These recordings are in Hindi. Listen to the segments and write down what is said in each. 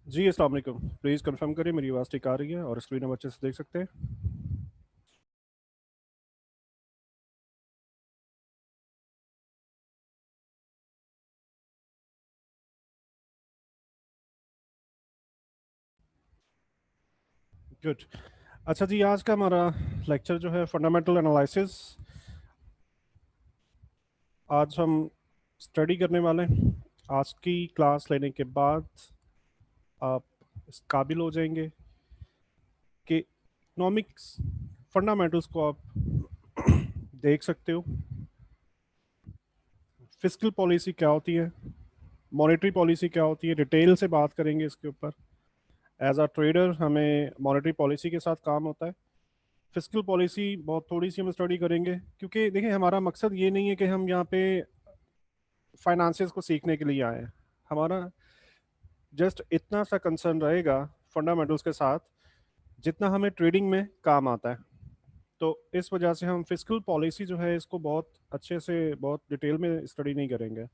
जी अस्सलाम वालेकुम। प्लीज़ कंफर्म करिए मेरी आवाज़ ठीक आ रही है और स्क्रीन हम अच्छे से देख सकते हैं। गुड। अच्छा जी, आज का हमारा लेक्चर जो है फंडामेंटल एनालिसिस, आज हम स्टडी करने वाले हैं। आज की क्लास लेने के बाद आप इस काबिल हो जाएंगे कि इकोनॉमिक्स फंडामेंटल्स को आप देख सकते हो। फिस्कल पॉलिसी क्या होती है, मॉनेटरी पॉलिसी क्या होती है, डिटेल से बात करेंगे इसके ऊपर। एज अ ट्रेडर हमें मॉनेटरी पॉलिसी के साथ काम होता है। फिस्कल पॉलिसी बहुत थोड़ी सी हम स्टडी करेंगे, क्योंकि देखिए हमारा मकसद ये नहीं है कि हम यहाँ पे फाइनेंसिस को सीखने के लिए आए हैं। हमारा जस्ट इतना सा कंसर्न रहेगा फंडामेंटल्स के साथ जितना हमें ट्रेडिंग में काम आता है। तो इस वजह से हम फिस्कल पॉलिसी जो है इसको बहुत अच्छे से, बहुत डिटेल में स्टडी नहीं करेंगे।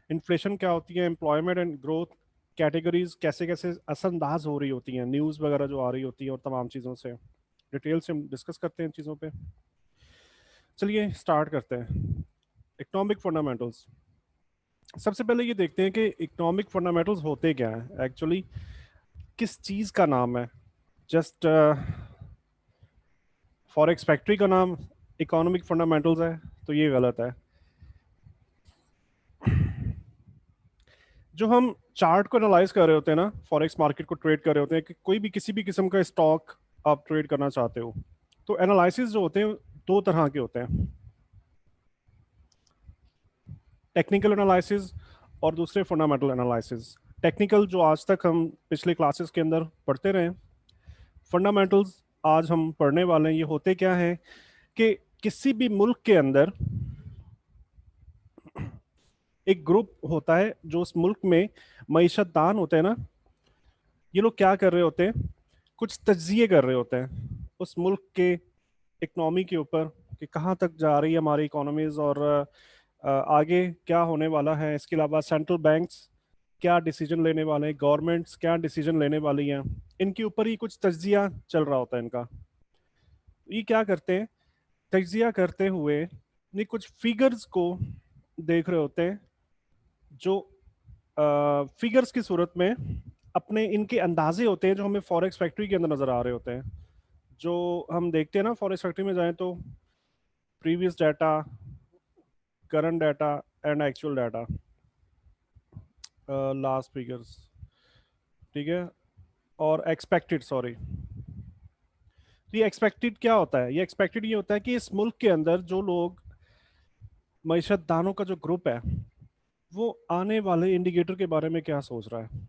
इन्फ्लेशन क्या होती है, एम्प्लॉयमेंट एंड ग्रोथ कैटेगरीज कैसे कैसे असरअंदाज हो रही होती हैं, न्यूज़ वगैरह जो आ रही होती है और तमाम चीज़ों से डिटेल से हम डिस्कस करते हैं इन चीज़ों पे। चलिए स्टार्ट करते हैं। इकोनॉमिक फंडामेंटल्स, सबसे पहले ये देखते हैं कि इकोनॉमिक फंडामेंटल्स होते क्या हैं एक्चुअली, किस चीज़ का नाम है। जस्ट फॉरेक्स फैक्ट्री का नाम इकोनॉमिक फंडामेंटल्स है तो ये गलत है। जो हम चार्ट को एनालाइज कर रहे होते हैं ना, फॉरेक्स मार्केट को ट्रेड कर रहे होते हैं, कि कोई भी किसी भी किस्म का स्टॉक आप ट्रेड करना चाहते हो, तो एनालिसिस जो होते हैं दो तरह के होते हैं, टेक्निकल एनालिसिस और दूसरे फंडामेंटल एनालिसिस। टेक्निकल जो आज तक हम पिछले क्लासेस के अंदर पढ़ते रहे, फंडामेंटल्स आज हम पढ़ने वाले हैं। ये होते क्या है कि किसी भी मुल्क के अंदर एक ग्रुप होता है जो उस मुल्क में मईशतदान होते हैं ना, ये लोग क्या कर रहे होते हैं, कुछ तज्जिए कर रहे होते हैं उस मुल्क के इकनॉमी के ऊपर कि कहाँ तक जा रही है हमारी इकोनॉमीज और आगे क्या होने वाला है। इसके अलावा सेंट्रल बैंक्स क्या डिसीजन लेने वाले हैं, गवर्नमेंट्स क्या डिसीजन लेने वाली हैं, इनके ऊपर ही कुछ तज्जिया चल रहा होता है इनका। ये क्या करते हैं, तज्जिया करते हुए ये कुछ फिगर्स को देख रहे होते हैं, जो फिगर्स की सूरत में अपने इनके अंदाजे होते हैं जो हमें फॉरेक्स फैक्ट्री के अंदर नजर आ रहे होते हैं। जो हम देखते हैं ना फॉरेक्स फैक्ट्री में जाएं तो previous data, current data and actual data, last figures, ठीक है, और एक्सपेक्टेड, सॉरी। तो ये एक्सपेक्टेड क्या होता है, ये एक्सपेक्टेड ये होता है कि इस मुल्क के अंदर जो लोग, मईशत दानों का जो ग्रुप है, वो आने वाले इंडिकेटर के बारे में क्या सोच रहा है।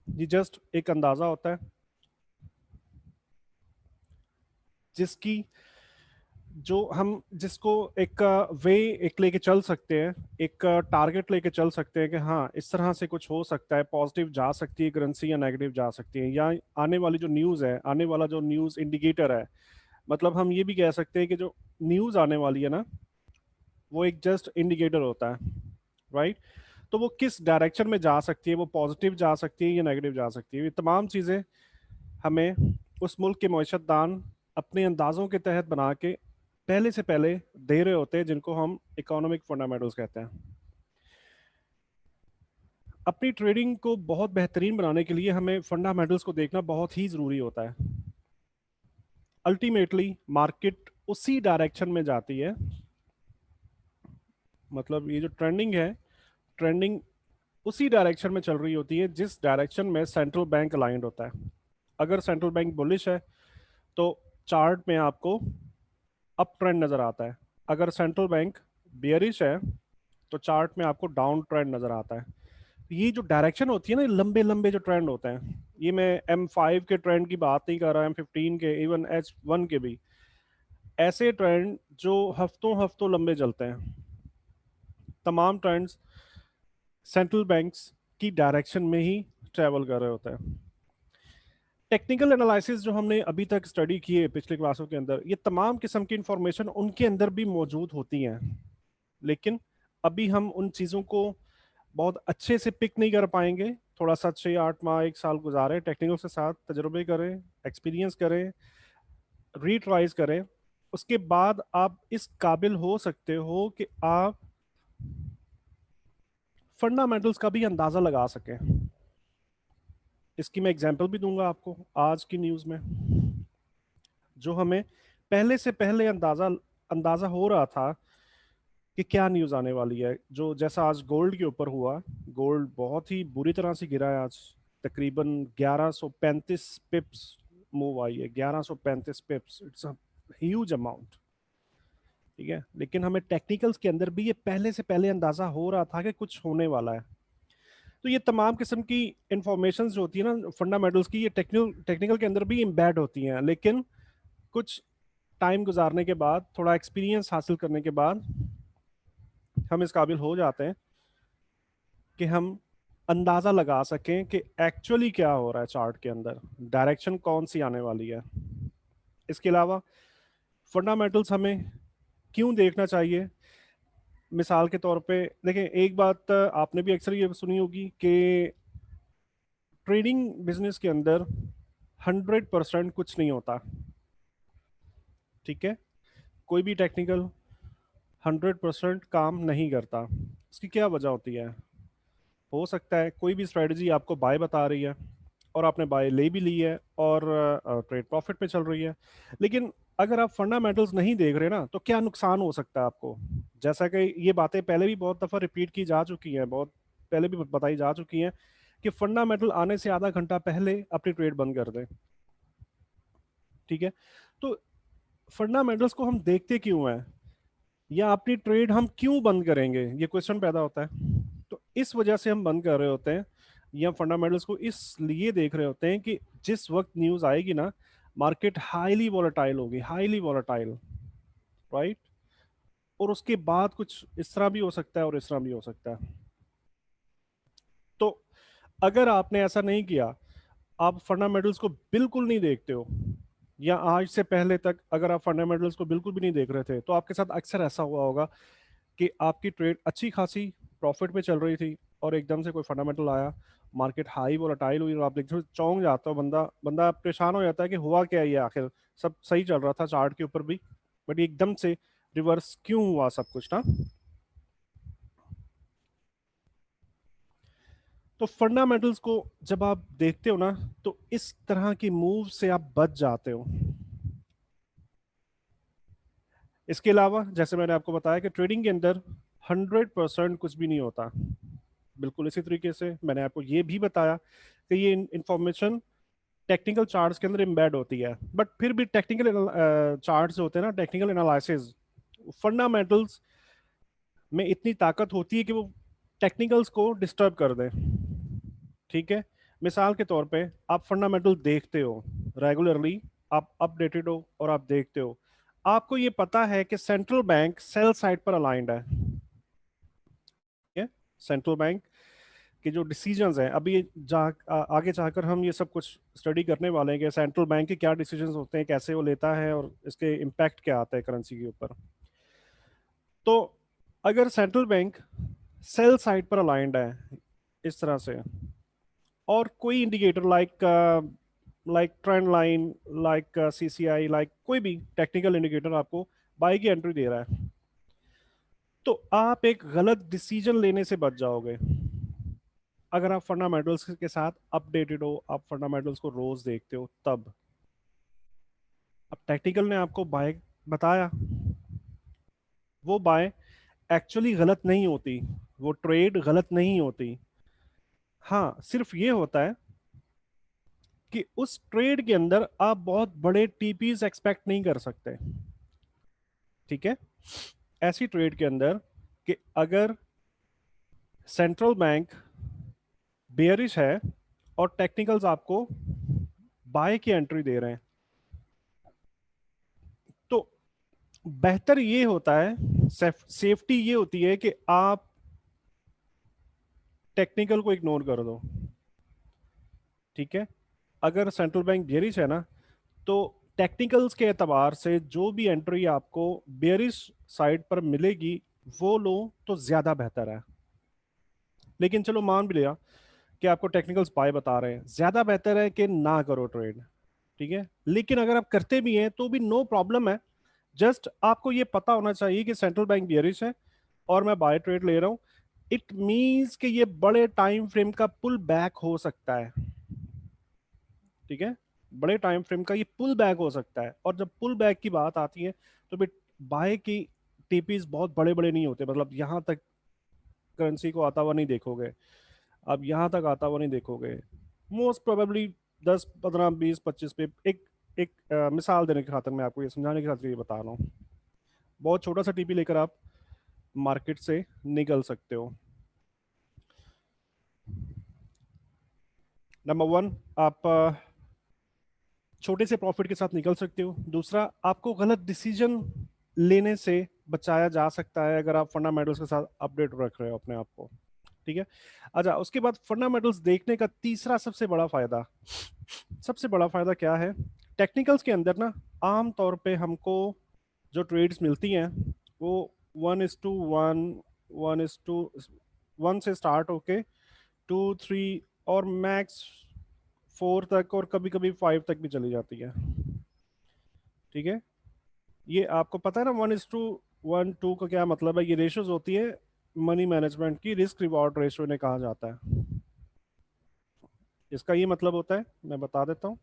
ये जस्ट एक अंदाजा होता है जिसकी, जो हम जिसको एक वे एक लेके चल सकते हैं, एक टारगेट लेके चल सकते हैं कि हाँ इस तरह से कुछ हो सकता है, पॉजिटिव जा सकती है करेंसी या नेगेटिव जा सकती है, या आने वाली जो न्यूज़ है, आने वाला जो न्यूज़ इंडिकेटर है, मतलब हम ये भी कह सकते हैं कि जो न्यूज़ आने वाली है ना, वो एक जस्ट इंडिकेटर होता है, राइट। तो वो किस डायरेक्शन में जा सकती है, वो पॉजिटिव जा सकती है या नेगेटिव जा सकती है, ये तमाम चीज़ें हमें उस मुल्क के मईशतदान अपने अंदाजों के तहत बना के पहले से पहले दे रहे होते हैं, जिनको हम इकोनॉमिक फंडामेंटल्स कहते हैं। अपनी ट्रेडिंग को बहुत बेहतरीन बनाने के लिए हमें फंडामेंटल्स को देखना बहुत ही ज़रूरी होता है। अल्टीमेटली मार्केट उसी डायरेक्शन में जाती है, मतलब ये जो ट्रेंडिंग है, ट्रेंडिंग उसी डायरेक्शन में चल रही होती है जिस डायरेक्शन में सेंट्रल बैंक अलाइंड होता है। अगर सेंट्रल बैंक बुलिश है तो चार्ट में आपको अप ट्रेंड नजर आता है, अगर सेंट्रल बैंक बियरिश है तो चार्ट में आपको डाउन ट्रेंड नजर आता है। ये जो डायरेक्शन होती है ना, लंबे लंबे जो ट्रेंड होते हैं, ये मैं M5 के ट्रेंड की बात नहीं कर रहा, M15 के, इवन H1 के भी, ऐसे ट्रेंड जो हफ्तों हफ्तों लंबे चलते हैं, तमाम ट्रेंड्स सेंट्रल बैंक्स की डायरेक्शन में ही ट्रेवल कर रहे होते हैं। टेक्निकल एनालिसिस जो हमने अभी तक स्टडी की है पिछले क्लासों के अंदर, ये तमाम किस्म की इंफॉर्मेशन उनके अंदर भी मौजूद होती हैं, लेकिन अभी हम उन चीज़ों को बहुत अच्छे से पिक नहीं कर पाएंगे, थोड़ा सा 6-8 माह 1 साल गुजारे, टेक्निकल के साथ तजुर्बे करें, एक्सपीरियंस करें, रीट्राइज करें, उसके बाद आप इस काबिल हो सकते हो कि आप फंडामेंटल्स का भी अंदाजा लगा सकें। इसकी मैं एग्जांपल भी दूंगा आपको आज की न्यूज़ में, जो हमें पहले से पहले अंदाजा अंदाजा हो रहा था कि क्या न्यूज़ आने वाली है। जो जैसा आज गोल्ड के ऊपर हुआ, गोल्ड बहुत ही बुरी तरह से गिरा है आज, तकरीबन 1135 पिप्स मूव आई है, 1135 पिप्स, इट्स अ ह्यूज अमाउंट। ठीक है, लेकिन हमें टेक्निकल्स के अंदर भी ये पहले से पहले अंदाजा हो रहा था कि कुछ होने वाला है। तो ये तमाम किस्म की इंफॉर्मेशन जो होती है ना फंडामेंटल्स की, ये टेक्निकल टेक्निकल के अंदर भी एम्बेड होती हैं, लेकिन कुछ टाइम गुजारने के बाद, थोड़ा एक्सपीरियंस हासिल करने के बाद, हम इस काबिल हो जाते हैं कि हम अंदाजा लगा सकें कि एक्चुअली क्या हो रहा है चार्ट के अंदर, डायरेक्शन कौन सी आने वाली है। इसके अलावा फंडामेंटल्स हमें क्यों देखना चाहिए? मिसाल के तौर पे देखें, एक बात आपने भी अक्सर ये सुनी होगी कि ट्रेडिंग बिजनेस के अंदर 100% कुछ नहीं होता। ठीक है, कोई भी टेक्निकल 100% काम नहीं करता। इसकी क्या वजह होती है? हो सकता है कोई भी स्ट्रेटजी आपको बाय बता रही है और आपने बाय ले भी ली है और ट्रेड प्रॉफिट पे चल रही है, लेकिन अगर आप फंडामेंटल्स नहीं देख रहे ना, तो क्या नुकसान हो सकता है आपको? जैसा कि ये बातें पहले भी बहुत दफ़ा रिपीट की जा चुकी हैं, बहुत पहले भी बताई जा चुकी हैं कि फंडामेंटल आने से आधा घंटा पहले अपनी ट्रेड बंद कर दें। ठीक है, तो फंडामेंटल्स को हम देखते क्यों हैं, या अपनी ट्रेड हम क्यों बंद करेंगे, ये क्वेश्चन पैदा होता है। तो इस वजह से हम बंद कर रहे होते हैं, या फंडामेंटल्स को इसलिए देख रहे होते हैं कि जिस वक्त न्यूज़ आएगी ना, मार्केट हाईली वॉलेटाइल होगी, हाईली वॉलेटाइल, राइट? और उसके बाद कुछ इस तरह भी हो सकता है और इस तरह भी हो सकता है। तो अगर आपने ऐसा नहीं किया, आप फंडामेंटल्स को बिल्कुल नहीं देखते हो, या आज से पहले तक अगर आप फंडामेंटल्स को बिल्कुल भी नहीं देख रहे थे, तो आपके साथ अक्सर ऐसा हुआ होगा कि आपकी ट्रेड अच्छी खासी प्रॉफिट पे चल रही थी और एकदम से कोई फंडामेंटल आया, मार्केट हाई वोलेटाइल हुई और आप देखते हो चौंक जाता हो, बंदा बंदा परेशान हो जाता है कि हुआ क्या है ये, आखिर सब सही चल रहा था चार्ट के ऊपर भी, बट एकदम से रिवर्स क्यों हुआ सब कुछ ना। तो फंडामेंटल्स को जब आप देखते हो ना, तो इस तरह की मूव से आप बच जाते हो। इसके अलावा जैसे मैंने आपको बताया कि ट्रेडिंग के अंदर 100% कुछ भी नहीं होता, बिल्कुल इसी तरीके से मैंने आपको ये भी बताया कि ये इंफॉर्मेशन टेक्निकल चार्ट्स के अंदर एम्बेड होती है, बट फिर भी टेक्निकल चार्ट्स होते हैं ना, टेक्निकल एनालिसिस, फंडामेंटल्स में इतनी ताकत होती है कि वो टेक्निकल्स को डिस्टर्ब कर दें। ठीक है, मिसाल के तौर पे आप फंडामेंटल देखते हो रेगुलरली, आप अपडेटेड हो और आप देखते हो, आपको ये पता है कि सेंट्रल बैंक सेल साइड पर अलाइंड है। ठीक है, सेंट्रल बैंक के जो डिसीजंस हैं, अभी आगे जाकर हम ये सब कुछ स्टडी करने वाले हैं कि सेंट्रल बैंक के क्या डिसीजंस होते हैं, कैसे वो लेता है और इसके इम्पैक्ट क्या आता है करेंसी के ऊपर। तो अगर सेंट्रल बैंक सेल साइड पर अलाइंड है इस तरह से, और कोई indicator like like trend line, like CCI, like कोई भी टेक्निकल इंडिकेटर आपको बाई की एंट्री दे रहा है, तो आप एक गलत डिसीजन लेने से बच जाओगे अगर आप फंडामेंटल्स के साथ अपडेटेड हो, आप फंडामेंटल्स को रोज देखते हो तब। अब टेक्निकल ने आपको बाय बताया, वो बाय एक्चुअली गलत नहीं होती, वो ट्रेड गलत नहीं होती। हाँ, सिर्फ ये होता है कि उस ट्रेड के अंदर आप बहुत बड़े टीपीज एक्सपेक्ट नहीं कर सकते। ठीक है, ऐसी ट्रेड के अंदर कि अगर सेंट्रल बैंक बेयरिश है और टेक्निकल्स आपको बाय की एंट्री दे रहे हैं, तो बेहतर ये होता है, सेफ्टी ये होती है कि आप टेक्निकल को इग्नोर कर दो। ठीक है, अगर सेंट्रल बैंक बेयरिश है ना, तो टेक्निकल्स के एतबार से जो भी एंट्री आपको बेयरिश साइड पर मिलेगी, वो लो तो ज्यादा बेहतर है। लेकिन चलो मान भी लिया कि आपको टेक्निकल्स बाय बता रहे हैं, ज्यादा बेहतर है कि ना करो ट्रेड, ठीक है। लेकिन अगर आप करते भी हैं तो भी नो प्रॉब्लम है। जस्ट आपको ये पता होना चाहिए कि सेंट्रल बैंक बियरिश है और मैं बाय ट्रेड ले रहा हूँ। इट मींस कि ये बड़े टाइम फ्रेम का पुल बैक हो सकता है, ठीक है। बड़े टाइम फ्रेम का ये पुल बैक हो सकता है, और जब पुल बैक की बात आती है तो भी बाय की टीपीज बहुत बड़े बड़े नहीं होते, मतलब यहां तक करेंसी को आता हुआ नहीं देखोगे, अब यहां तक आता हुआ नहीं देखोगे। मोस्ट प्रोबेबली 10 15 20 25 पे एक एक मिसाल देने की खातिर, मैं आपको ये समझाने की खातिर ये बता रहा हूँ। बहुत छोटा सा टीपी लेकर आप मार्केट से निकल सकते हो। नंबर वन, आप छोटे से प्रॉफिट के साथ निकल सकते हो। दूसरा, आपको गलत डिसीजन लेने से बचाया जा सकता है अगर आप फंडामेंटल्स के साथ अपडेट रख रहे हो अपने आप को, ठीक है। अच्छा, उसके बाद फंडामेंटल्स देखने का तीसरा सबसे बड़ा फायदा क्या है? टेक्निकल्स के अंदर ना आम तौर पे हमको जो ट्रेड्स मिलती हैं वो 1:1, 1:1 से स्टार्ट होके 2 3 और मैक्स 4 तक, और कभी कभी 5 तक भी चली जाती है, ठीक है। ये आपको पता है ना, 1:1 2 का क्या मतलब है? ये रेशियोज होती है मनी मैनेजमेंट की, रिस्क रिवॉर्ड रेशियो इन्हें कहा जाता है। इसका ये मतलब होता है, मैं बता देता हूँ,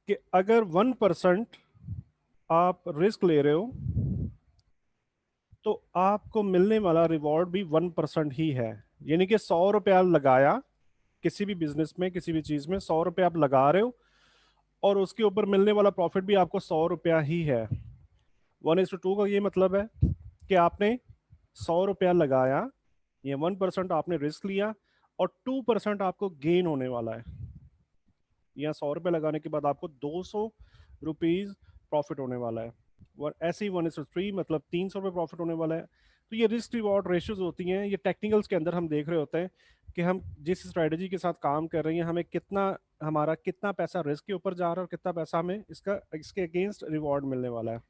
कि अगर 1% आप रिस्क ले रहे हो तो आपको मिलने वाला रिवॉर्ड भी 1% ही है। यानी कि 100 रुपया लगाया किसी भी बिजनेस में, किसी भी चीज में 100 रुपया आप लगा रहे हो, और उसके ऊपर मिलने वाला प्रॉफिट भी आपको 100 रुपया ही है। 1:2 का ये मतलब है कि आपने 100 रुपया लगाया, ये 1% आपने रिस्क लिया, और 2% आपको गेन होने वाला है। यहाँ 100 रुपये लगाने के बाद आपको 200 रुपीज प्रॉफिट होने वाला है। और ऐसे ही 1:3 मतलब 300 रुपये प्रॉफिट होने वाला है। तो ये रिस्क रिवॉर्ड रेशियोज होती हैं, ये टेक्निकल्स के अंदर हम देख रहे होते हैं कि हम जिस स्ट्रेटजी के साथ काम कर रहे हैं, हमें हमारा कितना पैसा रिस्क के ऊपर जा रहा है और कितना पैसा हमें इसके अगेंस्ट रिवॉर्ड मिलने वाला है।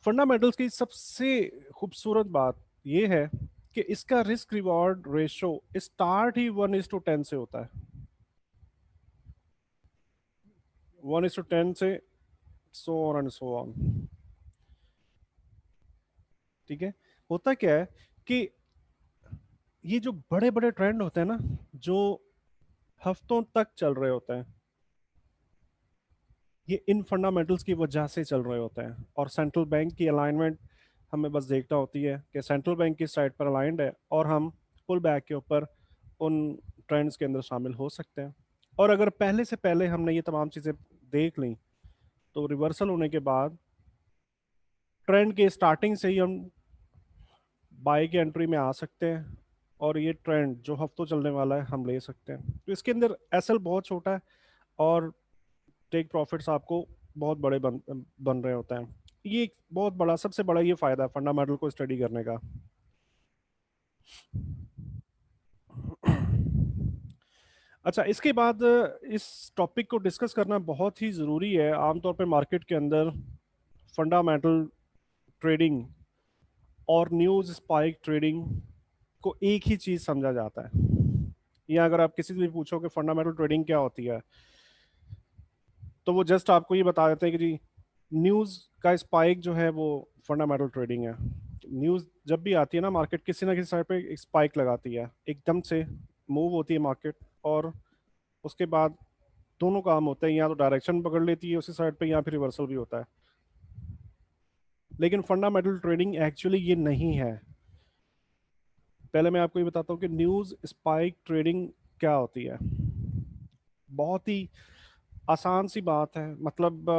फंडामेंटल्स की सबसे खूबसूरत बात यह है कि इसका रिस्क रिवॉर्ड रेशो स्टार्ट ही 1:10 से होता है। 1:10 से so on and so on, ठीक है। होता क्या है कि ये जो बड़े बड़े ट्रेंड होते हैं ना, जो हफ्तों तक चल रहे होते हैं, ये इन फंडामेंटल्स की वजह से चल रहे होते हैं। और सेंट्रल बैंक की अलाइनमेंट हमें बस देखना होती है कि सेंट्रल बैंक की साइड पर अलाइंड है, और हम पुल बैक के ऊपर उन ट्रेंड्स के अंदर शामिल हो सकते हैं। और अगर पहले से पहले हमने ये तमाम चीज़ें देख ली, तो रिवर्सल होने के बाद ट्रेंड के स्टार्टिंग से ही हम बाई की एंट्री में आ सकते हैं, और ये ट्रेंड जो हफ्तों चलने वाला है हम ले सकते हैं। तो इसके अंदर एसएल बहुत छोटा है, और टेक प्रॉफिट्स आपको बहुत बड़े बन रहे होते हैं। ये एक बहुत बड़ा, सबसे बड़ा ये फायदा है फंडामेंटल को स्टडी करने का। अच्छा, इसके बाद इस टॉपिक को डिस्कस करना बहुत ही ज़रूरी है। आमतौर पे मार्केट के अंदर फंडामेंटल ट्रेडिंग और न्यूज़ स्पाइक ट्रेडिंग को एक ही चीज़ समझा जाता है। या अगर आप किसी से भी पूछो कि फंडामेंटल ट्रेडिंग क्या होती है, तो वो जस्ट आपको ये बता देते हैं कि जी, न्यूज़ का स्पाइक जो है वो फंडामेंटल ट्रेडिंग है। न्यूज़ जब भी आती है ना, मार्केट किसी ना किसी साइड पे एक स्पाइक लगाती है, एकदम से मूव होती है मार्केट, और उसके बाद दोनों काम होते हैं, या तो डायरेक्शन पकड़ लेती है उसी साइड पे, या फिर रिवर्सल भी होता है। लेकिन फंडामेंटल ट्रेडिंग एक्चुअली ये नहीं है। पहले मैं आपको ये बताता हूँ कि न्यूज़ स्पाइक ट्रेडिंग क्या होती है। बहुत ही आसान सी बात है, मतलब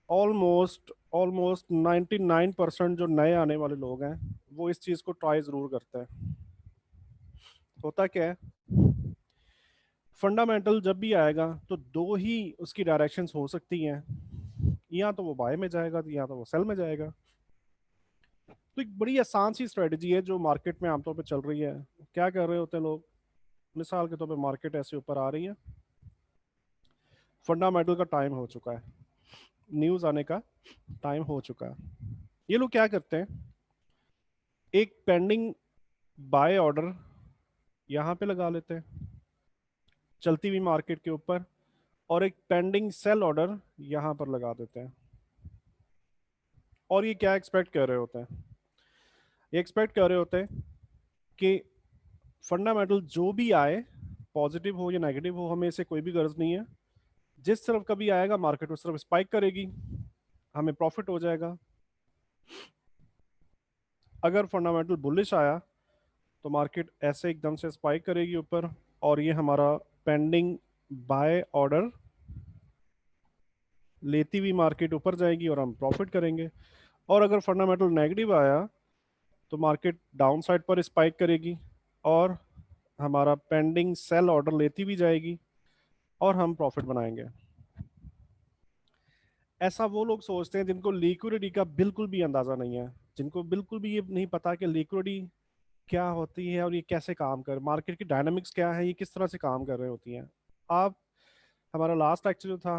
ऑलमोस्ट ऑलमोस्ट 99% जो नए आने वाले लोग हैं वो इस चीज़ को ट्राई ज़रूर करते हैं। होता क्या है, फंडामेंटल जब भी आएगा तो दो ही उसकी डायरेक्शंस हो सकती हैं, या तो वो बाय में जाएगा या तो वो सेल में जाएगा। तो एक बड़ी आसान सी स्ट्रेटजी है जो मार्केट में आमतौर पे चल रही है। क्या कर रहे होते हैं लोग? मिसाल के तौर पे मार्केट ऐसे ऊपर आ रही है, फंडामेंटल का टाइम हो चुका है, न्यूज़ आने का टाइम हो चुका है। ये लोग क्या करते हैं, एक पेंडिंग बाय ऑर्डर यहाँ पे लगा लेते हैं चलती हुई मार्केट के ऊपर, और एक पेंडिंग सेल ऑर्डर यहाँ पर लगा देते हैं। और ये क्या एक्सपेक्ट कर रहे होते हैं? ये एक्सपेक्ट कर रहे होते हैं कि फंडामेंटल जो भी आए, पॉजिटिव हो या नेगेटिव हो, हमें इसे कोई भी गर्ज नहीं है, जिस तरफ कभी आएगा मार्केट उस तरफ स्पाइक करेगी, हमें प्रॉफिट हो जाएगा। अगर फंडामेंटल बुलिश आया तो मार्केट ऐसे एकदम से स्पाइक करेगी ऊपर, और ये हमारा पेंडिंग बाय ऑर्डर लेती हुई मार्केट ऊपर जाएगी और हम प्रॉफिट करेंगे। और अगर फंडामेंटल नेगेटिव आया तो मार्केट डाउन साइड पर स्पाइक करेगी और हमारा पेंडिंग सेल ऑर्डर लेती भी जाएगी और हम प्रॉफिट बनाएंगे। ऐसा वो लोग सोचते हैं जिनको लिक्विडिटी का बिल्कुल भी अंदाजा नहीं है, जिनको बिल्कुल भी ये नहीं पता कि लिक्विडिटी क्या होती है और ये कैसे काम कर, मार्केट की डायनामिक्स क्या है, ये किस तरह से काम कर रही होती हैं। आप, हमारा लास्ट लेक्चर जो था,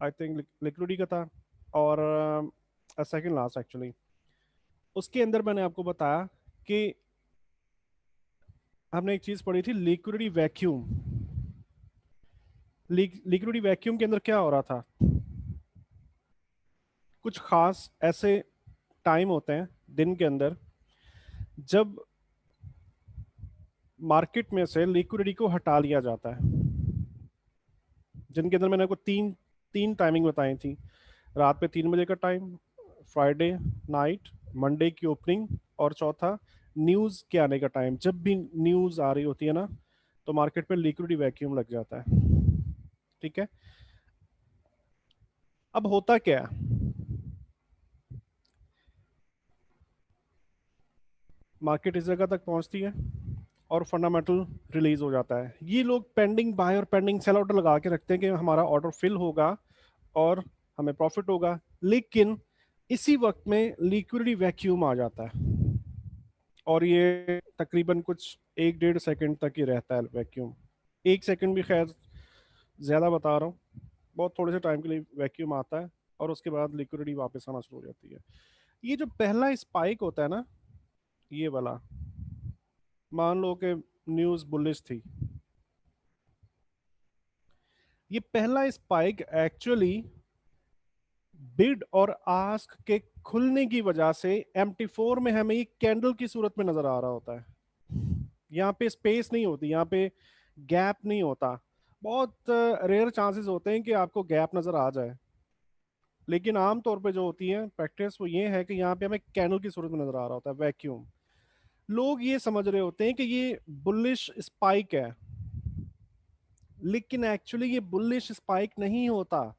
आई थिंक लिक्विडिटी का था, और सेकंड लास्ट एक्चुअली, उसके अंदर मैंने आपको बताया कि हमने एक चीज पढ़ी थी, लिक्विडिटी वैक्यूम। लिक्विडिटी वैक्यूम के अंदर क्या हो रहा था? कुछ खास ऐसे टाइम होते हैं दिन के अंदर जब मार्केट में से लिक्विडिटी को हटा लिया जाता है, जिनके अंदर मैंने आपको तीन तीन टाइमिंग बताई थी। रात पे 3 बजे का टाइम, फ्राइडे नाइट, मंडे की ओपनिंग, और चौथा न्यूज़ के आने का टाइम। जब भी न्यूज़ आ रही होती है ना, तो मार्केट पे लिक्विडिटी वैक्यूम लग जाता है। ठीक है, अब होता क्या है, मार्केट इस जगह तक पहुंचती है और फंडामेंटल रिलीज हो जाता है। ये लोग पेंडिंग बाय और पेंडिंग सेल ऑर्डर लगा के रखते हैं कि हमारा ऑर्डर फिल होगा और हमें प्रॉफिट होगा, लेकिन इसी वक्त में लिक्विडिटी वैक्यूम आ जाता है और ये तकरीबन कुछ 1-1.5 सेकंड तक ही रहता है वैक्यूम। 1 सेकंड भी खैर ज़्यादा बता रहा हूँ, बहुत थोड़े से टाइम के लिए वैक्यूम आता है और उसके बाद लिक्विडिटी वापस आना शुरू हो जाती है। ये जो पहला स्पाइक होता है ना, ये वाला, मान लो कि न्यूज़ बुलिश थी, ये पहला स्पाइक एक्चुअली बिड और आस्क के खुलने की वजह से MT4 में हमें एक कैंडल की सूरत में नजर आ रहा होता है। यहाँ पे स्पेस नहीं होती, यहाँ पे गैप नहीं होता। बहुत रेयर चांसेस होते हैं कि आपको गैप नजर आ जाए, लेकिन आमतौर पे जो होती है प्रैक्टिस वो ये है कि यहाँ पे हमें कैंडल की सूरत में नजर आ रहा होता है, वैक्यूम। लोग ये समझ रहे होते हैं कि ये बुलिश स्पाइक है, लेकिन एक्चुअली ये बुलिश स्पाइक नहीं होता।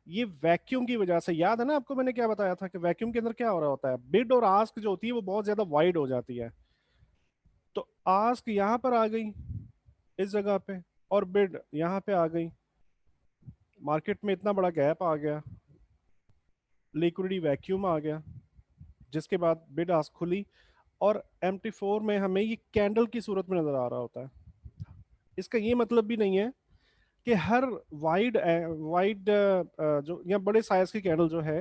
ये वैक्यूम की वजह से, याद है ना आपको मैंने क्या बताया था कि वैक्यूम के अंदर क्या हो रहा होता है, बिड और आस्क जो होती है वो बहुत ज्यादा वाइड हो जाती है। तो आस्क यहाँ पर आ गई इस जगह पे और बिड यहाँ पे आ गई, मार्केट में इतना बड़ा गैप आ गया, लिक्विडिटी वैक्यूम आ गया, जिसके बाद बिड आस्क खुली और MT4 में हमें ये कैंडल की सूरत में नजर आ रहा होता है। इसका ये मतलब भी नहीं है कि हर वाइड वाइड जो या बड़े साइज की कैंडल जो है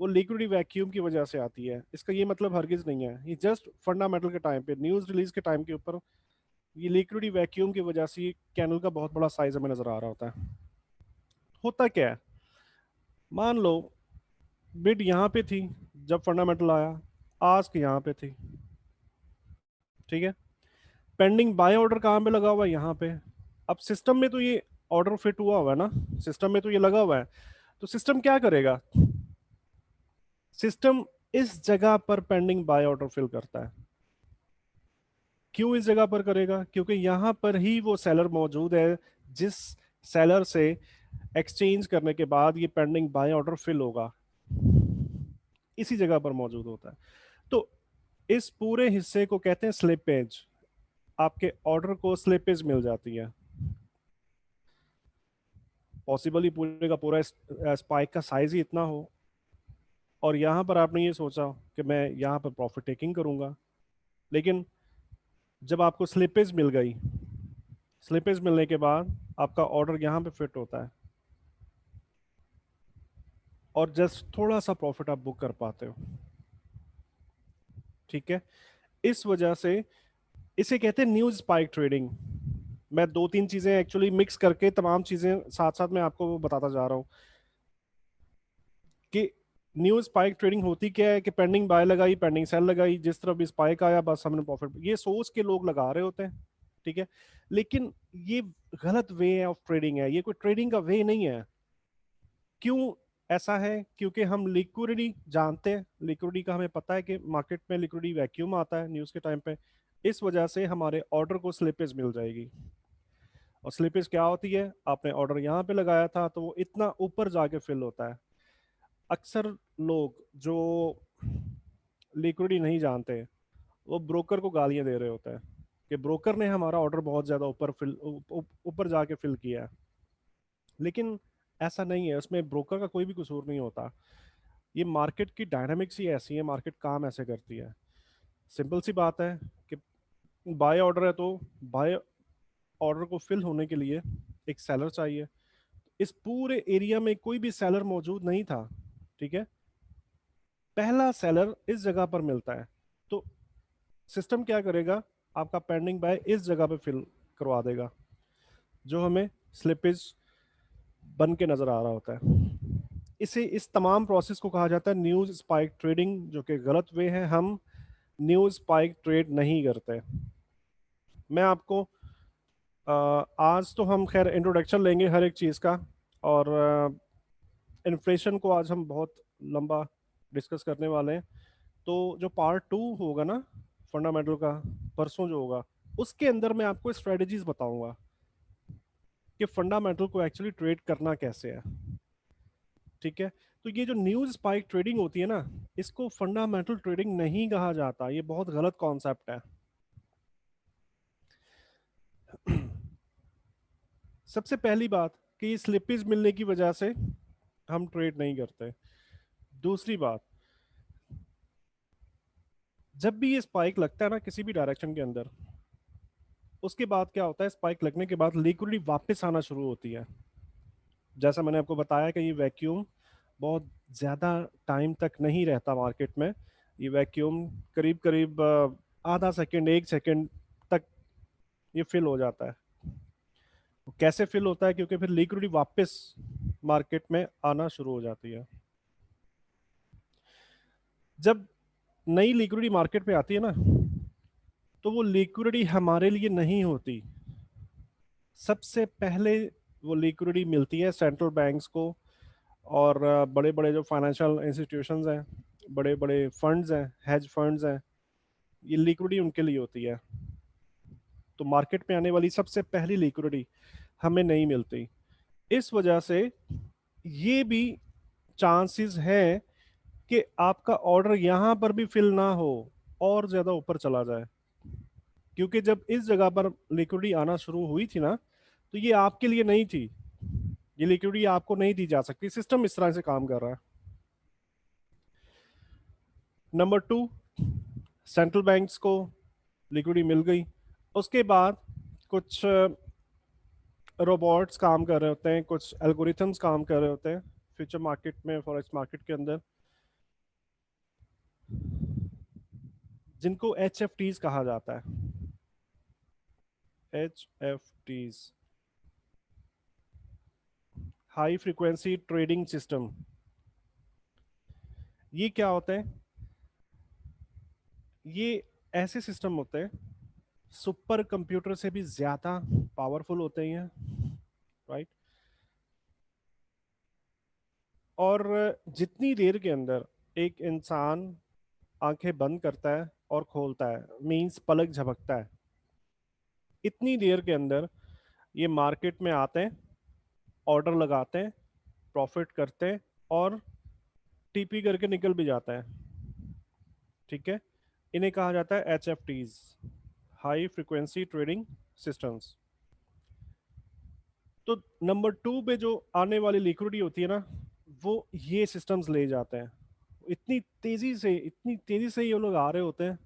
वो लिक्विडिटी वैक्यूम की वजह से आती है, इसका ये मतलब हरगिज नहीं है। ये जस्ट फंडामेंटल के टाइम पे, न्यूज रिलीज के टाइम के ऊपर ये लिक्विडिटी वैक्यूम की वजह से ये कैंडल का बहुत बड़ा साइज हमें नजर आ रहा होता है। होता क्या है, मान लो बिड यहाँ पे थी जब फंडामेंटल आया, आस्क यहाँ पे थी, ठीक है, पेंडिंग बाय ऑर्डर कहाँ पे लगा हुआ है, यहाँ पे। अब सिस्टम में तो ये ऑर्डर फिट हुआ हुआ है ना, सिस्टम में तो ये लगा हुआ है, तो सिस्टम क्या करेगा, सिस्टम इस जगह पर पेंडिंग बाय ऑर्डर फिल करता है। क्यों इस जगह पर करेगा? क्योंकि यहां पर ही वो सेलर मौजूद है जिस सेलर से एक्सचेंज करने के बाद ये पेंडिंग बाय ऑर्डर फिल होगा, इसी जगह पर मौजूद होता है। तो इस पूरे हिस्से को कहते हैं स्लिपेज। आपके ऑर्डर को स्लिपेज मिल जाती है। पॉसिबली पूरे का पूरा स्पाइक का साइज ही इतना हो और यहाँ पर आपने ये सोचा कि मैं यहाँ पर प्रॉफिट टेकिंग करूंगा, लेकिन जब आपको स्लिपेज मिल गई, स्लिपेज मिलने के बाद आपका ऑर्डर यहाँ पे फिट होता है और जस्ट थोड़ा सा प्रॉफिट आप बुक कर पाते हो। ठीक है, इस वजह से इसे कहते हैं न्यूज स्पाइक ट्रेडिंग। मैं दो तीन चीजें एक्चुअली मिक्स करके तमाम चीजें साथ साथ मैं आपको बताता जा रहा हूँ कि न्यूज स्पाइक ट्रेडिंग होती क्या है, कि पेंडिंग बाय लगाई, पेंडिंग सेल लगाई, जिस तरह भी स्पाइक आया बस हमने प्रॉफिट, ये सोच के लोग लगा रहे होते हैं। ठीक है, लेकिन ये गलत वे ऑफ ट्रेडिंग है, ये कोई ट्रेडिंग का वे नहीं है। क्यों ऐसा है? क्योंकि हम लिक्विडिटी जानते हैं, लिक्विडिटी का हमें पता है कि मार्केट में लिक्विडिटी वैक्यूम आता है न्यूज़ के टाइम पे। इस वजह से हमारे ऑर्डर को स्लिपेज मिल जाएगी। और स्लिपेज क्या होती है? आपने ऑर्डर यहाँ पे लगाया था तो वो इतना ऊपर जाके फिल होता है। अक्सर लोग जो लिक्विडिटी नहीं जानते वो ब्रोकर को गालियां दे रहे होते हैं कि ब्रोकर ने हमारा ऑर्डर बहुत ज्यादा ऊपर जाके फिल किया है। लेकिन ऐसा नहीं है, उसमें ब्रोकर का कोई भी कसूर नहीं होता। ये मार्केट की डायनामिक्स ही ऐसी है, मार्केट काम ऐसे करती है। सिंपल सी बात है कि बाय ऑर्डर है तो बाय ऑर्डर को फिल होने के लिए एक सेलर चाहिए। इस पूरे एरिया में कोई भी सेलर मौजूद नहीं था। ठीक है, पहला सेलर इस जगह पर मिलता है तो सिस्टम क्या करेगा? आपका पेंडिंग बाय इस जगह पे फिल करवा देगा, जो हमें स्लिपेज बन के नजर आ रहा होता है। इस तमाम प्रोसेस को कहा जाता है न्यूज स्पाइक ट्रेडिंग, जो कि गलत वे है। हम न्यूज स्पाइक ट्रेड नहीं करते। मैं आपको आज तो हम खैर इंट्रोडक्शन लेंगे हर एक चीज़ का, और इन्फ्लेशन को आज हम बहुत लंबा डिस्कस करने वाले हैं। तो जो पार्ट टू होगा ना फंडामेंटल का, परसों जो होगा, उसके अंदर मैं आपको स्ट्रेटजीज बताऊंगा कि फंडामेंटल को एक्चुअली ट्रेड करना कैसे है। ठीक है, तो ये जो न्यूज स्पाइक ट्रेडिंग होती है ना, इसको फंडामेंटल ट्रेडिंग नहीं कहा जाता, ये बहुत गलत कॉन्सेप्ट है। सबसे पहली बात कि ये स्लिपेज मिलने की वजह से हम ट्रेड नहीं करते। दूसरी बात, जब भी ये स्पाइक लगता है ना किसी भी डायरेक्शन के अंदर, उसके बाद क्या होता है? स्पाइक लगने के बाद लिक्विडिटी वापस आना शुरू होती है। जैसा मैंने आपको बताया कि ये वैक्यूम बहुत ज़्यादा टाइम तक नहीं रहता मार्केट में। ये वैक्यूम करीब करीब आधा सेकंड, एक सेकंड तक ये फिल हो जाता है। कैसे फिल होता है? क्योंकि फिर लिक्विडिटी वापस मार्केट में आना शुरू हो जाती है। जब नई लिक्विडिटी मार्केट में आती है ना, तो वो लिक्विडिटी हमारे लिए नहीं होती। सबसे पहले वो लिक्विडिटी मिलती है सेंट्रल बैंक्स को, और बड़े बड़े जो फाइनेंशियल इंस्टीट्यूशंस हैं, बड़े बड़े फंड्स हैं, हेज फंड्स हैं, ये लिक्विडिटी उनके लिए होती है। तो मार्केट में आने वाली सबसे पहली लिक्विडिटी हमें नहीं मिलती। इस वजह से ये भी चांसेस हैं कि आपका ऑर्डर यहाँ पर भी फिल ना हो और ज़्यादा ऊपर चला जाए। क्योंकि जब इस जगह पर लिक्विडिटी आना शुरू हुई थी ना, तो ये आपके लिए नहीं थी, ये लिक्विडिटी आपको नहीं दी जा सकती। सिस्टम इस तरह से काम कर रहा है। नंबर टू, सेंट्रल बैंक्स को लिक्विडिटी मिल गई। उसके बाद कुछ रोबोट्स काम कर रहे होते हैं, कुछ एल्गोरिथम्स काम कर रहे होते हैं फ्यूचर मार्केट में, फॉरेक्स मार्केट के अंदर, जिनको एच एफ टीज कहा जाता है। H F Ts, high frequency trading system. ये क्या होता है? ये ऐसे सिस्टम होते हैं, सुपर कंप्यूटर से भी ज्यादा पावरफुल होते हैं, राइट? और जितनी देर के अंदर एक इंसान आंखें बंद करता है और खोलता है, मींस पलक झपकता है, इतनी देर के अंदर ये मार्केट में आते हैं, ऑर्डर लगाते हैं, प्रॉफिट करते हैं, और टीपी करके निकल भी जाता है। ठीक है, इन्हें कहा जाता है H F Ts, high frequency trading systems. तो नंबर टू पे जो आने वाली लिक्विडिटी होती है ना, वो ये सिस्टम्स ले जाते हैं। इतनी तेजी से ये लोग आ रहे होते हैं,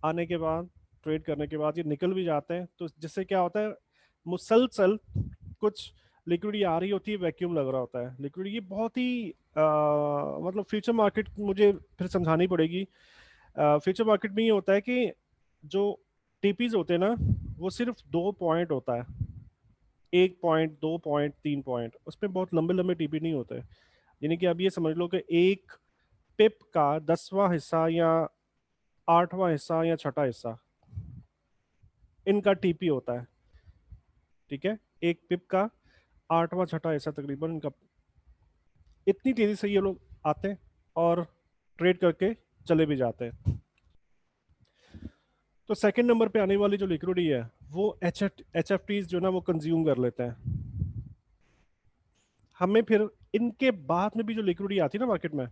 आने के बाद, ट्रेड करने के बाद ये निकल भी जाते हैं। तो जिससे क्या होता है, मुसलसल कुछ लिक्विडिटी आ रही होती है, वैक्यूम लग रहा होता है। लिक्विडिटी ये बहुत ही मतलब फ्यूचर मार्केट मुझे फिर समझानी पड़ेगी। फ्यूचर मार्केट में ये होता है कि जो टीपीज होते हैं ना, वो सिर्फ 2 पॉइंट होता है, 1 पॉइंट, 2 पॉइंट, 3 पॉइंट, उसमें बहुत लंबे लंबे टीपी नहीं होते। यानी कि अब ये समझ लो कि एक पिप का 10वां हिस्सा या 8वां हिस्सा या छठा हिस्सा इनका टीपी होता है। ठीक है, एक पिप का 8वां छठा हिस्सा तकरीबन इनका। इतनी तेजी से ये लोग आते हैं और ट्रेड करके चले भी जाते हैं। तो सेकंड नंबर पे आने वाली जो लिक्विडिटी है वो एच एफ टीज जो ना वो कंज्यूम कर लेते हैं। हमें फिर इनके बाद में भी जो लिक्विडिटी आती है ना मार्केट में,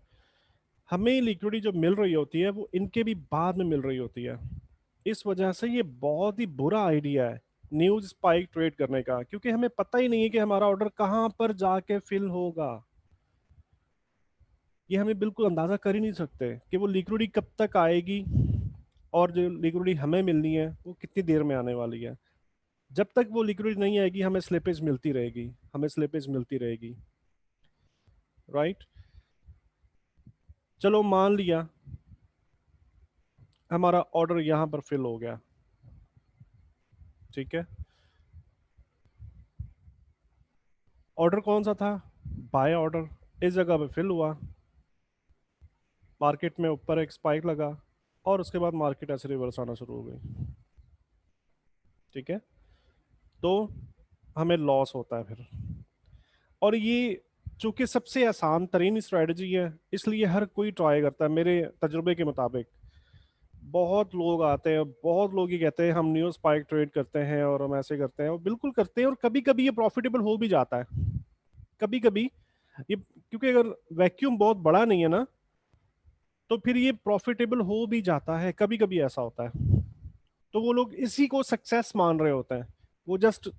हमें लिक्विडिटी जो मिल रही होती है वो इनके भी बाद में मिल रही होती है। इस वजह से ये बहुत ही बुरा आइडिया है न्यूज स्पाइक ट्रेड करने का, क्योंकि हमें पता ही नहीं है कि हमारा ऑर्डर कहां पर जाके फिल होगा। ये हमें बिल्कुल अंदाजा कर ही नहीं सकते कि वो लिक्विडिटी कब तक आएगी और जो लिक्विडिटी हमें मिलनी है वो कितनी देर में आने वाली है। जब तक वो लिक्विडिटी नहीं आएगी हमें स्लिपेज मिलती रहेगी, हमें स्लिपेज मिलती रहेगी। राइट, चलो मान लिया हमारा ऑर्डर यहां पर फिल हो गया। ठीक है, ऑर्डर कौन सा था? Buy order. इस जगह पे फिल हुआ, मार्केट में ऊपर एक स्पाइक लगा और उसके बाद मार्केट ऐसे रिवर्स आना शुरू हो गई। ठीक है, तो हमें लॉस होता है फिर। और ये चूंकि सबसे आसान तरीन स्ट्रेटजी है इसलिए हर कोई ट्राई करता है। मेरे तजुर्बे के मुताबिक बहुत लोग आते हैं, बहुत लोग ये कहते हैं हम न्यू स्पाइक ट्रेड करते हैं और हम ऐसे करते हैं, और बिल्कुल करते हैं, और कभी कभी ये प्रॉफिटेबल हो भी जाता है। कभी कभी ये, क्योंकि अगर वैक्यूम बहुत बड़ा नहीं है ना तो फिर ये प्रॉफिटेबल हो भी जाता है, कभी कभी ऐसा होता है। तो वो लोग इसी को सक्सेस मान रहे होते हैं। वो जस्ट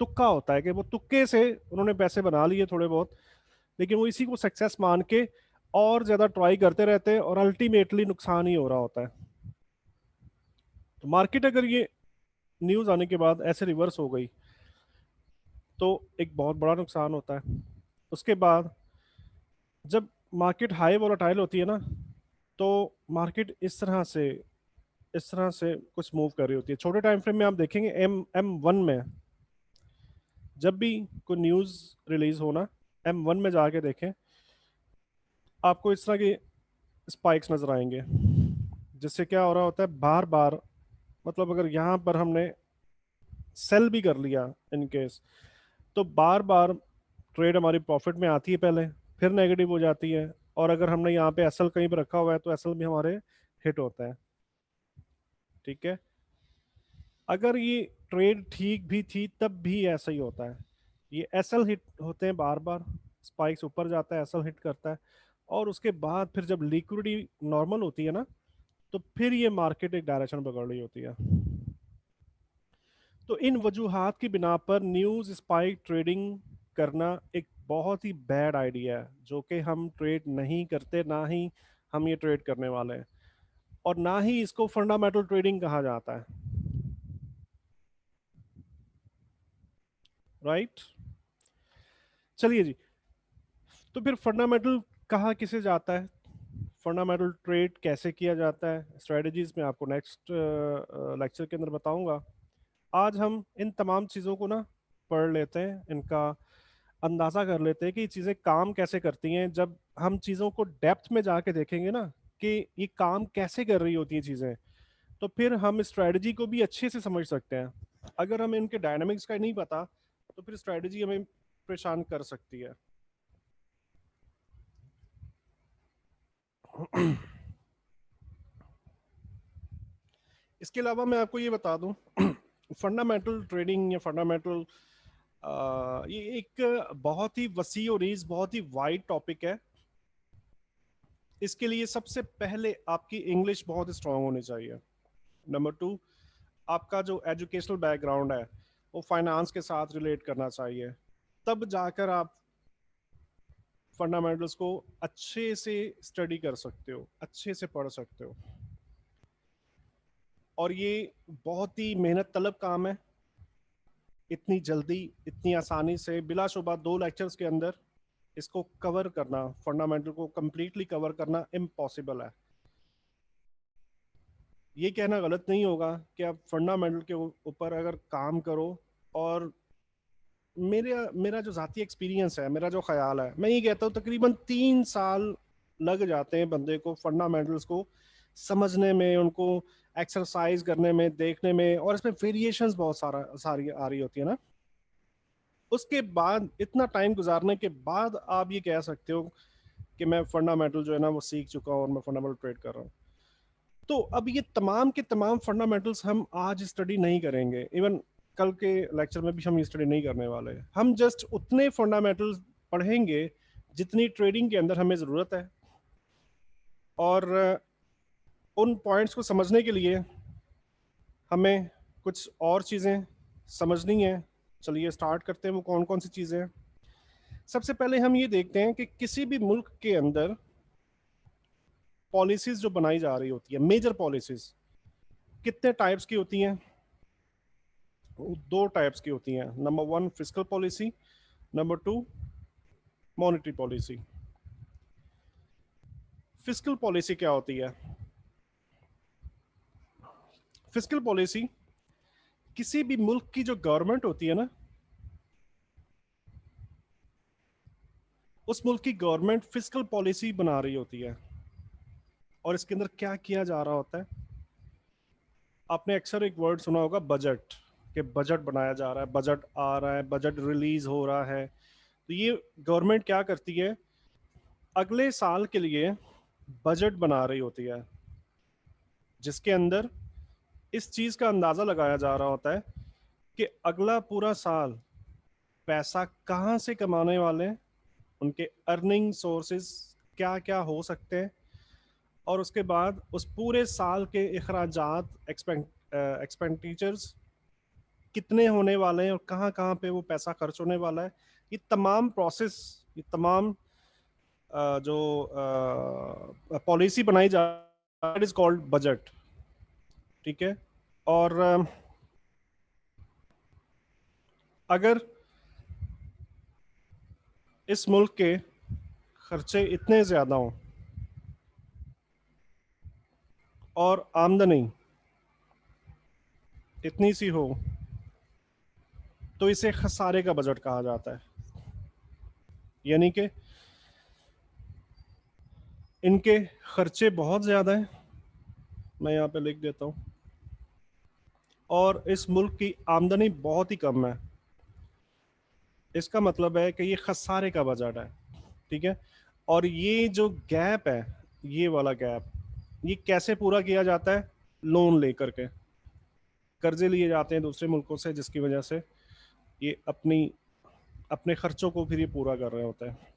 तुक्का होता है कि वो तुक्के से उन्होंने पैसे बना लिए थोड़े बहुत, लेकिन वो इसी को सक्सेस मान के और ज्यादा ट्राई करते रहते हैं और अल्टीमेटली नुकसान ही हो रहा होता है। तो मार्केट अगर ये न्यूज आने के बाद ऐसे रिवर्स हो गई तो एक बहुत बड़ा नुकसान होता है। उसके बाद जब मार्केट हाई वोलेटाइल होती है ना तो मार्केट इस तरह से कुछ मूव कर रही होती है। छोटे टाइम फ्रेम में आप देखेंगे M1 में जब भी कोई न्यूज रिलीज हो ना, M1 में जाके देखें, आपको इस तरह के स्पाइक्स नजर आएंगे, जिससे क्या हो रहा होता है बार बार, मतलब अगर यहाँ पर हमने सेल भी कर लिया इन केस, तो बार बार ट्रेड हमारी प्रॉफिट में आती है पहले, फिर नेगेटिव हो जाती है, और अगर हमने यहाँ पे एसएल कहीं पर रखा हुआ है तो एसएल भी हमारे हिट होता है। ठीक है, अगर ये ट्रेड ठीक भी थी तब भी ऐसा ही होता है। ये एसएल हिट होते हैं बार बार, स्पाइक्स ऊपर जाता है, एसएल हिट करता है, और उसके बाद फिर जब लिक्विडिटी नॉर्मल होती है ना तो फिर ये मार्केट एक डायरेक्शन पकड़ रही होती है। तो इन वजूहात की बिना पर न्यूज स्पाइक ट्रेडिंग करना एक बहुत ही बैड आइडिया है, जो कि हम ट्रेड नहीं करते, ना ही हम ये ट्रेड करने वाले हैं, और ना ही इसको फंडामेंटल ट्रेडिंग कहा जाता है। राइट, चलिए जी, तो फिर फंडामेंटल कहा किसे जाता है, फंडामेंटल ट्रेड कैसे किया जाता है, स्ट्रेटजीज में आपको नेक्स्ट लेक्चर के अंदर बताऊंगा। आज हम इन तमाम चीज़ों को ना पढ़ लेते हैं, इनका अंदाजा कर लेते हैं कि ये चीज़ें काम कैसे करती हैं। जब हम चीज़ों को डेप्थ में जाके देखेंगे ना कि ये काम कैसे कर रही होती हैं चीज़ें, तो फिर हम स्ट्रेटजी को भी अच्छे से समझ सकते हैं। अगर हमें इनके डायनामिक्स का नहीं पता तो फिर स्ट्रेटजी हमें परेशान कर सकती है। इसके अलावा मैं आपको ये बता दूं, फंडामेंटल ट्रेडिंग या फंडामेंटल, ये एक बहुत ही वसी और इस बहुत ही वाइड टॉपिक है। इसके लिए सबसे पहले आपकी इंग्लिश बहुत स्ट्रांग होनी चाहिए। नंबर टू, आपका जो एजुकेशनल बैकग्राउंड है वो फाइनेंस के साथ रिलेट करना चाहिए, तब जाकर आप फंडामेंटल्स को अच्छे से स्टडी कर सकते हो, अच्छे से पढ़ सकते हो। और ये बहुत ही मेहनत तलब काम है। इतनी जल्दी, इतनी आसानी से बिलाशुबा 2 लेक्चर्स के अंदर इसको कवर करना, फंडामेंटल को कंप्लीटली कवर करना इम्पॉसिबल है। ये कहना गलत नहीं होगा कि आप फंडामेंटल के ऊपर अगर काम करो। और मेरा मेरा जो जाती एक्सपीरियंस है, मेरा जो ख्याल है, मैं ये कहता हूँ तकरीबन 3 साल लग जाते हैं बंदे को फंडामेंटल्स को समझने में, उनको एक्सरसाइज करने में, देखने में। और इसमें वेरिएशंस बहुत सारी आ रही होती है ना। उसके बाद इतना टाइम गुजारने के बाद आप ये कह सकते हो कि मैं फंडामेंटल जो है ना वो सीख चुका हूँ और मैं फंडामेंटल ट्रेड कर रहा हूँ। तो अब ये तमाम के तमाम फंडामेंटल्स हम आज स्टडी नहीं करेंगे, इवन कल के लेक्चर में भी हम ये स्टडी नहीं करने वाले। हम जस्ट उतने फंडामेंटल्स पढ़ेंगे जितनी ट्रेडिंग के अंदर हमें ज़रूरत है। और उन पॉइंट्स को समझने के लिए हमें कुछ और चीज़ें समझनी है। चलिए स्टार्ट करते हैं, वो कौन कौन सी चीज़ें हैं। सबसे पहले हम ये देखते हैं कि किसी भी मुल्क के अंदर पॉलिसीज जो बनाई जा रही होती है, मेजर पॉलिसीज कितने टाइप्स की होती हैं। दो टाइप्स की होती हैं। Number 1 fiscal policy, number 2 monetary policy. Fiscal policy क्या होती है? फिस्कल पॉलिसी किसी भी मुल्क की जो गवर्नमेंट होती है ना, उस मुल्क की गवर्नमेंट फिस्कल पॉलिसी बना रही होती है। और इसके अंदर क्या किया जा रहा होता है? आपने अक्सर एक वर्ड सुना होगा, बजट। कि बजट बनाया जा रहा है, बजट आ रहा है, बजट रिलीज हो रहा है। तो ये गवर्नमेंट क्या करती है, अगले साल के लिए बजट बना रही होती है, जिसके अंदर इस चीज का अंदाजा लगाया जा रहा होता है कि अगला पूरा साल पैसा कहाँ से कमाने वाले हैं, उनके अर्निंग सोर्सेज क्या क्या हो सकते हैं, और उसके बाद उस पूरे साल के अखराजात, एक्सपेंडिचर्स कितने होने वाले हैं और कहाँ कहाँ पे वो पैसा खर्च होने वाला है। ये तमाम प्रोसेस, ये तमाम जो पॉलिसी बनाई जा, इट इज कॉल्ड बजट। ठीक है। और अगर इस मुल्क के खर्चे इतने ज़्यादा हों और आमदनी इतनी सी हो, तो इसे खसारे का बजट कहा जाता है। यानी कि इनके खर्चे बहुत ज़्यादा हैं, मैं यहाँ पे लिख देता हूँ, और इस मुल्क की आमदनी बहुत ही कम है। इसका मतलब है कि ये खसारे का बजट है। ठीक है। और ये जो गैप है, ये वाला गैप, ये कैसे पूरा किया जाता है? लोन लेकर के कर्जे लिए जाते हैं दूसरे मुल्कों से, जिसकी वजह से ये अपने खर्चों को फिर ये पूरा कर रहे होते हैं।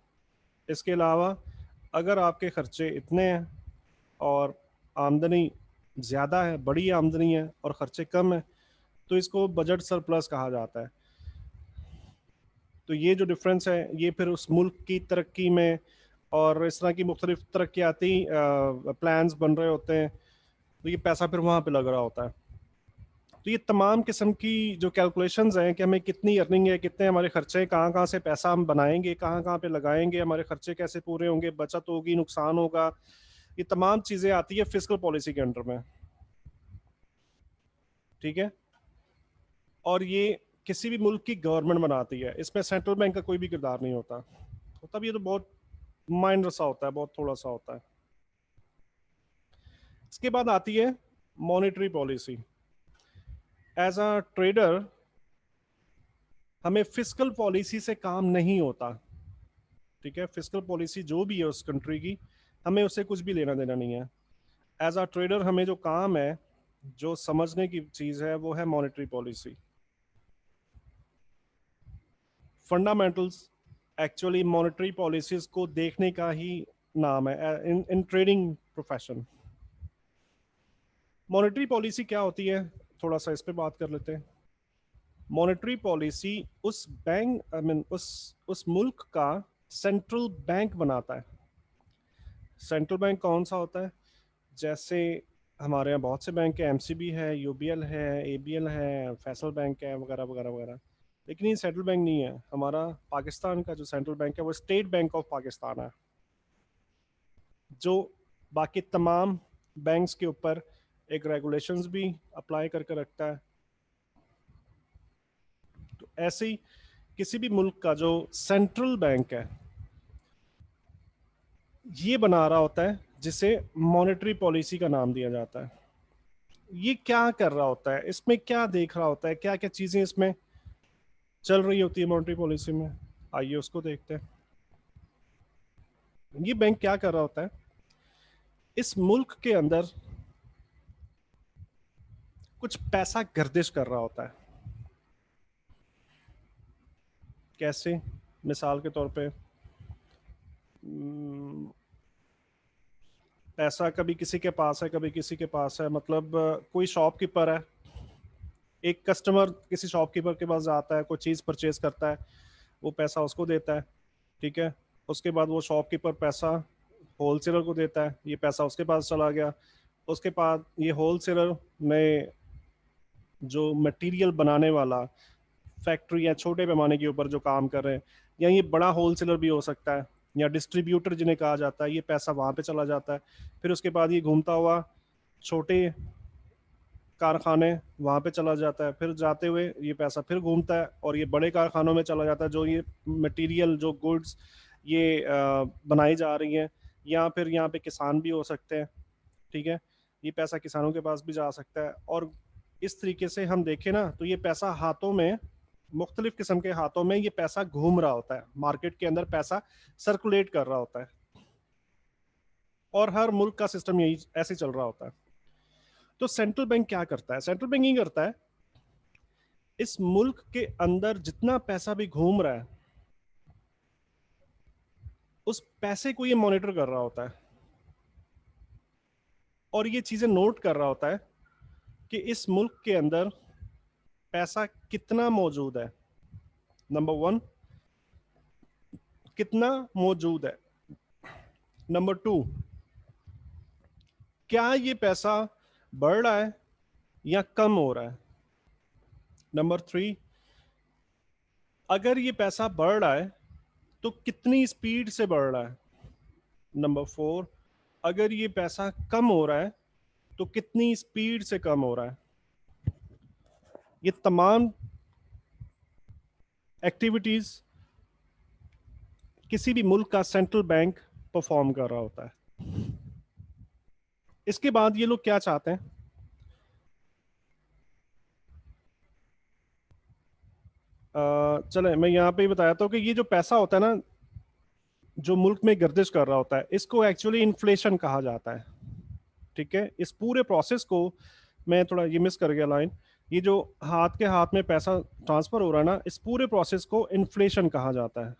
इसके अलावा अगर आपके खर्चे इतने हैं और आमदनी ज़्यादा है, बड़ी आमदनी है और खर्चे कम है, तो इसको बजट सरप्लस कहा जाता है। तो ये जो डिफरेंस है, ये फिर उस मुल्क की तरक्की में और इस तरह की मुख्तलिफ तरक्याती प्लान्स बन रहे होते हैं, तो ये पैसा फिर वहाँ पे लग रहा होता है। तो ये तमाम किस्म की जो कैलकुलेशंस हैं कि हमें कितनी अर्निंग है, कितने हमारे खर्चे, कहाँ कहाँ से पैसा हम बनाएंगे, कहाँ कहाँ पे लगाएंगे, हमारे खर्चे कैसे पूरे होंगे, बचत होगी, नुकसान होगा, ये तमाम चीज़ें आती है फिस्कल पॉलिसी के अंडर में। ठीक है। और ये किसी भी मुल्क की गवर्नमेंट बनाती है, इसमें सेंट्रल बैंक का कोई भी किरदार नहीं होता। तो तब ये तो बहुत माइनर सा होता है, बहुत थोड़ा सा होता है। इसके बाद आती है monetary policy. As a trader हमें फिस्कल पॉलिसी से काम नहीं होता। ठीक है। फिस्कल पॉलिसी जो भी है उस कंट्री की, हमें उससे कुछ भी लेना देना नहीं है। एज अ ट्रेडर हमें जो काम है, जो समझने की चीज़ है, वो है monetary policy. Fundamentals actually monetary policies को देखने का ही नाम है in in trading profession. Monetary policy क्या होती है, थोड़ा सा इस पे बात कर लेते हैं। मॉनेटरी पॉलिसी उस बैंक, आई मीन उस मुल्क का सेंट्रल बैंक बनाता है। सेंट्रल बैंक कौन सा होता है? जैसे हमारे यहाँ बहुत से बैंक है, एमसीबी है, यूबीएल है, एबीएल है, फैसल बैंक है, वगैरह वगैरह वगैरह। लेकिन ये सेंट्रल बैंक नहीं है। हमारा पाकिस्तान का जो सेंट्रल बैंक है वो स्टेट बैंक ऑफ पाकिस्तान है, जो बाकी तमाम बैंक्स के ऊपर एक रेगुलेशंस भी अप्लाई करके रखता है। तो ऐसे ही किसी भी मुल्क का जो सेंट्रल बैंक है ये बना रहा होता है, जिसे मॉनेटरी पॉलिसी का नाम दिया जाता है। ये क्या कर रहा होता है, इसमें क्या देख रहा होता है, क्या क्या चीजें इसमें चल रही होती है मॉनेटरी पॉलिसी में, आइए उसको देखते हैं। ये बैंक क्या कर रहा होता है, इस मुल्क के अंदर कुछ पैसा गर्दिश कर रहा होता है। कैसे? मिसाल के तौर पे पैसा कभी किसी के पास है, कभी किसी के पास है। मतलब कोई शॉपकीपर है, एक कस्टमर किसी शॉपकीपर के पास जाता है, कोई चीज़ परचेज करता है, वो पैसा उसको देता है, ठीक है। उसके बाद वो शॉपकीपर पैसा होलसेलर को देता है, ये पैसा उसके पास चला गया। उसके बाद ये होलसेलर ने जो मटेरियल बनाने वाला फैक्ट्री या छोटे पैमाने के ऊपर जो काम कर रहे हैं, या ये बड़ा होलसेलर भी हो सकता है, या डिस्ट्रीब्यूटर जिन्हें कहा जाता है, ये पैसा वहाँ पे चला जाता है। फिर उसके बाद ये घूमता हुआ छोटे कारखाने वहाँ पे चला जाता है, फिर जाते हुए ये पैसा फिर घूमता है और ये बड़े कारखानों में चला जाता है, जो ये मटेरियल जो गुड्स ये बनाई जा रही हैं। या फिर यहाँ पे किसान भी हो सकते हैं, ठीक है, ये पैसा किसानों के पास भी जा सकता है। और इस तरीके से हम देखें ना, तो ये पैसा हाथों में, मुख्तलिफ किस्म के हाथों में ये पैसा घूम रहा होता है, मार्केट के अंदर पैसा सर्कुलेट कर रहा होता है। और हर मुल्क का सिस्टम यही ऐसे चल रहा होता है। तो सेंट्रल बैंक क्या करता है? सेंट्रल बैंक ये करता है, इस मुल्क के अंदर जितना पैसा भी घूम रहा है, उस पैसे को ये मॉनिटर कर रहा होता है और ये चीजें नोट कर रहा होता है कि इस मुल्क के अंदर पैसा कितना मौजूद है। नंबर वन, कितना मौजूद है। नंबर टू, क्या ये पैसा बढ़ रहा है या कम हो रहा है। नंबर थ्री, अगर ये पैसा बढ़ रहा है तो कितनी स्पीड से बढ़ रहा है। नंबर फोर, अगर ये पैसा कम हो रहा है तो कितनी स्पीड से कम हो रहा है। ये तमाम एक्टिविटीज किसी भी मुल्क का सेंट्रल बैंक परफॉर्म कर रहा होता है। इसके बाद ये लोग क्या चाहते हैं, चले मैं यहाँ पे ही बताया था कि ये जो पैसा होता है ना, जो मुल्क में गर्दिश कर रहा होता है, इसको एक्चुअली इन्फ्लेशन कहा जाता है, ठीक है। इस पूरे प्रोसेस को मैं थोड़ा ये मिस कर गया लाइन, ये जो हाथ के हाथ में पैसा ट्रांसफर हो रहा है ना, इस पूरे प्रोसेस को इन्फ्लेशन कहा जाता है।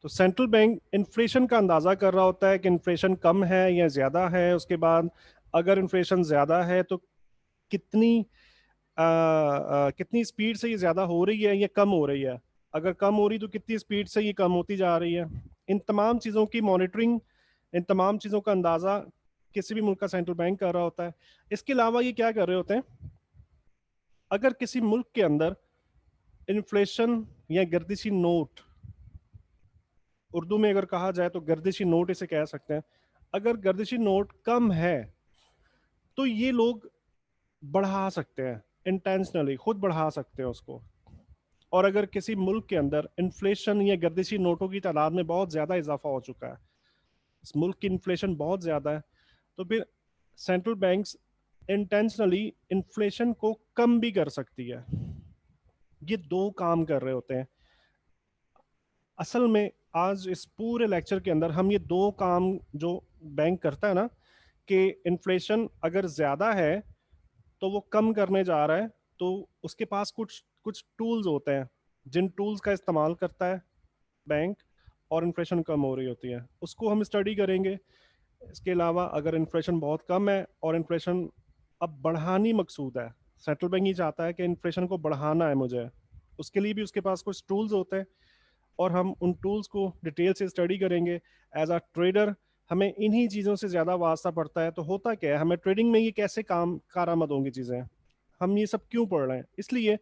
तो सेंट्रल बैंक इन्फ्लेशन का अंदाजा कर रहा होता है कि इन्फ्लेशन कम है या ज्यादा है। उसके बाद अगर इन्फ्लेशन ज्यादा है तो कितनी कितनी स्पीड से ये ज्यादा हो रही है या कम हो रही है। अगर कम हो रही तो कितनी स्पीड से ये कम होती जा रही है। इन तमाम चीज़ों की मॉनिटरिंग, इन तमाम चीज़ों का अंदाज़ा किसी भी मुल्क का सेंट्रल बैंक कर रहा होता है। इसके अलावा ये क्या कर रहे होते हैं, अगर किसी मुल्क के अंदर इन्फ्लेशन या गर्दिशी नोट, उर्दू में अगर कहा जाए तो गर्दिशी नोट इसे कह सकते हैं, अगर गर्दिशी नोट कम है तो ये लोग बढ़ा सकते हैं, इंटेंशनली खुद बढ़ा सकते हैं उसको। और अगर किसी मुल्क के अंदर इन्फ्लेशन या गर्दिशी नोटों की तादाद में बहुत ज़्यादा इजाफा हो चुका है, इस मुल्क की इन्फ्लेशन बहुत ज़्यादा है, तो फिर सेंट्रल बैंक्स इंटेंशनली इन्फ्लेशन को कम भी कर सकती है। ये दो काम कर रहे होते हैं असल में। आज इस पूरे लेक्चर के अंदर हम ये दो काम जो बैंक करता है ना, कि इन्फ्लेशन अगर ज़्यादा है तो वो कम करने जा रहा है, तो उसके पास कुछ कुछ टूल्स होते हैं जिन टूल्स का इस्तेमाल करता है बैंक, और इन्फ्लेशन कम हो रही होती है, उसको हम स्टडी करेंगे। इसके अलावा अगर इन्फ्लेशन बहुत कम है और इन्फ्लेशन अब बढ़ानी मकसूद है, सेंट्रल बैंक ही चाहता है कि इन्फ्लेशन को बढ़ाना है मुझे, उसके लिए भी उसके पास कुछ टूल्स होते हैं और हम उन टूल्स को डिटेल से स्टडी करेंगे। एज अ ट्रेडर हमें इन्हीं चीज़ों से ज़्यादा वास्ता पड़ता है। तो होता क्या है, हमें ट्रेडिंग में ये कैसे काम कारआमद होंगी चीज़ें, हम ये सब क्यों पढ़ रहे हैं, इसलिए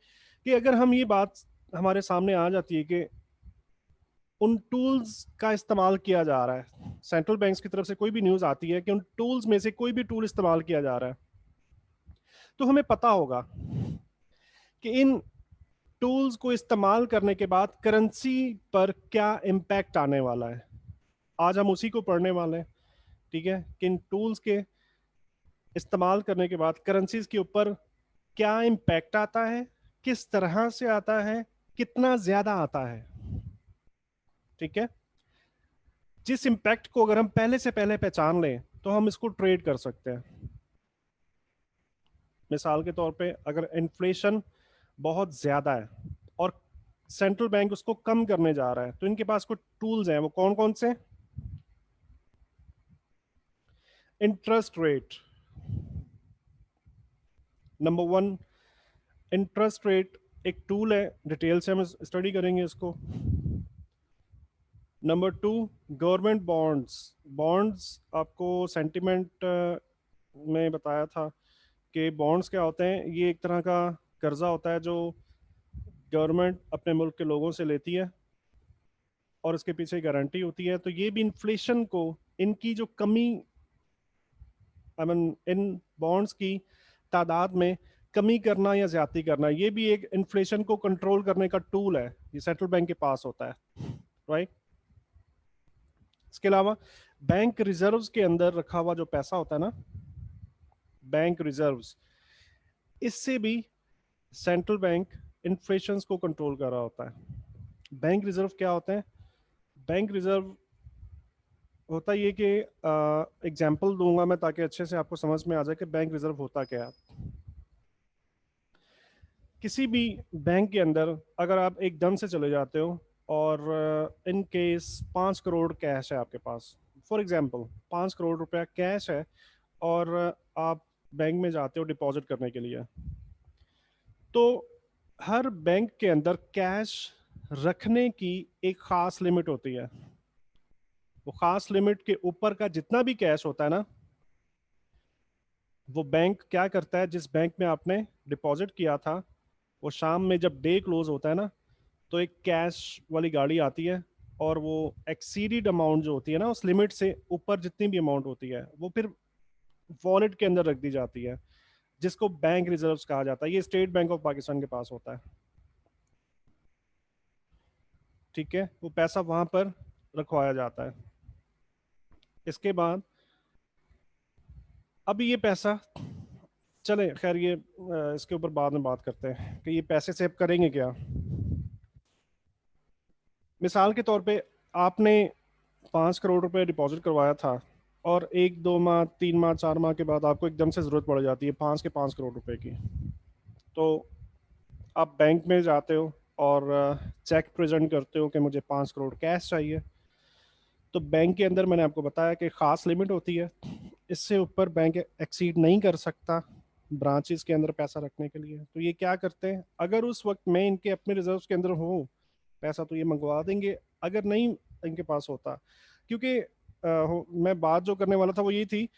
कि अगर हम ये बात हमारे सामने आ जाती है कि उन टूल्स का इस्तेमाल किया जा रहा है, सेंट्रल बैंक्स की तरफ से कोई भी न्यूज आती है कि उन टूल्स में से कोई भी टूल इस्तेमाल किया जा रहा है, तो हमें पता होगा कि इन टूल्स को इस्तेमाल करने के बाद करेंसी पर क्या इम्पैक्ट आने वाला है। आज हम उसी को पढ़ने वाले हैं, ठीक है, कि इन टूल्स के इस्तेमाल करने के बाद करेंसीज के ऊपर क्या इम्पैक्ट आता है, किस तरह से आता है, कितना ज्यादा आता है। ठीक है, जिस इम्पैक्ट को अगर हम पहले से पहले पहचान लें तो हम इसको ट्रेड कर सकते हैं। मिसाल के तौर पे अगर इन्फ्लेशन बहुत ज्यादा है और सेंट्रल बैंक उसको कम करने जा रहा है, तो इनके पास कुछ टूल्स हैं। वो कौन कौन से? Interest rate, number one. Interest rate एक टूल है, डिटेल से हम स्टडी करेंगे इसको। Number two, government bonds. Bonds आपको सेंटिमेंट में बताया था कि बॉन्ड्स क्या होते हैं। ये एक तरह का कर्जा होता है जो गवर्नमेंट अपने मुल्क के लोगों से लेती है और इसके पीछे गारंटी होती है। तो ये भी इन्फ्लेशन को, इनकी जो कमी, आई मीन इन बॉन्ड्स की तादाद में कमी करना या ज्यादती करना, ये भी एक इन्फ्लेशन को कंट्रोल करने का टूल है, ये सेंट्रल बैंक के पास होता है, राइट। इसके अलावा बैंक रिजर्व्स के अंदर रखा हुआ जो पैसा होता है ना, बैंक रिजर्व्स, इससे भी सेंट्रल बैंक इन्फ्लेशन को कंट्रोल कर रहा होता है। बैंक रिजर्व क्या होते हैं? बैंक रिजर्व होता ये कि एग्जाम्पल दूंगा मैं ताकि अच्छे से आपको समझ में आ जाए कि बैंक रिजर्व होता क्या है। किसी भी बैंक के अंदर अगर आप एकदम से चले जाते हो और इन केस 5 करोड़ कैश है आपके पास, फॉर एग्जांपल 5 करोड़ रुपया कैश है, और आप बैंक में जाते हो डिपॉजिट करने के लिए, तो हर बैंक के अंदर कैश रखने की एक खास लिमिट होती है। वो खास लिमिट के ऊपर का जितना भी कैश होता है ना, वो बैंक क्या करता है, जिस बैंक में आपने डिपॉजिट किया था, वो शाम में जब डे क्लोज होता है ना, तो एक कैश वाली गाड़ी आती है और वो एक्सीडेड अमाउंट जो होती है ना, उस लिमिट से ऊपर जितनी भी अमाउंट होती है, वो फिर वॉलेट के अंदर रख दी जाती है, जिसको बैंक रिजर्व्स कहा जाता है। ये स्टेट बैंक ऑफ पाकिस्तान के पास होता है, ठीक है। वो पैसा वहां पर रखवाया जाता है। इसके बाद अभी ये पैसा, चले खैर ये इसके ऊपर बाद में बात करते हैं कि ये पैसे सेव करेंगे क्या। मिसाल के तौर पे आपने 5 करोड़ रुपए डिपॉजिट करवाया था और 1 2 माह 3 माह 4 माह के बाद आपको एकदम से ज़रूरत पड़ जाती है 5 करोड़ रुपए की, तो आप बैंक में जाते हो और चेक प्रेजेंट करते हो कि मुझे 5 करोड़ कैश चाहिए। तो बैंक के अंदर मैंने आपको बताया कि ख़ास लिमिट होती है, इससे ऊपर बैंक एक्सीड नहीं कर सकता ब्रांचेस के अंदर पैसा रखने के लिए। तो ये क्या करते हैं, अगर उस वक्त में इनके अपने रिजर्व्स के अंदर हो पैसा तो ये मंगवा देंगे, अगर नहीं इनके पास होता, क्योंकि मैं बात जो करने वाला था वो ये थी,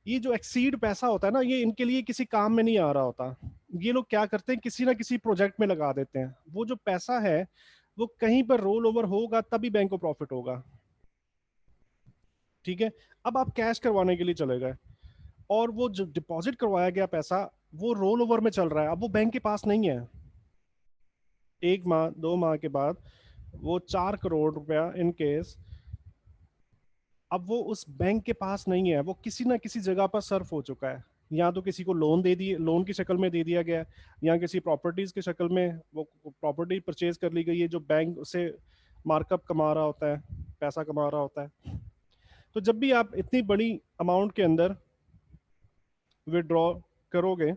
ये जो एक्सीड पैसा होता है ना, ये इनके लिए किसी काम में नहीं आ रहा होता। ये लोग क्या करते हैं, किसी ना किसी प्रोजेक्ट में लगा देते हैं। वो जो पैसा है वो कहीं पर रोल ओवर होगा तभी बैंक को प्रॉफिट होगा, ठीक है। अब आप कैश करवाने के लिए चले गए और वो जो डिपॉजिट करवाया गया पैसा वो रोल ओवर में चल रहा है, अब वो बैंक के पास नहीं है। 1 माह 2 माह के बाद वो 4 करोड़ रुपया इन केस, अब वो उस बैंक के पास नहीं है, वो किसी ना किसी जगह पर सर्फ हो चुका है। या तो किसी को लोन दे दिए, लोन की शक्ल में दे दिया गया है, या किसी प्रॉपर्टीज की शक्ल में वो प्रॉपर्टी परचेज कर ली गई है जो बैंक से मार्कअप कमा रहा होता है, पैसा कमा रहा होता है। तो जब भी आप इतनी बड़ी अमाउंट के अंदर विड्रॉ करोगे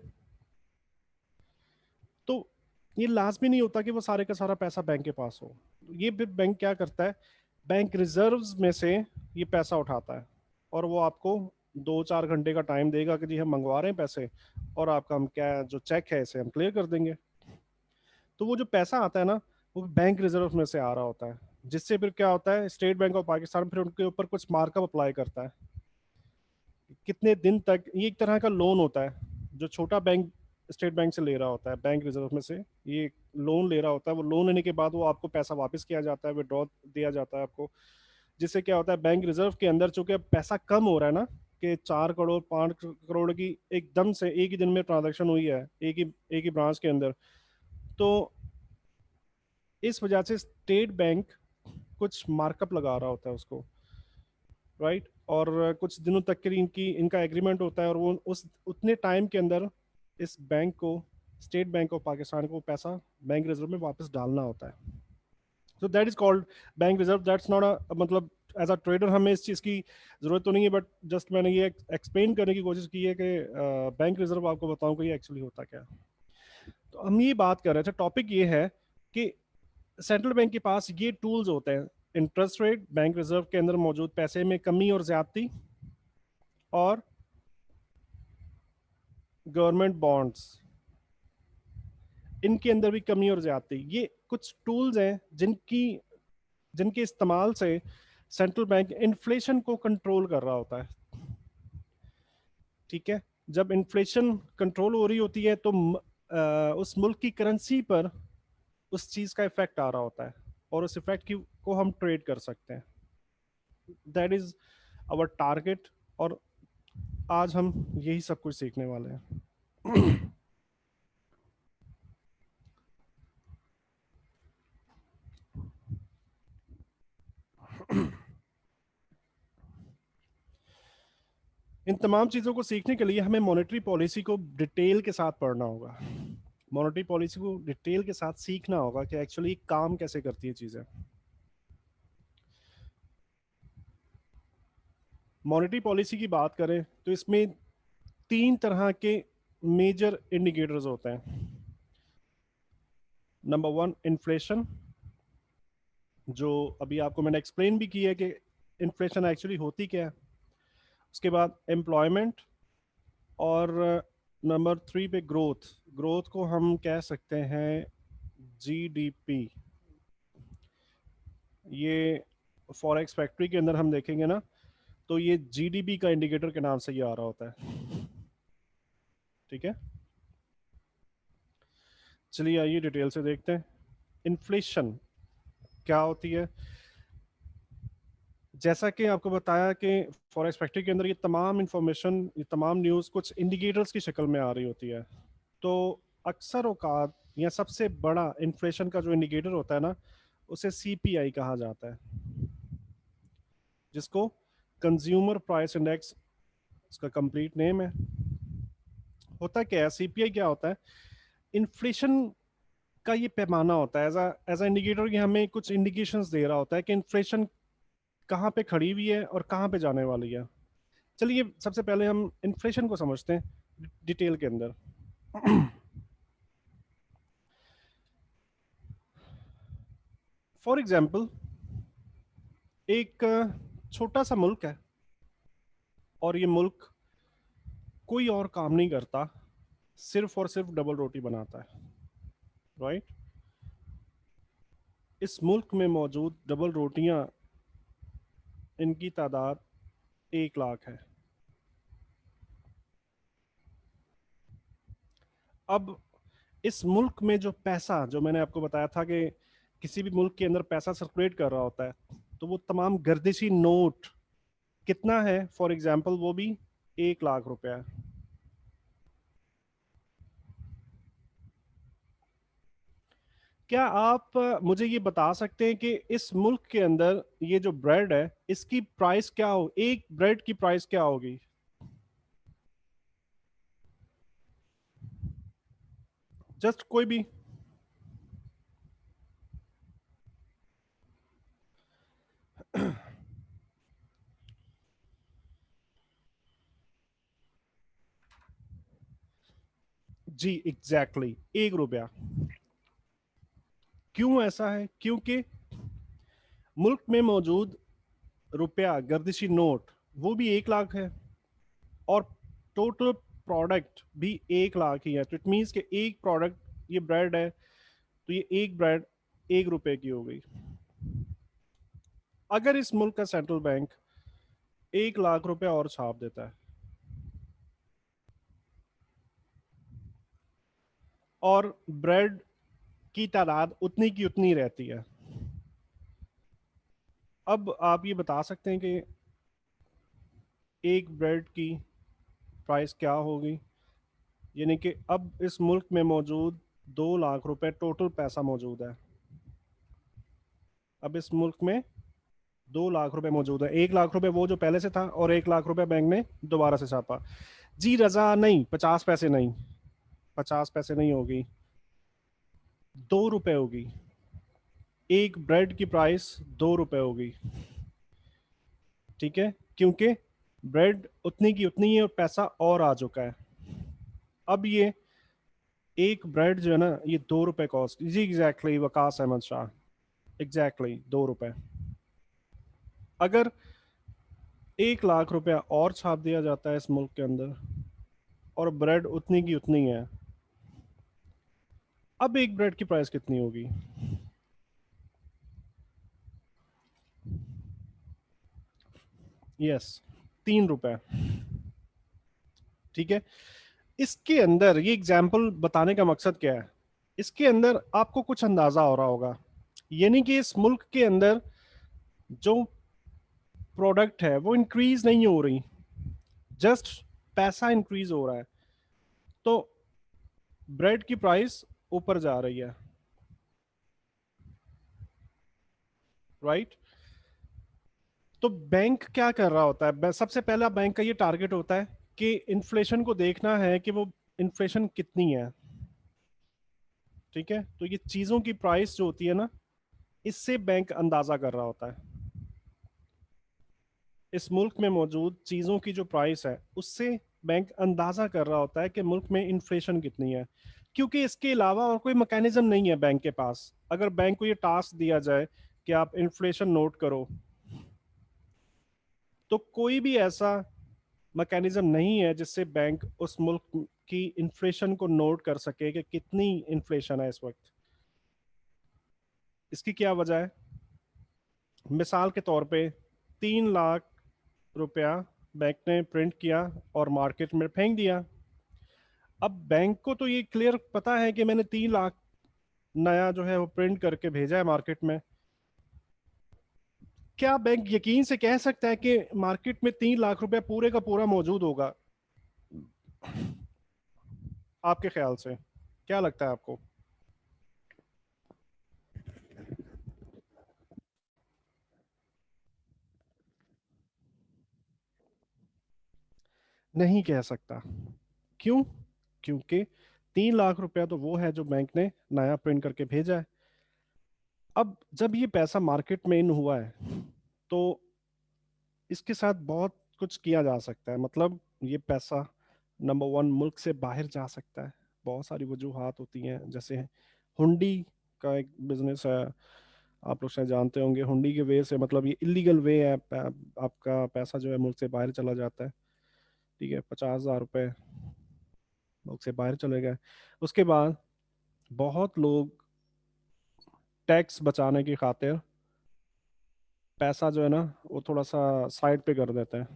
तो ये लाजमी नहीं होता कि वो सारे का सारा पैसा बैंक के पास हो। ये फिर बैंक क्या करता है, बैंक रिजर्व्स में से ये पैसा उठाता है और वो आपको 2 4 घंटे का टाइम देगा कि जी हम मंगवा रहे हैं पैसे, और आपका हम क्या जो चेक है इसे हम क्लियर कर देंगे। तो वो जो पैसा आता है ना, वो बैंक रिजर्व में से आ रहा होता है, जिससे फिर क्या होता है, स्टेट बैंक ऑफ पाकिस्तान फिर उनके ऊपर कुछ मार्कअप अप्लाई करता है कितने दिन तक। ये एक तरह का लोन होता है जो छोटा बैंक स्टेट बैंक से ले रहा होता है, बैंक रिजर्व में से ये लोन ले रहा होता है। वो लोन लेने के बाद वो आपको पैसा वापस किया जाता है, विड्रॉ दिया जाता है आपको। जिससे क्या होता है, बैंक रिजर्व के अंदर चूंकि अब पैसा कम हो रहा है ना, कि 4 करोड़ 5 करोड़ की एकदम से एक ही दिन में ट्रांजैक्शन हुई है एक ही ब्रांच के अंदर, तो इस वजह से स्टेट बैंक कुछ मार्कअप लगा रहा होता है उसको, राइट। और कुछ दिनों तक के लिए इनका एग्रीमेंट होता है, और वो उस उतने टाइम के अंदर इस बैंक को, स्टेट बैंक ऑफ पाकिस्तान को पैसा बैंक रिजर्व में वापस डालना होता है। So that is called bank reserve. That's not a, मतलब एज अ ट्रेडर हमें इस चीज़ की ज़रूरत तो नहीं है, बट जस्ट मैंने ये एक्सप्लेन करने की कोशिश की है कि बैंक रिजर्व आपको बताऊं कि ये एक्चुअली होता क्या है। तो हम ये बात कर रहे थे, टॉपिक ये है कि सेंट्रल बैंक के पास ये टूल्स होते हैं, इंटरेस्ट रेट, बैंक रिजर्व के अंदर मौजूद पैसे में कमी और ज्यादती, और गवर्नमेंट बॉन्ड्स, इनके अंदर भी कमी और ज्यादती। ये कुछ टूल्स हैं जिनके इस्तेमाल से सेंट्रल बैंक इन्फ्लेशन को कंट्रोल कर रहा होता है। ठीक है, जब इन्फ्लेशन कंट्रोल हो रही होती है तो उस मुल्क की करेंसी पर उस चीज का इफेक्ट आ रहा होता है, और उस इफेक्ट की को हम ट्रेड कर सकते हैं। दैट इज आवर टारगेट, और आज हम यही सब कुछ सीखने वाले हैं। इन तमाम चीज़ों को सीखने के लिए हमें मॉनेटरी पॉलिसी को डिटेल के साथ पढ़ना होगा, मॉनेटरी पॉलिसी को डिटेल के साथ सीखना होगा कि एक्चुअली काम कैसे करती है चीज़ें। मॉनेटरी पॉलिसी की बात करें तो इसमें 3 तरह के मेजर इंडिकेटर्स होते हैं। नंबर 1, इन्फ्लेशन, जो अभी आपको मैंने एक्सप्लेन भी किया है कि इन्फ्लेशन एक्चुअली होती क्या है। उसके बाद एम्प्लॉयमेंट, और नंबर 3 पे ग्रोथ। ग्रोथ को हम कह सकते हैं जीडीपी। ये फॉरेक्स फैक्ट्री के अंदर हम देखेंगे ना, तो ये जीडीपी का इंडिकेटर के नाम से ये आ रहा होता है। ठीक है, चलिए आइए डिटेल से देखते हैं इन्फ्लेशन क्या होती है। जैसा कि आपको बताया कि फॉरेक्स फैक्ट्री के अंदर ये तमाम इंफॉर्मेशन, ये तमाम न्यूज़ कुछ इंडिकेटर्स की शक्ल में आ रही होती है। तो अक्सर औकात या सबसे बड़ा इन्फ्लेशन का जो इंडिकेटर होता है ना, उसे सीपीआई कहा जाता है, जिसको कंज्यूमर प्राइस इंडेक्स, इसका कंप्लीट नेम है। होता क्या है, सीपीआई क्या होता है, इन्फ्लेशन का ये पैमाना होता है, एज अ इंडिकेटर कि हमें कुछ इंडिकेशंस दे रहा होता है कि इन्फ्लेशन कहाँ पे खड़ी हुई है और कहाँ पे जाने वाली है। चलिए सबसे पहले हम इन्फ्लेशन को समझते हैं डिटेल के अंदर। फॉर एग्जाम्पल, एक छोटा सा मुल्क है, और ये मुल्क कोई और काम नहीं करता, सिर्फ और सिर्फ डबल रोटी बनाता है, राइट। इस मुल्क में मौजूद डबल रोटियां, इनकी तादाद 1 लाख है। अब इस मुल्क में जो पैसा, जो मैंने आपको बताया था कि किसी भी मुल्क के अंदर पैसा सर्कुलेट कर रहा होता है, तो वो तमाम गर्दिशी नोट कितना है, फॉर एग्जाम्पल वो भी 1 लाख रुपया है। क्या आप मुझे ये बता सकते हैं कि इस मुल्क के अंदर ये जो ब्रेड है, इसकी प्राइस क्या हो, एक ब्रेड की प्राइस क्या होगी? जस्ट कोई भी। जी एग्जैक्टली exactly, 1 रुपया। क्यों ऐसा है? क्योंकि मुल्क में मौजूद रुपया, गर्दिशी नोट, वो भी 1 लाख है, और टोटल प्रोडक्ट भी 1 लाख ही है। तो इट मीन्स कि एक प्रोडक्ट, ये ब्रेड है, तो ये एक ब्रेड 1 रुपए की हो गई। अगर इस मुल्क का सेंट्रल बैंक 1 लाख रुपया और छाप देता है, और ब्रेड की तादाद उतनी की उतनी रहती है, अब आप ये बता सकते हैं कि एक ब्रेड की प्राइस क्या होगी, यानी कि अब इस मुल्क में मौजूद 2 लाख रुपए टोटल पैसा मौजूद है। अब इस मुल्क में 2 लाख रुपए मौजूद है। 1 लाख रुपए वो जो पहले से था, और 1 लाख रुपए बैंक ने दोबारा से छापा। जी रजा, नहीं, 50 पैसे नहीं, 50 पैसे नहीं होगी, 2 रुपए होगी। एक ब्रेड की प्राइस 2 रुपए होगी, ठीक है, क्योंकि ब्रेड उतनी की उतनी है और पैसा और आ चुका है। अब ये एक ब्रेड जो है ना, ये 2 रुपए कॉस्ट जी, एग्जैक्टली वकास अहमद शाह, एग्जैक्टली 2 रुपए। अगर 1 लाख रुपया और छाप दिया जाता है इस मुल्क के अंदर, और ब्रेड उतनी की उतनी है, अब एक ब्रेड की प्राइस कितनी होगी? यस, 3 रुपए, ठीक है। इसके अंदर ये एग्जाम्पल बताने का मकसद क्या है? इसके अंदर आपको कुछ अंदाजा हो रहा होगा, यानी कि इस मुल्क के अंदर जो प्रोडक्ट है वो इंक्रीज नहीं हो रही, जस्ट पैसा इंक्रीज हो रहा है, तो ब्रेड की प्राइस ऊपर जा रही है, राइट। तो बैंक क्या कर रहा होता है? सबसे पहला बैंक का ये टारगेट होता है कि इन्फ्लेशन को देखना है कि वो इन्फ्लेशन कितनी है, ठीक है। तो ये चीजों की प्राइस जो होती है ना, इससे बैंक अंदाजा कर रहा होता है, इस मुल्क में मौजूद चीजों की जो प्राइस है उससे बैंक अंदाजा कर रहा होता है कि मुल्क में इन्फ्लेशन कितनी है। क्योंकि इसके अलावा और कोई मैकेनिज्म नहीं है बैंक के पास। अगर बैंक को ये टास्क दिया जाए कि आप इन्फ्लेशन नोट करो, तो कोई भी ऐसा मैकेनिज्म नहीं है जिससे बैंक उस मुल्क की इन्फ्लेशन को नोट कर सके कि कितनी इन्फ्लेशन है इस वक्त। इसकी क्या वजह है? मिसाल के तौर पे 3 लाख रुपया बैंक ने प्रिंट किया और मार्केट में फेंक दिया। अब बैंक को तो ये क्लियर पता है कि मैंने 3 लाख नया जो है वो प्रिंट करके भेजा है मार्केट में। क्या बैंक यकीन से कह सकता है कि मार्केट में 3 लाख रुपया पूरे का पूरा मौजूद होगा? आपके ख्याल से क्या लगता है आपको? नहीं कह सकता। क्यों? क्योंकि 3 लाख रुपया तो वो है जो बैंक ने नया प्रिंट करके भेजा है। अब जब ये पैसा मार्केट में इन हुआ है, तो इसके साथ बहुत कुछ किया जा सकता है। मतलब ये पैसा, नंबर वन, मुल्क से बाहर जा सकता है। बहुत सारी वजूहात होती हैं, जैसे हुंडी का एक बिजनेस है, आप लोग शायद जानते होंगे। हुंडी के वे से मतलब ये इलीगल वे है, आपका पैसा जो है मुल्क से बाहर चला जाता है, ठीक है। 50,000 रुपये मुल्क से बाहर चले गए। उसके बाद बहुत लोग टैक्स बचाने की खातिर पैसा जो है ना वो थोड़ा सा साइड पे कर देते हैं,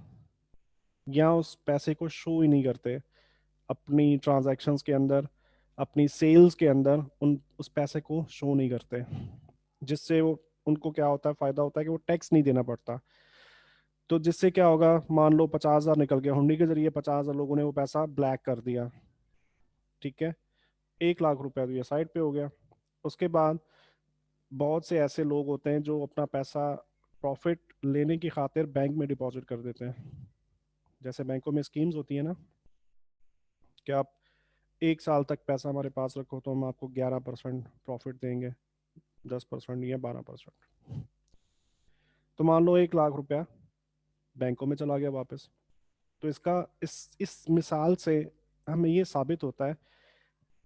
या उस पैसे को शो ही नहीं करते अपनी ट्रांजैक्शंस के अंदर, अपनी सेल्स के अंदर उन उस पैसे को शो नहीं करते, जिससे वो उनको क्या होता है, फायदा होता है कि वो टैक्स नहीं देना पड़ता। तो जिससे क्या होगा, मान लो 50,000 निकल गया हुंडी के जरिए, 50,000 लोगों ने वो पैसा ब्लैक कर दिया, ठीक है। 1 लाख रुपया तो ये साइड पे हो गया। उसके बाद बहुत से ऐसे लोग होते हैं जो अपना पैसा प्रॉफिट लेने की खातिर बैंक में डिपॉजिट कर देते हैं। जैसे बैंकों में स्कीम्स होती है ना, कि आप 1 साल तक पैसा हमारे पास रखो तो हम आपको 11% प्रॉफिट देंगे, 10% या 12%। तो मान लो 1 लाख रुपया बैंकों में चला गया वापस। तो इसका इस मिसाल से हमें ये साबित होता है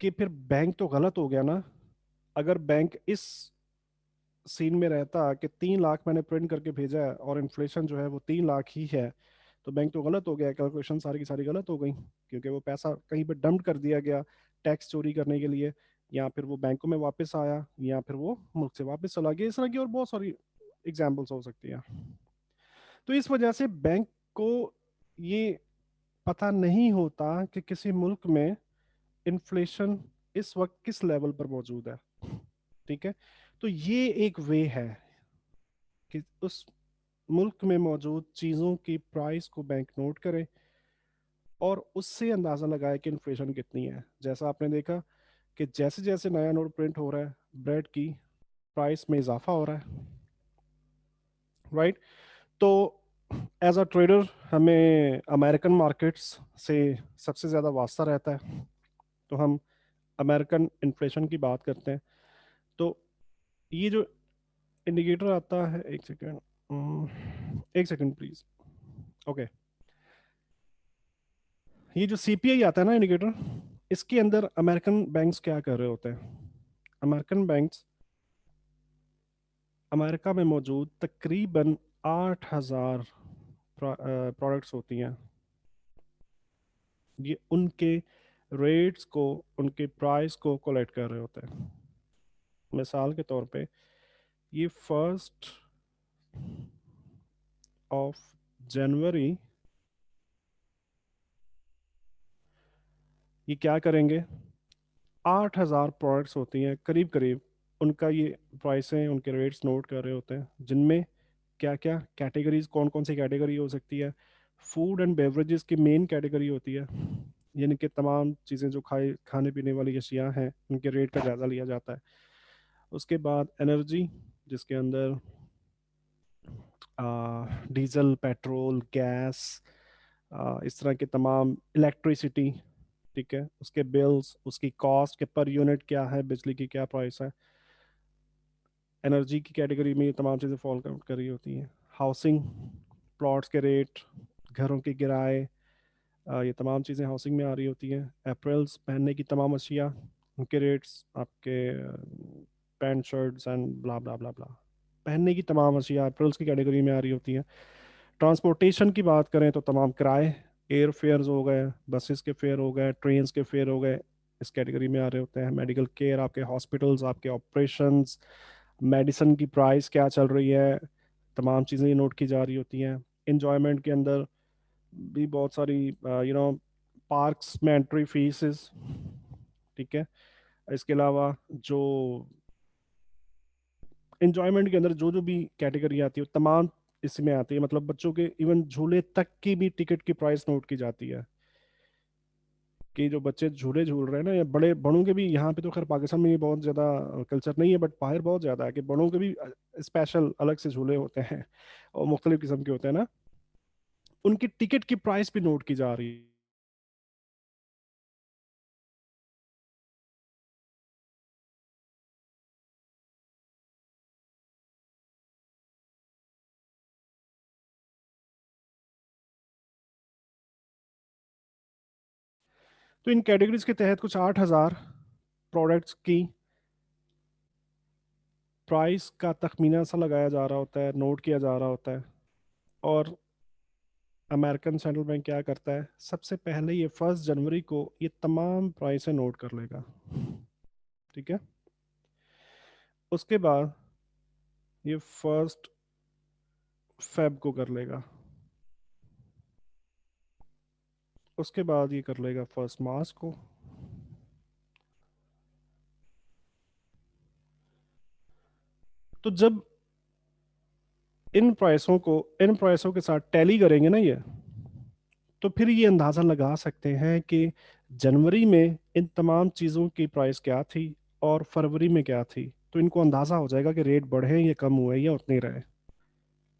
कि फिर बैंक तो गलत हो गया ना। अगर बैंक इस सीन में रहता कि 3 लाख मैंने प्रिंट करके भेजा है और इन्फ्लेशन जो है वो 3 लाख ही है, तो बैंक तो गलत हो गया, कैलकुलेशन सारी की सारी गलत हो गई, क्योंकि वो पैसा कहीं पे डंप कर दिया गया टैक्स चोरी करने के लिए, या फिर वो बैंकों में वापस आया, या फिर वो मुल्क से वापस चला गया। इस तरह की और बहुत सारी एग्जाम्पल्स हो सकती है। तो इस वजह से बैंक को ये पता नहीं होता कि किसी मुल्क में इन्फ्लेशन इस वक्त किस लेवल पर मौजूद है, ठीक है। तो ये एक वे है कि उस मुल्क में मौजूद चीज़ों की प्राइस को बैंक नोट करे और उससे अंदाज़ा लगाए कि इन्फ्लेशन कितनी है। जैसा आपने देखा कि जैसे जैसे नया नोट प्रिंट हो रहा है, ब्रेड की प्राइस में इजाफा हो रहा है, राइट। तो एज अ ट्रेडर हमें अमेरिकन मार्केट्स से सबसे ज़्यादा वास्ता रहता है, तो हम अमेरिकन इन्फ्लेशन की बात करते हैं। तो ये जो इंडिकेटर आता है, एक सेकेंड, एक सेकेंड प्लीज। ओके, ये जो सीपीआई आता है ना इंडिकेटर, इसके अंदर अमेरिकन बैंक्स क्या कर रहे होते हैं? अमेरिकन बैंक्स अमेरिका में मौजूद तकरीबन 8,000 प्रोडक्ट्स होती हैं, ये उनके रेट्स को, उनके प्राइस को कोलेक्ट कर रहे होते हैं। मिसाल के तौर पे ये 1 जनवरी ये क्या करेंगे, 8,000 प्रोडक्ट्स होती हैं करीब करीब, उनका ये प्राइसें, उनके रेट्स नोट कर रहे होते हैं, जिनमें क्या क्या कैटेगरीज, कौन कौन सी कैटेगरी हो सकती है। फूड एंड बेवरेजेस की मेन कैटेगरी होती है, यानी कि तमाम चीज़ें जो खाने पीने वाली अशिया हैं उनके रेट का जायज़ा लिया जाता है। उसके बाद एनर्जी, जिसके अंदर डीजल, पेट्रोल, गैस, इस तरह के तमाम, इलेक्ट्रिसिटी, ठीक है, उसके बिल्स, उसकी कॉस्ट के पर यूनिट क्या है, बिजली की क्या प्राइस है। एनर्जी की कैटेगरी में ये तमाम चीज़ें फॉल आउट कर रही होती हैं। हाउसिंग, प्लॉट्स के रेट, घरों के किराए, ये तमाम चीज़ें हाउसिंग में आ रही होती हैं। अप्रैल्स, पहनने की तमाम अशिया, उनके रेट्स, आपके पैंट शर्ट्स एंड ब्ला ब्ला ब्ला ब्ला, पहनने की तमाम अशिया अप्रैल्स की कैटेगरी में आ रही होती हैं। ट्रांसपोर्टेशन की बात करें तो तमाम किराए, एयर फेयर्स हो गए, बसेस के फेयर हो गए, ट्रेन्स के फेयर हो गए, इस कैटेगरी में आ रहे होते हैं। मेडिकल केयर, आपके हॉस्पिटल्स, आपके ऑपरेशंस, मेडिसिन की प्राइस क्या चल रही है, तमाम चीज़ें ये नोट की जा रही होती हैं। इंजॉयमेंट के अंदर भी बहुत सारी, पार्क्स में एंट्री फीस, ठीक है। इसके अलावा जो इंजॉयमेंट के अंदर जो जो भी कैटेगरी आती है वो तमाम इसमें आती है, मतलब बच्चों के इवन झूले तक की भी टिकट की प्राइस नोट की जाती है, कि जो बच्चे झूले झूल रहे हैं ना, या बड़े बड़ों के भी, यहाँ पे तो खैर पाकिस्तान में ये बहुत ज़्यादा कल्चर नहीं है, बट बाहर बहुत ज़्यादा है कि बड़ों के भी स्पेशल अलग से झूले होते हैं और मुख्तलिफ किस्म के होते हैं ना, उनकी टिकट की प्राइस भी नोट की जा रही है। तो इन कैटेगरीज के तहत कुछ 8,000 प्रोडक्ट्स की प्राइस का तखमीना सा लगाया जा रहा होता है, नोट किया जा रहा होता है। और अमेरिकन सेंट्रल बैंक क्या करता है, सबसे पहले ये 1 जनवरी को ये तमाम प्राइसें नोट कर लेगा, ठीक है। उसके बाद ये 1 फेब को कर लेगा, उसके बाद ये कर लेगा 1 मार्च को। तो जब इन प्राइसों के साथ टैली करेंगे ना ये, तो फिर ये अंदाज़ा लगा सकते हैं कि जनवरी में इन तमाम चीज़ों की प्राइस क्या थी और फरवरी में क्या थी। तो इनको अंदाज़ा हो जाएगा कि रेट बढ़े या कम हुए या उतने ही रहे।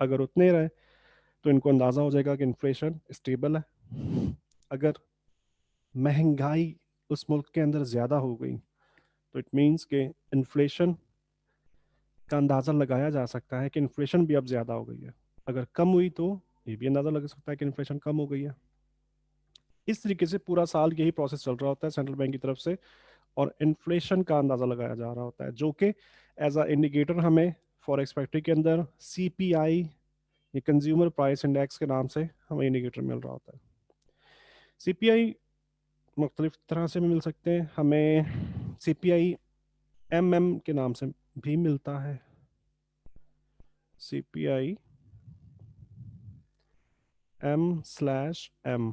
अगर उतने रहे तो इनको अंदाज़ा हो जाएगा कि इन्फ्लेशन स्टेबल है। अगर महंगाई उस मुल्क के अंदर ज़्यादा हो गई तो इट मीन्स कि इन्फ्लेशन का अंदाज़ा लगाया जा सकता है कि इन्फ्लेशन भी अब ज़्यादा हो गई है। अगर कम हुई तो ये भी अंदाज़ा लग सकता है कि इन्फ्लेशन कम हो गई है। इस तरीके से पूरा साल यही प्रोसेस चल रहा होता है सेंट्रल बैंक की तरफ से, और इन्फ्लेशन का अंदाज़ा लगाया जा रहा होता है, जो कि एज अ इंडिकेटर हमें फॉरेक्स फैक्ट्री के अंदर सीपीआई, ये कंज्यूमर प्राइस इंडेक्स के नाम से हमें इंडिकेटर मिल रहा होता है। सीपीआई मुख्तलिफ तरह से भी मिल सकते हैं हमें। सीपीआई एमएम के नाम से भी मिलता है, सीपीआई M/M,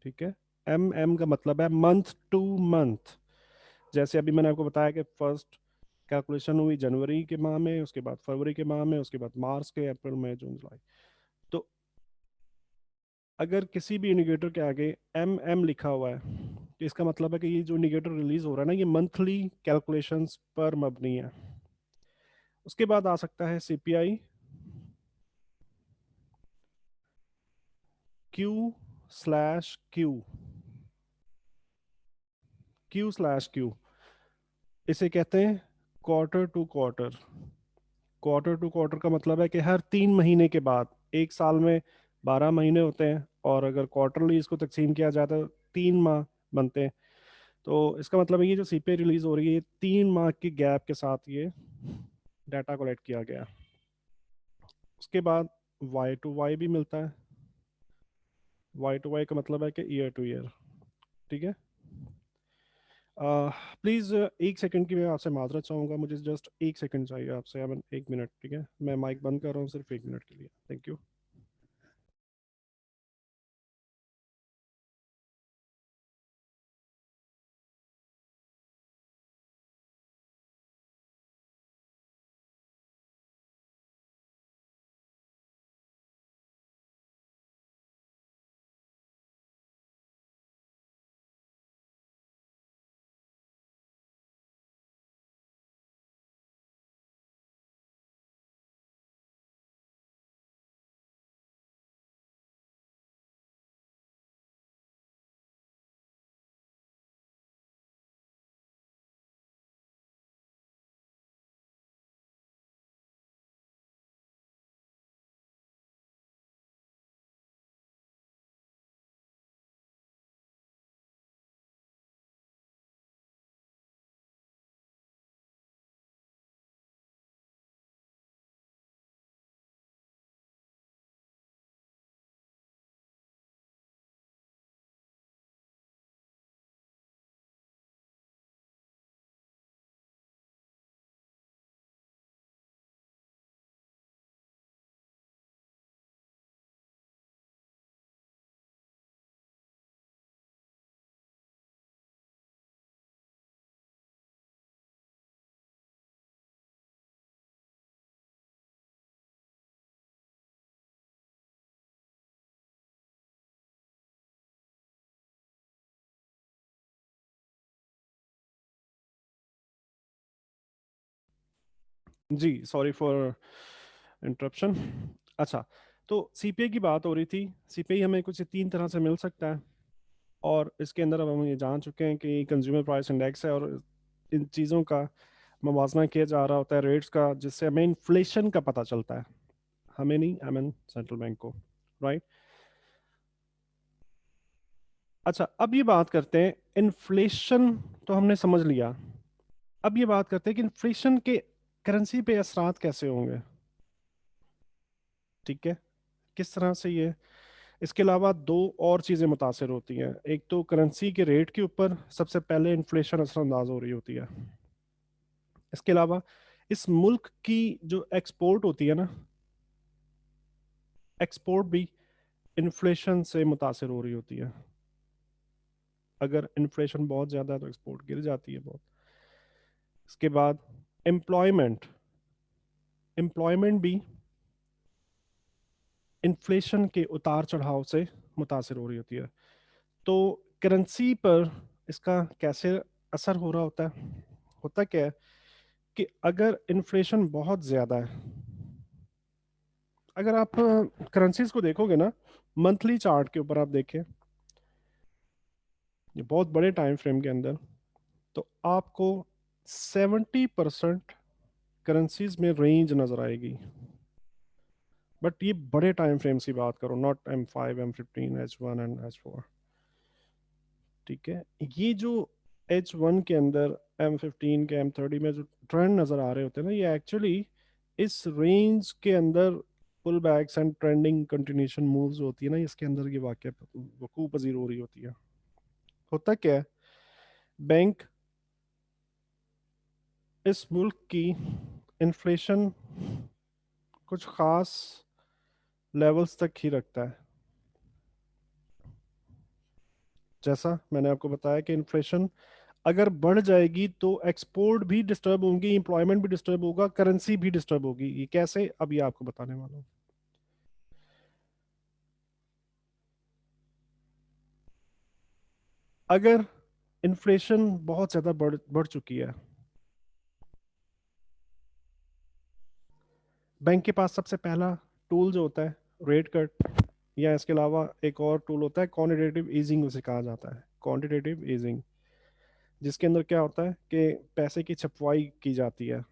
ठीक है। एम का मतलब है मंथ टू मंथ। जैसे अभी मैंने आपको बताया कि 1 कैलकुलेशन हुई जनवरी के माह में, उसके बाद फरवरी के माह में, उसके बाद मार्च के, अप्रैल मई जून जुलाई। तो अगर किसी भी इंडिकेटर के आगे एम एम लिखा हुआ है तो इसका मतलब है कि ये जो इंडिकेटर रिलीज हो रहा है ना, ये मंथली कैलकुलेशंस पर मबनी है। उसके बाद आ सकता है CPI, Q slash Q, Q slash Q, इसे कहते हैं quarter to quarter. Quarter to quarter का मतलब है कि हर 3 महीने के बाद, एक साल में 12 महीने होते हैं, और अगर क्वार्टरली इसको तकसीम किया जाए तो 3 माह बनते हैं। तो इसका मतलब है ये जो सीपीआई रिलीज हो रही है, ये 3 माह के गैप के साथ ये डाटा कलेक्ट किया गया। उसके बाद वाई टू वाई भी मिलता है। वाई टू वाई का मतलब है कि ईयर टू ईयर। ठीक है। प्लीज़ 1 सेकंड की मैं आपसे माजरत चाहूँगा, मुझे जस्ट 1 सेकंड चाहिए आपसे, आई मीन 1 मिनट। ठीक है, मैं माइक बंद कर रहा हूँ सिर्फ 1 मिनट के लिए। Thank you. जी, सॉरी फॉर इंटरप्शन। अच्छा, तो सीपीआई की बात हो रही थी। सीपीआई हमें कुछ 3 तरह से मिल सकता है, और इसके अंदर अब हम ये जान चुके हैं कि कंज्यूमर प्राइस इंडेक्स है, और इन चीज़ों का मवाजना किया जा रहा होता है रेट्स का, जिससे हमें इन्फ्लेशन का पता चलता है। हमें नहीं, आई मीन सेंट्रल बैंक को। राइट। अच्छा, अब ये बात करते हैं इन्फ्लेशन, तो हमने समझ लिया। अब ये बात करते हैं कि इन्फ्लेशन के करेंसी पे असरात कैसे होंगे। ठीक है, किस तरह से ये, इसके अलावा दो और चीज़ें मुतासर होती हैं। एक तो करेंसी के रेट के ऊपर सबसे पहले इन्फ्लेशन असरअंदाज हो रही होती है। इसके अलावा इस मुल्क की जो एक्सपोर्ट होती है ना, एक्सपोर्ट भी इन्फ्लेशन से मुतासर हो रही होती है। अगर इन्फ्लेशन बहुत ज़्यादा है तो एक्सपोर्ट गिर जाती है बहुत। इसके बाद एम्प्लॉयमेंट, एम्प्लॉयमेंट भी इन्फ्लेशन के उतार चढ़ाव से मुतासर हो रही होती है। तो करेंसी पर इसका कैसे असर हो रहा होता है? होता क्या है कि अगर इन्फ्लेशन बहुत ज़्यादा है, अगर आप करेंसीज को देखोगे ना, मंथली चार्ट के ऊपर आप देखें, ये बहुत बड़े टाइम फ्रेम के अंदर, तो आपको 70% करेंसीज में रेंज नज़र आएगी। बट ये बड़े टाइम फ्रेम्स की बात करो, not M5, M15, H1 and H4। ठीक है, ये जो H1 के अंदर, M15 के, M30 में जो ट्रेंड नज़र आ रहे होते हैं ना, ये एक्चुअली इस रेंज के अंदर pull backs and trending continuation moves होती है ना, इसके अंदर ये वाकया वकूअ पजीर हो रही होती है। होता क्या है, बैंक इस मुल्क की इन्फ्लेशन कुछ ख़ास लेवल्स तक ही रखता है। जैसा मैंने आपको बताया कि इन्फ्लेशन अगर बढ़ जाएगी तो एक्सपोर्ट भी डिस्टर्ब होंगी, एम्प्लॉयमेंट भी डिस्टर्ब होगा, करेंसी भी डिस्टर्ब होगी। ये कैसे, अभी आपको बताने वाला हूँ। अगर इन्फ्लेशन बहुत ज्यादा बढ़ बढ़ चुकी है, बैंक के पास सबसे पहला टूल जो होता है रेट कट, या इसके अलावा एक और टूल होता है क्वांटिटेटिव ईजिंग, उसे कहा जाता है क्वांटिटेटिव ईजिंग, जिसके अंदर क्या होता है कि पैसे की छपवाई की जाती है।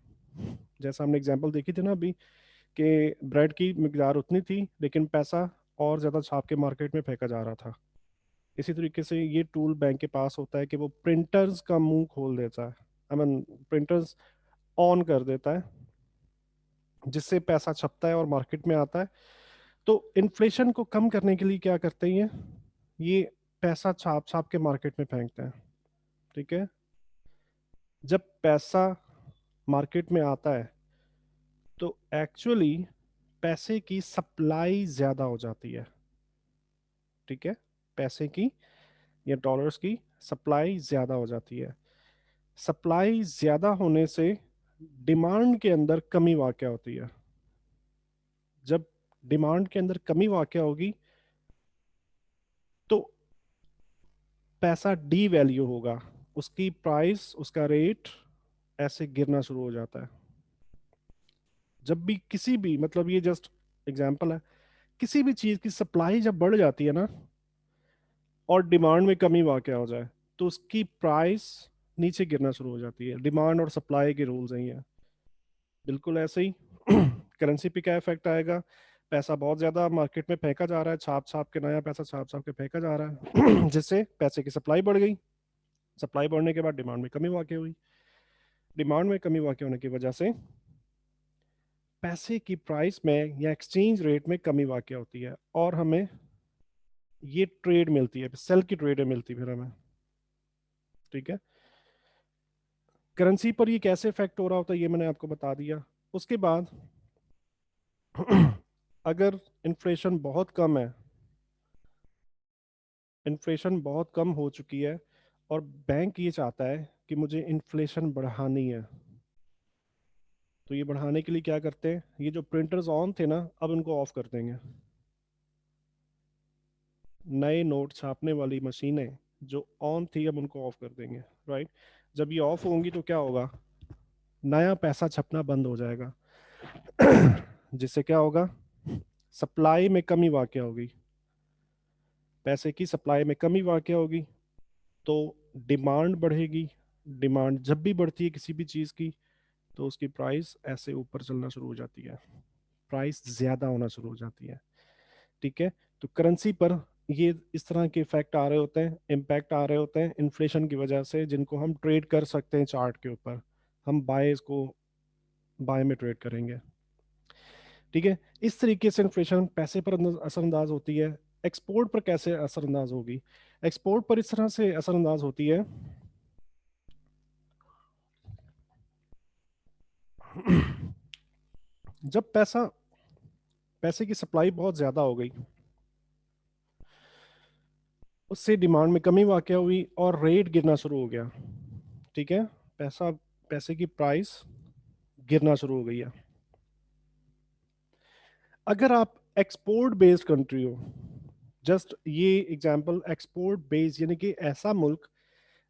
जैसा हमने एग्जांपल देखी थी ना अभी, कि ब्रेड की मिकदार उतनी थी लेकिन पैसा और ज़्यादा छाप के मार्केट में फेंका जा रहा था। इसी तरीके से ये टूल बैंक के पास होता है कि वो प्रिंटर्स का मुंह खोल देता है, आई मीन प्रिंटर्स ऑन कर देता है, जिससे पैसा छपता है और मार्केट में आता है। तो इन्फ्लेशन को कम करने के लिए क्या करते हैं ये पैसा छाप छाप के मार्केट में फेंकते हैं। ठीक है, जब पैसा मार्केट में आता है तो एक्चुअली पैसे की सप्लाई ज्यादा हो जाती है। ठीक है, पैसे की या डॉलर्स की सप्लाई ज्यादा हो जाती है। सप्लाई ज्यादा होने से डिमांड के अंदर कमी वाक़ होती है। जब डिमांड के अंदर कमी वाक़ होगी तो पैसा डी वैल्यू होगा, उसकी प्राइस, उसका रेट ऐसे गिरना शुरू हो जाता है। जब भी किसी भी, मतलब ये जस्ट एग्जांपल है, किसी भी चीज की सप्लाई जब बढ़ जाती है ना और डिमांड में कमी वाक़ हो जाए तो उसकी प्राइस नीचे गिरना शुरू हो जाती है। डिमांड और सप्लाई के रूल्स हैं ये। बिल्कुल ऐसे ही करेंसी पे क्या इफेक्ट आएगा, पैसा बहुत ज्यादा मार्केट में फेंका जा रहा है, छाप छाप के नया पैसा छाप छाप के फेंका जा रहा है जिससे पैसे की सप्लाई बढ़ गई। सप्लाई बढ़ने के बाद डिमांड में कमी वाक़ हुई। डिमांड में कमी वाक़ होने की वजह से पैसे की प्राइस में या एक्सचेंज रेट में कमी वाक़ होती है और हमें ये ट्रेड मिलती है, सेल की ट्रेड मिलती है फिर हमें। ठीक है, करेंसी पर ये कैसे इफेक्ट हो रहा होता है ये मैंने आपको बता दिया। उसके बाद अगर इन्फ्लेशन बहुत कम है, इन्फ्लेशन बहुत कम हो चुकी है और बैंक ये चाहता है कि मुझे इन्फ्लेशन बढ़ानी है, तो ये बढ़ाने के लिए क्या करते हैं, ये जो प्रिंटर्स ऑन थे ना अब उनको ऑफ कर देंगे। नए नोट छापने वाली मशीनें जो ऑन थी अब उनको ऑफ कर देंगे। राइट, जब ये ऑफ होंगी तो क्या होगा, नया पैसा छपना बंद हो जाएगा जिससे क्या होगा, सप्लाई में कमी वाक़ होगी, पैसे की सप्लाई में कमी वाक़ होगी तो डिमांड बढ़ेगी। डिमांड जब भी बढ़ती है किसी भी चीज़ की तो उसकी प्राइस ऐसे ऊपर चलना शुरू हो जाती है, प्राइस ज़्यादा होना शुरू हो जाती है। ठीक है, तो करेंसी पर ये इस तरह के इफेक्ट आ रहे होते हैं, इम्पैक्ट आ रहे होते हैं इन्फ्लेशन की वजह से, जिनको हम ट्रेड कर सकते हैं चार्ट के ऊपर। हम बाय को बाय में ट्रेड करेंगे। ठीक है, इस तरीके से इन्फ्लेशन पैसे पर असरअंदाज होती है। एक्सपोर्ट पर कैसे असरअंदाज होगी, एक्सपोर्ट पर इस तरह से असरअंदाज होती है जब पैसे की सप्लाई बहुत ज्यादा हो गई, उससे डिमांड में कमी वाक़ हुई और रेट गिरना शुरू हो गया। ठीक है, पैसा पैसे की प्राइस गिरना शुरू हो गई है। अगर आप एक्सपोर्ट बेस्ड कंट्री हो, जस्ट ये एग्जांपल एक्सपोर्ट बेस्ड यानी कि ऐसा मुल्क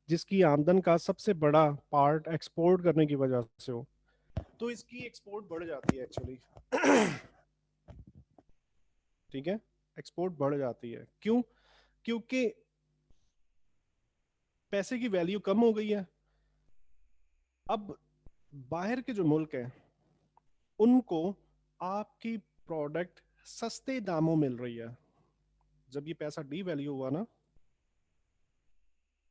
जिसकी आमदन का सबसे बड़ा पार्ट एक्सपोर्ट करने की वजह से हो, तो इसकी एक्सपोर्ट बढ़ जाती है एक्चुअली ठीक है, एक्सपोर्ट बढ़ जाती है। क्यों, क्योंकि पैसे की वैल्यू कम हो गई है। अब बाहर के जो मुल्क हैं उनको आपकी प्रोडक्ट सस्ते दामों मिल रही है। जब ये पैसा डी वैल्यू हुआ ना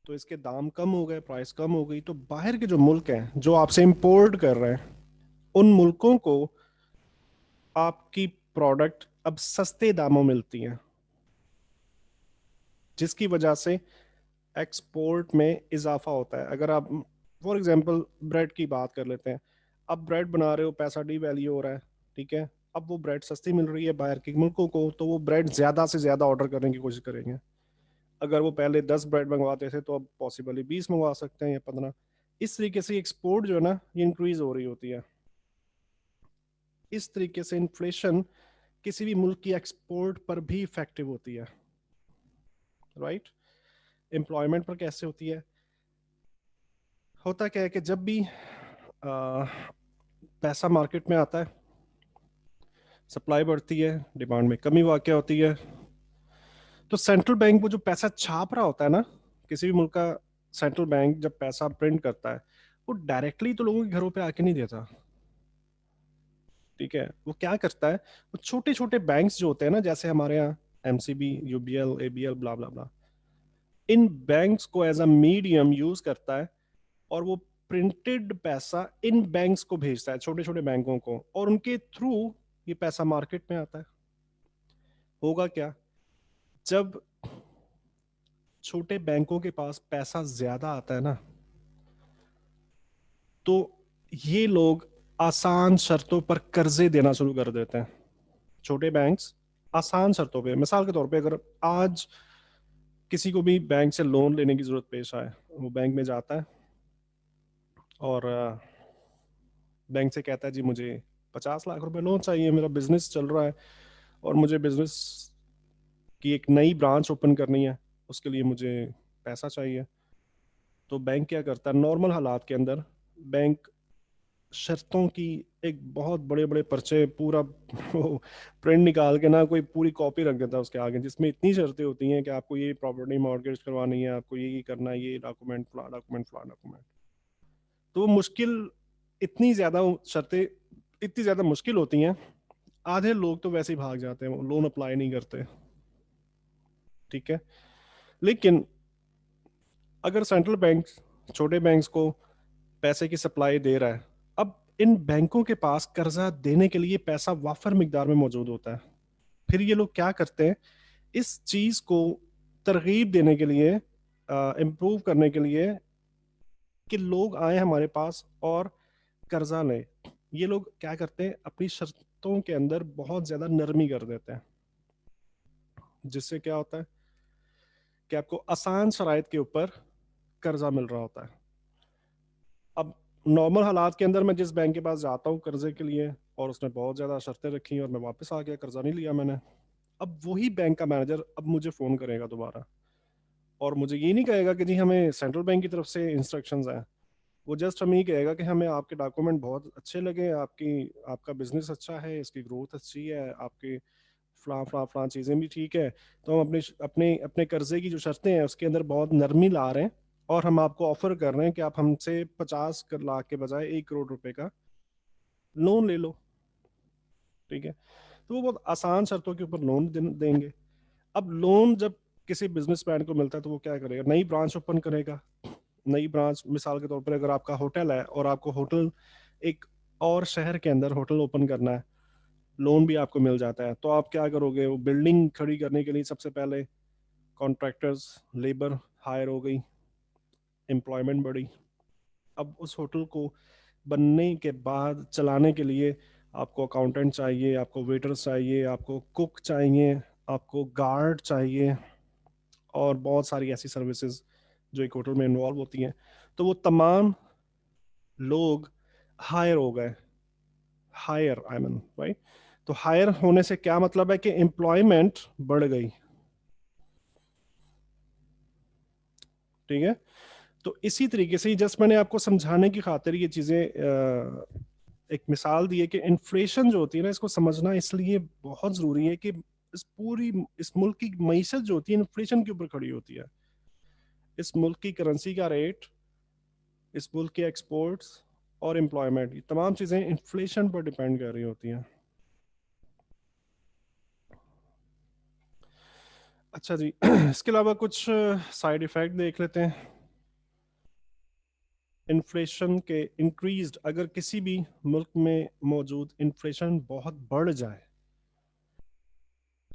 तो इसके दाम कम हो गए, प्राइस कम हो गई, तो बाहर के जो मुल्क हैं जो आपसे इंपोर्ट कर रहे हैं उन मुल्कों को आपकी प्रोडक्ट अब सस्ते दामों मिलती हैं, जिसकी वजह से एक्सपोर्ट में इजाफा होता है। अगर आप फॉर एग्जांपल ब्रेड की बात कर लेते हैं, अब ब्रेड बना रहे हो, पैसा डी वैल्यू हो रहा है। ठीक है, अब वो ब्रेड सस्ती मिल रही है बाहर के मुल्कों को, तो वो ब्रेड ज्यादा से ज्यादा ऑर्डर करने की कोशिश करेंगे। अगर वो पहले 10 ब्रेड मंगवाते थे तो अब पॉसिबली 20 मंगवा सकते हैं या 15। इस तरीके से एक्सपोर्ट जो है ना ये इंक्रीज हो रही होती है। इस तरीके से इन्फ्लेशन किसी भी मुल्क की एक्सपोर्ट पर भी इफेक्टिव होती है, राइट। एम्प्लॉयमेंट पर कैसे होती है? होता क्या है कि जब भी पैसा मार्केट में आता है, सप्लाई बढ़ती है, डिमांड में कमी वाक़ होती है, तो सेंट्रल बैंक वो जो पैसा छाप रहा होता है ना, किसी भी मुल्क का सेंट्रल बैंक जब पैसा प्रिंट करता है, वो डायरेक्टली तो लोगों के घरों पे आके नहीं देता, ठीक है। वो क्या करता है, वो छोटे छोटे बैंक्स जो होते हैं ना, जैसे हमारे यहाँ एमसीबी, यूबीएल, एबीएल, ब्ला ब्ला ब्ला, इन बैंक्स को एज अ मीडियम यूज करता है, और वो प्रिंटेड पैसा इन बैंक्स को भेजता है, छोटे छोटे बैंकों को, और उनके थ्रू ये पैसा मार्केट में आता है। होगा क्या, जब छोटे बैंकों के पास पैसा ज्यादा आता है ना, तो ये लोग आसान शर्तों पर कर्जे देना शुरू कर देते हैं। छोटे बैंक्स आसान शर्तों पे, मिसाल के तौर पे अगर आज किसी को भी बैंक से लोन लेने की जरूरत पेश आए, वो बैंक में जाता है और बैंक से कहता है जी मुझे 50 लाख रुपए लोन चाहिए, मेरा बिजनेस चल रहा है और मुझे बिजनेस की एक नई ब्रांच ओपन करनी है, उसके लिए मुझे पैसा चाहिए। तो बैंक क्या करता है, नॉर्मल हालात के अंदर बैंक शर्तों की एक बहुत बड़े बड़े पर्चे पूरा प्रिंट निकाल के ना, कोई पूरी कॉपी रख देता है उसके आगे, जिसमें इतनी शर्तें होती हैं कि आपको ये प्रॉपर्टी मॉर्गेज करवानी है, आपको ये करना है, ये डॉक्यूमेंट फ्ला डॉक्यूमेंट फ्ला डॉक्यूमेंट। तो वो मुश्किल, इतनी ज्यादा शर्तें इतनी ज्यादा मुश्किल होती हैं, आधे लोग तो वैसे ही भाग जाते हैं, वो लोन अप्लाई नहीं करते, ठीक है। लेकिन अगर सेंट्रल बैंक छोटे बैंक्स को पैसे की सप्लाई दे रहा है, अब इन बैंकों के पास कर्जा देने के लिए पैसा वाफर मिकदार में मौजूद होता है। फिर ये लोग क्या करते हैं, इस चीज को तरगीब देने के लिए, इम्प्रूव करने के लिए, कि लोग आए हमारे पास और कर्जा लें, ये लोग क्या करते हैं, अपनी शर्तों के अंदर बहुत ज्यादा नरमी कर देते हैं, जिससे क्या होता है कि आपको आसान शराइत के ऊपर कर्जा मिल रहा होता है। अब नॉर्मल हालात के अंदर मैं जिस बैंक के पास जाता हूँ कर्जे के लिए, और उसने बहुत ज्यादा शर्तें रखी और मैं वापस आ गया, कर्जा नहीं लिया मैंने, अब वही बैंक का मैनेजर अब मुझे फोन करेगा दोबारा, और मुझे ये नहीं कहेगा कि जी हमें सेंट्रल बैंक की तरफ से इंस्ट्रक्शंस हैं, वो जस्ट हमें ये कहेगा कि हमें आपके डॉक्यूमेंट बहुत अच्छे लगे, आपकी आपका बिजनेस अच्छा है, इसकी ग्रोथ अच्छी है, आपके फला फला फला चीज़ें भी ठीक है, तो हम अपने अपने अपने कर्जे की जो शर्तें हैं उसके अंदर बहुत नरमी ला रहे हैं, और हम आपको ऑफर कर रहे हैं कि आप हमसे 50 लाख के बजाय 1 करोड़ रुपए का लोन ले लो, ठीक है। तो वो बहुत आसान शर्तों के ऊपर लोन देंगे। अब लोन जब किसी बिजनेसमैन को मिलता है तो वो क्या करेगा, नई ब्रांच ओपन करेगा। नई ब्रांच, मिसाल के तौर पर अगर आपका होटल है और आपको होटल एक और शहर के अंदर होटल ओपन करना है, लोन भी आपको मिल जाता है, तो आप क्या करोगे, वो बिल्डिंग खड़ी करने के लिए सबसे पहले कॉन्ट्रैक्टर्स, लेबर हायर हो गई, एम्प्लॉयमेंट बढ़ी। अब उस होटल को बनने के बाद चलाने के लिए आपको अकाउंटेंट चाहिए, आपको वेटर्स चाहिए, आपको कुक चाहिए, आपको गार्ड चाहिए, और बहुत सारी ऐसी सर्विसेज जो एक होटल में इन्वॉल्व होती हैं। तो वो तमाम लोग हायर हो गए, हायर आई मीन, राइट। तो हायर होने से क्या मतलब है कि एम्प्लॉयमेंट बढ़ गई, ठीक है। तो इसी तरीके से जस्ट मैंने आपको समझाने की खातिर ये चीजें एक मिसाल दी है कि इन्फ्लेशन जो होती है ना, इसको समझना इसलिए बहुत जरूरी है कि इस मुल्क की मईशत जो होती है इन्फ्लेशन के ऊपर खड़ी होती है। इस मुल्क की करेंसी का रेट, इस मुल्क के एक्सपोर्ट्स और एम्प्लॉयमेंट, ये तमाम चीजें इन्फ्लेशन पर डिपेंड कर रही होती हैं। अच्छा जी, इसके अलावा कुछ साइड इफेक्ट देख लेते हैं इन्फ्लेशन के। इंक्रीज्ड, अगर किसी भी मुल्क में मौजूद इन्फ्लेशन बहुत बढ़ जाए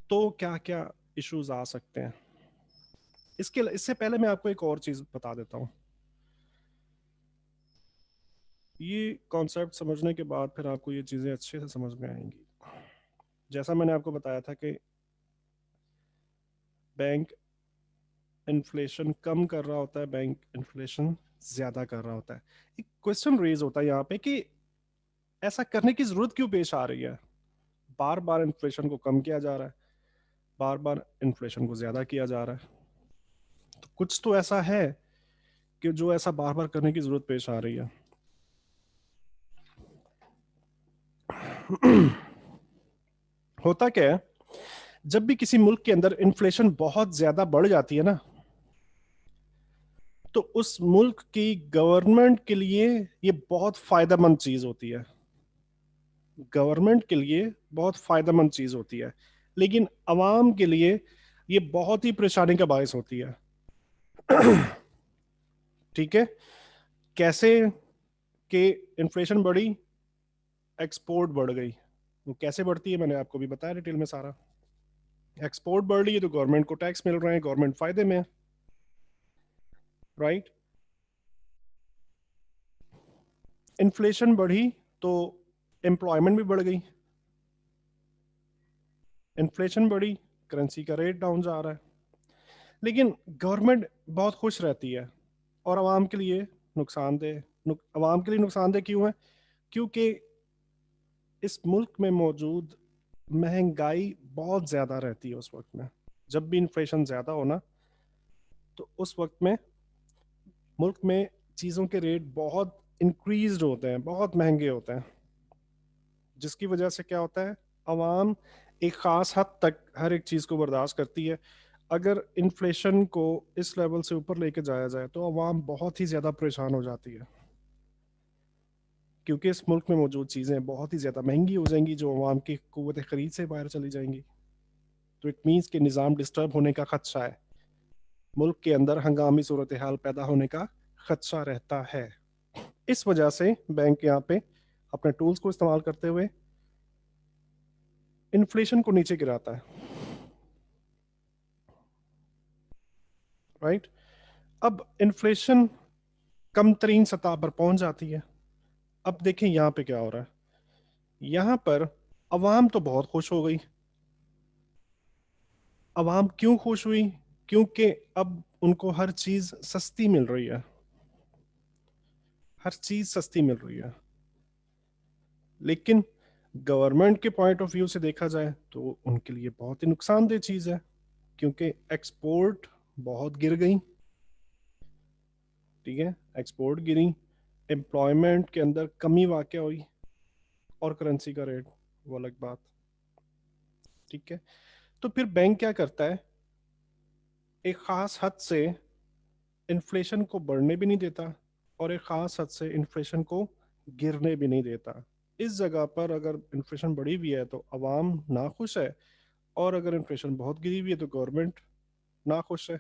तो क्या क्या इश्यूज आ सकते हैं। इससे पहले मैं आपको एक और चीज बता देता हूँ। ये कॉन्सेप्ट समझने के बाद फिर आपको ये चीजें अच्छे से समझ में आएंगी। जैसा मैंने आपको बताया था कि बैंक इन्फ्लेशन कम कर रहा होता है बैंक, इन्फ्लेशन ज्यादा कर रहा होता है। एक क्वेश्चन रेज होता है यहाँ पे कि ऐसा करने की जरूरत क्यों पेश आ रही है? बार बार इन्फ्लेशन को कम किया जा रहा है, बार बार इन्फ्लेशन को ज्यादा किया जा रहा है, तो कुछ तो ऐसा है कि जो ऐसा बार बार करने की जरूरत पेश आ रही है। होता क्या है, जब भी किसी मुल्क के अंदर इन्फ्लेशन बहुत ज्यादा बढ़ जाती है ना, तो उस मुल्क की गवर्नमेंट के लिए ये बहुत फायदेमंद चीज होती है। गवर्नमेंट के लिए बहुत फायदेमंद चीज होती है, लेकिन अवाम के लिए ये बहुत ही परेशानी का बायस होती है। ठीक है, कैसे? कि इन्फ्लेशन बढ़ी, एक्सपोर्ट बढ़ गई। वो कैसे बढ़ती है मैंने आपको भी बताया डिटेल में सारा। एक्सपोर्ट बढ़ रही है तो गवर्नमेंट को टैक्स मिल रहे हैं, गवर्नमेंट फायदे में है, राइट। इन्फ्लेशन बढ़ी तो एम्प्लॉयमेंट भी बढ़ गई। इन्फ्लेशन बढ़ी, करेंसी का रेट डाउन जा रहा है। लेकिन गवर्नमेंट बहुत खुश रहती है, और आवाम के लिए नुकसानदेह। आवाम के लिए नुकसानदेह क्यों है? क्योंकि इस मुल्क में मौजूद महंगाई बहुत ज्यादा रहती है उस वक्त में। जब भी इन्फ्लेशन ज्यादा होना, तो उस वक्त में मुल्क में चीज़ों के रेट बहुत इंक्रीज होते हैं, बहुत महंगे होते हैं, जिसकी वजह से क्या होता है, आवाम एक ख़ास हद तक हर एक चीज़ को बर्दाश्त करती है। अगर इन्फ्लेशन को इस लेवल से ऊपर लेके जाया जाए तो आवाम बहुत ही ज़्यादा परेशान हो जाती है, क्योंकि इस मुल्क में मौजूद चीज़ें बहुत ही ज़्यादा महंगी हो जाएंगी, जो आवाम की क़ुव्वत ख़रीद से बाहर चली जाएंगी। तो इट मीन्स कि निज़ाम डिस्टर्ब होने का खदशा है, मुल्क के अंदर हंगामी सूरत हाल पैदा होने का खदशा रहता है। इस वजह से बैंक यहाँ पे अपने टूल्स को इस्तेमाल करते हुए इन्फ्लेशन को नीचे गिराता है, राइट। अब इन्फ्लेशन कम तरीन सतह पर पहुंच जाती है। अब देखें यहाँ पे क्या हो रहा है। यहाँ पर अवाम तो बहुत खुश हो गई। अवाम क्यों खुश हुई? क्योंकि अब उनको हर चीज सस्ती मिल रही है, हर चीज सस्ती मिल रही है। लेकिन गवर्नमेंट के पॉइंट ऑफ व्यू से देखा जाए तो उनके लिए बहुत ही नुकसानदेह चीज है, क्योंकि एक्सपोर्ट बहुत गिर गई। ठीक है, एक्सपोर्ट गिरी, एम्प्लॉयमेंट के अंदर कमी वाक़ हुई, और करेंसी का रेट वो अलग बात। ठीक है, तो फिर बैंक क्या करता है, एक ख़ास हद से इन्फ्लेशन को बढ़ने भी नहीं देता, और एक ख़ास हद से इन्फ्लेशन को गिरने भी नहीं देता। इस जगह पर अगर इन्फ्लेशन बढ़ी हुई है तो अवाम नाखुश है, और अगर इन्फ्लेशन बहुत गिरी हुई है तो गवर्नमेंट नाखुश है।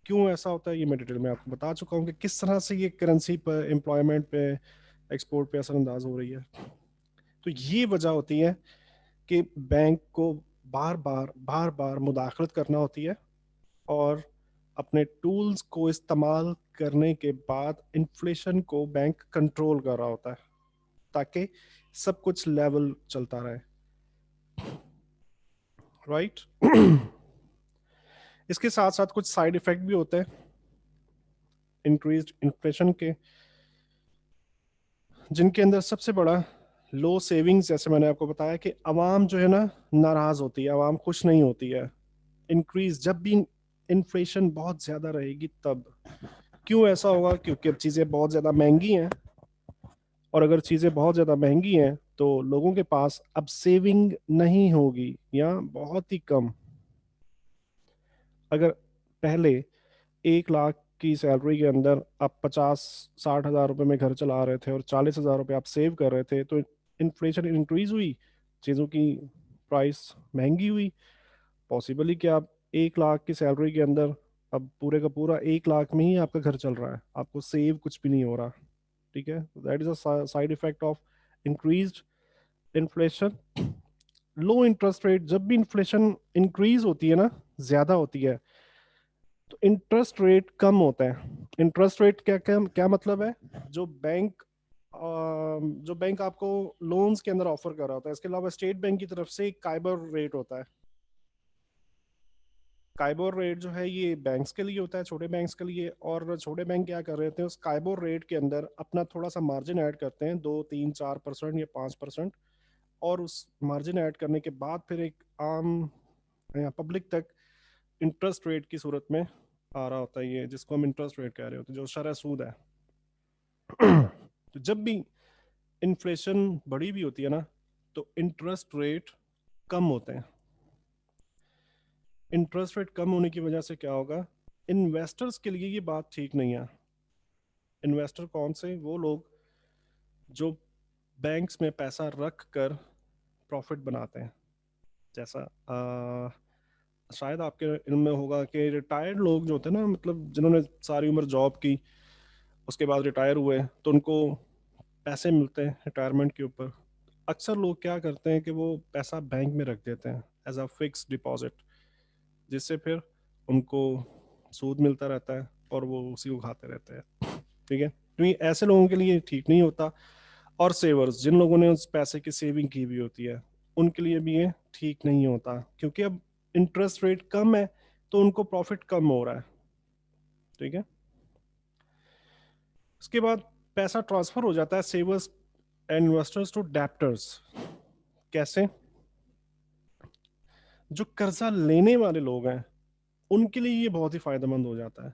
क्यों ऐसा होता है ये मैं डिटेल में आपको बता चुका हूँ कि किस तरह से ये करेंसी पर, एम्प्लॉयमेंट पे, एक्सपोर्ट पे असरअंदाज हो रही है। तो ये वजह होती है कि बैंक को बार बार मुदाखलत करना होती है, और अपने टूल्स को इस्तेमाल करने के बाद इन्फ्लेशन को बैंक कंट्रोल कर रहा होता है, ताकि सब कुछ लेवल चलता रहे, राइट। इसके साथ साथ कुछ साइड इफेक्ट भी होते हैं इंक्रीज इन्फ्लेशन के, जिनके अंदर सबसे बड़ा लो सेविंग्स। जैसे मैंने आपको बताया कि आवाम जो है ना, नाराज होती है, आवाम खुश नहीं होती है। इंक्रीज जब भी इन्फ्लेशन बहुत ज्यादा रहेगी तब। क्यों ऐसा होगा? क्योंकि अब चीजें बहुत ज्यादा महंगी हैं, और अगर चीजें बहुत ज्यादा महंगी हैं तो लोगों के पास अब सेविंग नहीं होगी, या बहुत ही कम। अगर पहले 1 लाख की सैलरी के अंदर आप 50-60 हज़ार रुपए में घर चला रहे थे, और 40 हज़ार रुपए आप सेव कर रहे थे, तो इन्फ्लेशन इंक्रीज हुई, चीज़ों की प्राइस महंगी हुई। पॉसिबल ही कि आप 1 लाख की सैलरी के अंदर अब पूरे का पूरा 1 लाख में ही आपका घर चल रहा है, आपको सेव कुछ भी नहीं हो रहा। ठीक है, that is a side effect of increased inflation. Low interest rate, जब भी इन्फ्लेशन इंक्रीज होती है ना, ज्यादा होती है, तो इंटरेस्ट रेट कम होता है। इंटरेस्ट रेट क्या क्या क्या मतलब है? जो बैंक जो बैंक आपको लोन्स के अंदर ऑफर कर रहा होता है, इसके अलावा स्टेट बैंक की तरफ से एक काइबर रेट होता है। काइबोर रेट जो है ये बैंक्स के लिए होता है, छोटे बैंक्स के लिए। और छोटे बैंक क्या कर रहे थे, उस काइबोर रेट के अंदर अपना थोड़ा सा मार्जिन ऐड करते हैं, 2 3 4% या 5%। और उस मार्जिन ऐड करने के बाद फिर एक आम या पब्लिक तक इंटरेस्ट रेट की सूरत में आ रहा होता है, ये जिसको हम इंटरेस्ट रेट कह रहे होते हैं, जो शरह सूद है। तो जब भी इन्फ्लेशन बड़ी भी होती है ना, तो इंटरेस्ट रेट कम होते हैं। इंटरेस्ट रेट कम होने की वजह से क्या होगा, इन्वेस्टर्स के लिए ये बात ठीक नहीं है। इन्वेस्टर कौन से, वो लोग जो बैंक्स में पैसा रख कर प्रॉफिट बनाते हैं। जैसा शायद आपके इनमें होगा कि रिटायर्ड लोग जो होते हैं ना, मतलब जिन्होंने सारी उम्र जॉब की, उसके बाद रिटायर हुए, तो उनको पैसे मिलते हैं रिटायरमेंट के ऊपर। अक्सर लोग क्या करते हैं कि वो पैसा बैंक में रख देते हैं एज अ फिक्स डिपॉजिट, जिससे फिर उनको सूद मिलता रहता है और वो उसी को खाते रहते हैं। ठीक है, तो ये ऐसे लोगों के लिए ठीक नहीं होता। और सेवर्स, जिन लोगों ने उस पैसे की सेविंग की हुई होती है, उनके लिए भी ये ठीक नहीं होता, क्योंकि अब इंटरेस्ट रेट कम है तो उनको प्रॉफिट कम हो रहा है। ठीक है, उसके बाद पैसा ट्रांसफर हो जाता है savers and investors to debtors. कैसे, जो कर्जा लेने वाले लोग हैं उनके लिए ये बहुत ही फायदेमंद हो जाता है।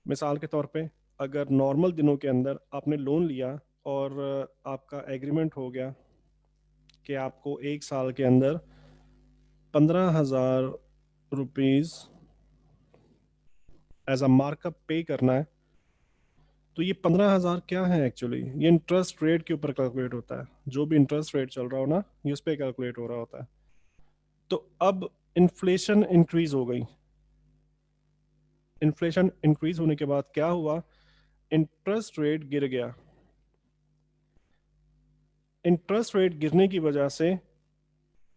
मिसाल के तौर पे, अगर नॉर्मल दिनों के अंदर आपने लोन लिया और आपका एग्रीमेंट हो गया कि आपको 1 साल के अंदर 15,000 रुपीज एज अ मार्कअप पे करना है, तो ये 15,000 क्या है एक्चुअली, ये इंटरेस्ट रेट के ऊपर कैलकुलेट होता है। जो भी इंटरेस्ट रेट चल रहा हो ना, ये उस पर कैलकुलेट हो रहा होता है। तो अब इन्फ्लेशन इंक्रीज हो गई। इन्फ्लेशन इंक्रीज होने के बाद क्या हुआ, इंटरेस्ट रेट गिर गया। इंटरेस्ट रेट गिरने की वजह से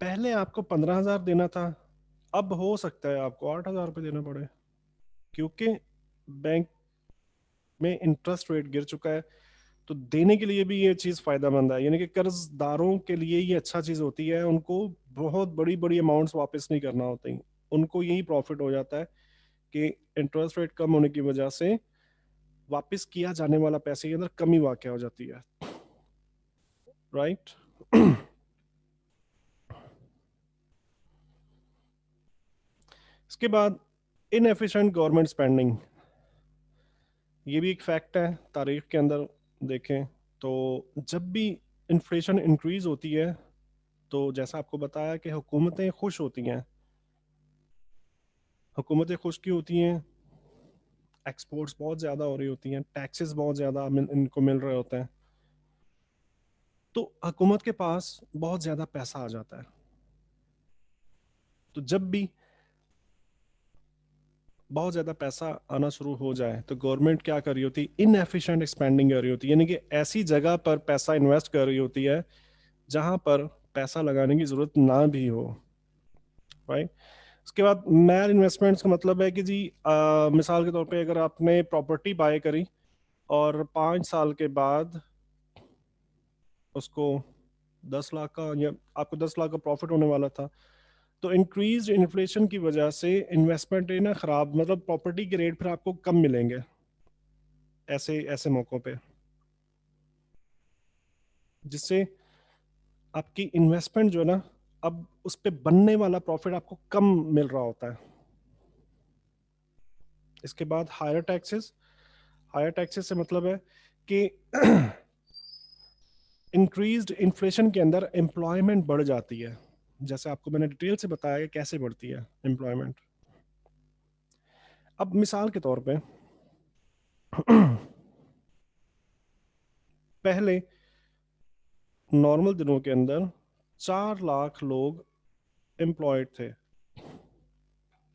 पहले आपको 15,000 देना था, अब हो सकता है आपको 8,000 रुपये देना पड़े, क्योंकि बैंक में इंटरेस्ट रेट गिर चुका है। तो देने के लिए भी ये चीज़ फायदेमंद है, यानी कि कर्जदारों के लिए ये अच्छा चीज़ होती है। उनको बहुत बड़ी बड़ी अमाउंट्स वापस नहीं करना होती, उनको यही प्रॉफिट हो जाता है कि इंटरेस्ट रेट कम होने की वजह से वापस किया जाने वाला पैसे के अंदर कमी वाक़ हो जाती है। राइट। इसके बाद इनएफिशिएंट गवर्नमेंट स्पेंडिंग, ये भी एक फैक्ट है तारीख के अंदर देखें तो। जब भी इन्फ्लेशन इंक्रीज होती है, तो जैसा आपको बताया कि हुकूमतें खुश होती हैं। हुकूमतें खुश क्यों होती हैं, एक्सपोर्ट्स बहुत ज़्यादा हो रही होती हैं, टैक्सेस बहुत ज़्यादा इनको मिल रहे होते हैं, तो हुकूमत के पास बहुत ज़्यादा पैसा आ जाता है। तो जब भी बहुत ज़्यादा पैसा आना शुरू हो जाए, तो गवर्नमेंट क्या कर रही होती है, इनएफिशिएंट एक्सपेंडिंग कर रही होती है, यानी कि ऐसी जगह पर पैसा इन्वेस्ट कर रही होती है जहां पर पैसा लगाने की जरूरत ना भी हो। राइट। उसके बाद मैल इन्वेस्टमेंट्स का मतलब है कि जी मिसाल के तौर पे, अगर आपने प्रॉपर्टी बाय करी और 5 साल के बाद उसको 10 लाख का, या आपको 10 लाख का प्रॉफिट होने वाला था, तो इंक्रीज इन्फ्लेशन की वजह से इन्वेस्टमेंट ना खराब, मतलब प्रॉपर्टी के रेट फिर आपको कम मिलेंगे ऐसे ऐसे मौकों पे, जिससे आपकी इन्वेस्टमेंट जो है ना, अब उस पे बनने वाला प्रॉफिट आपको कम मिल रहा होता है। इसके बाद हायर टैक्सेस। हायर टैक्सेस से मतलब है कि इंक्रीज्ड इन्फ्लेशन के अंदर एम्प्लॉयमेंट बढ़ जाती है। जैसे आपको मैंने डिटेल से बताया कि कैसे बढ़ती है एम्प्लॉयमेंट। अब मिसाल के तौर पे पहले नॉर्मल दिनों के अंदर 4 लाख लोग एम्प्लॉयड थे।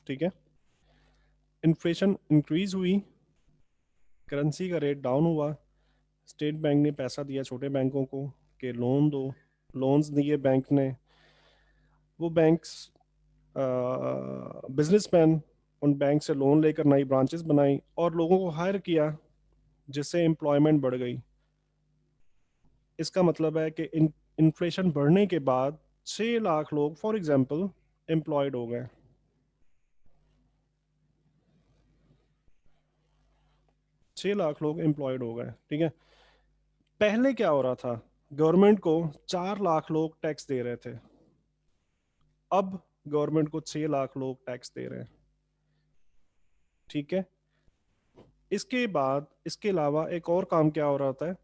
ठीक है, इन्फ्लेशन इंक्रीज हुई, करेंसी का रेट डाउन हुआ, स्टेट बैंक ने पैसा दिया छोटे बैंकों को कि लोन दो, लोन्स दिए बैंक ने। वो बैंक्स, बिजनेसमैन उन बैंक से लोन लेकर नई ब्रांचेस बनाई और लोगों को हायर किया, जिससे एम्प्लॉयमेंट बढ़ गई। इसका मतलब है कि इन्फ्लेशन बढ़ने के बाद 6 लाख लोग फॉर एग्जांपल एम्प्लॉयड हो गए। 6 लाख लोग एम्प्लॉयड हो गए, ठीक है। पहले क्या हो रहा था, गवर्नमेंट को 4 लाख लोग टैक्स दे रहे थे, अब गवर्नमेंट को 6 लाख लोग टैक्स दे रहे हैं, ठीक है। इसके बाद इसके अलावा एक और काम क्या हो रहा था,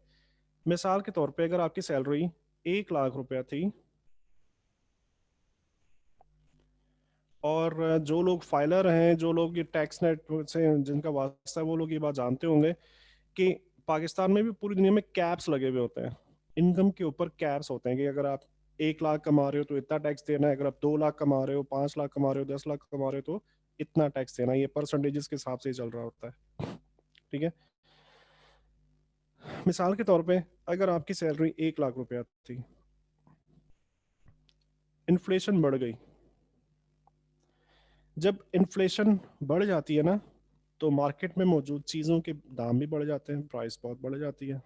मिसाल के तौर पे अगर आपकी सैलरी 1 लाख रुपया थी और जो लोग फाइलर हैं, जो लोग ये टैक्स नेट से जिनका वास्ता है, वो लोग ये बात जानते होंगे कि पाकिस्तान में भी पूरी दुनिया में कैप्स लगे हुए होते हैं, इनकम के ऊपर कैप्स होते हैं कि अगर आप 1 लाख कमा रहे हो तो इतना टैक्स देना है, अगर आप 2 लाख कमा रहे हो, 5 लाख कमा रहे हो, 10 लाख कमा रहे हो तो इतना टैक्स देना है। ये परसेंटेजेस के हिसाब से ही चल रहा होता है, ठीक है। मिसाल के तौर पे अगर आपकी सैलरी 1 लाख रुपया थी, इन्फ्लेशन बढ़ गई, जब इन्फ्लेशन बढ़ जाती है ना, तो मार्केट में मौजूद चीज़ों के दाम भी बढ़ जाते हैं, प्राइस बहुत बढ़ जाती है,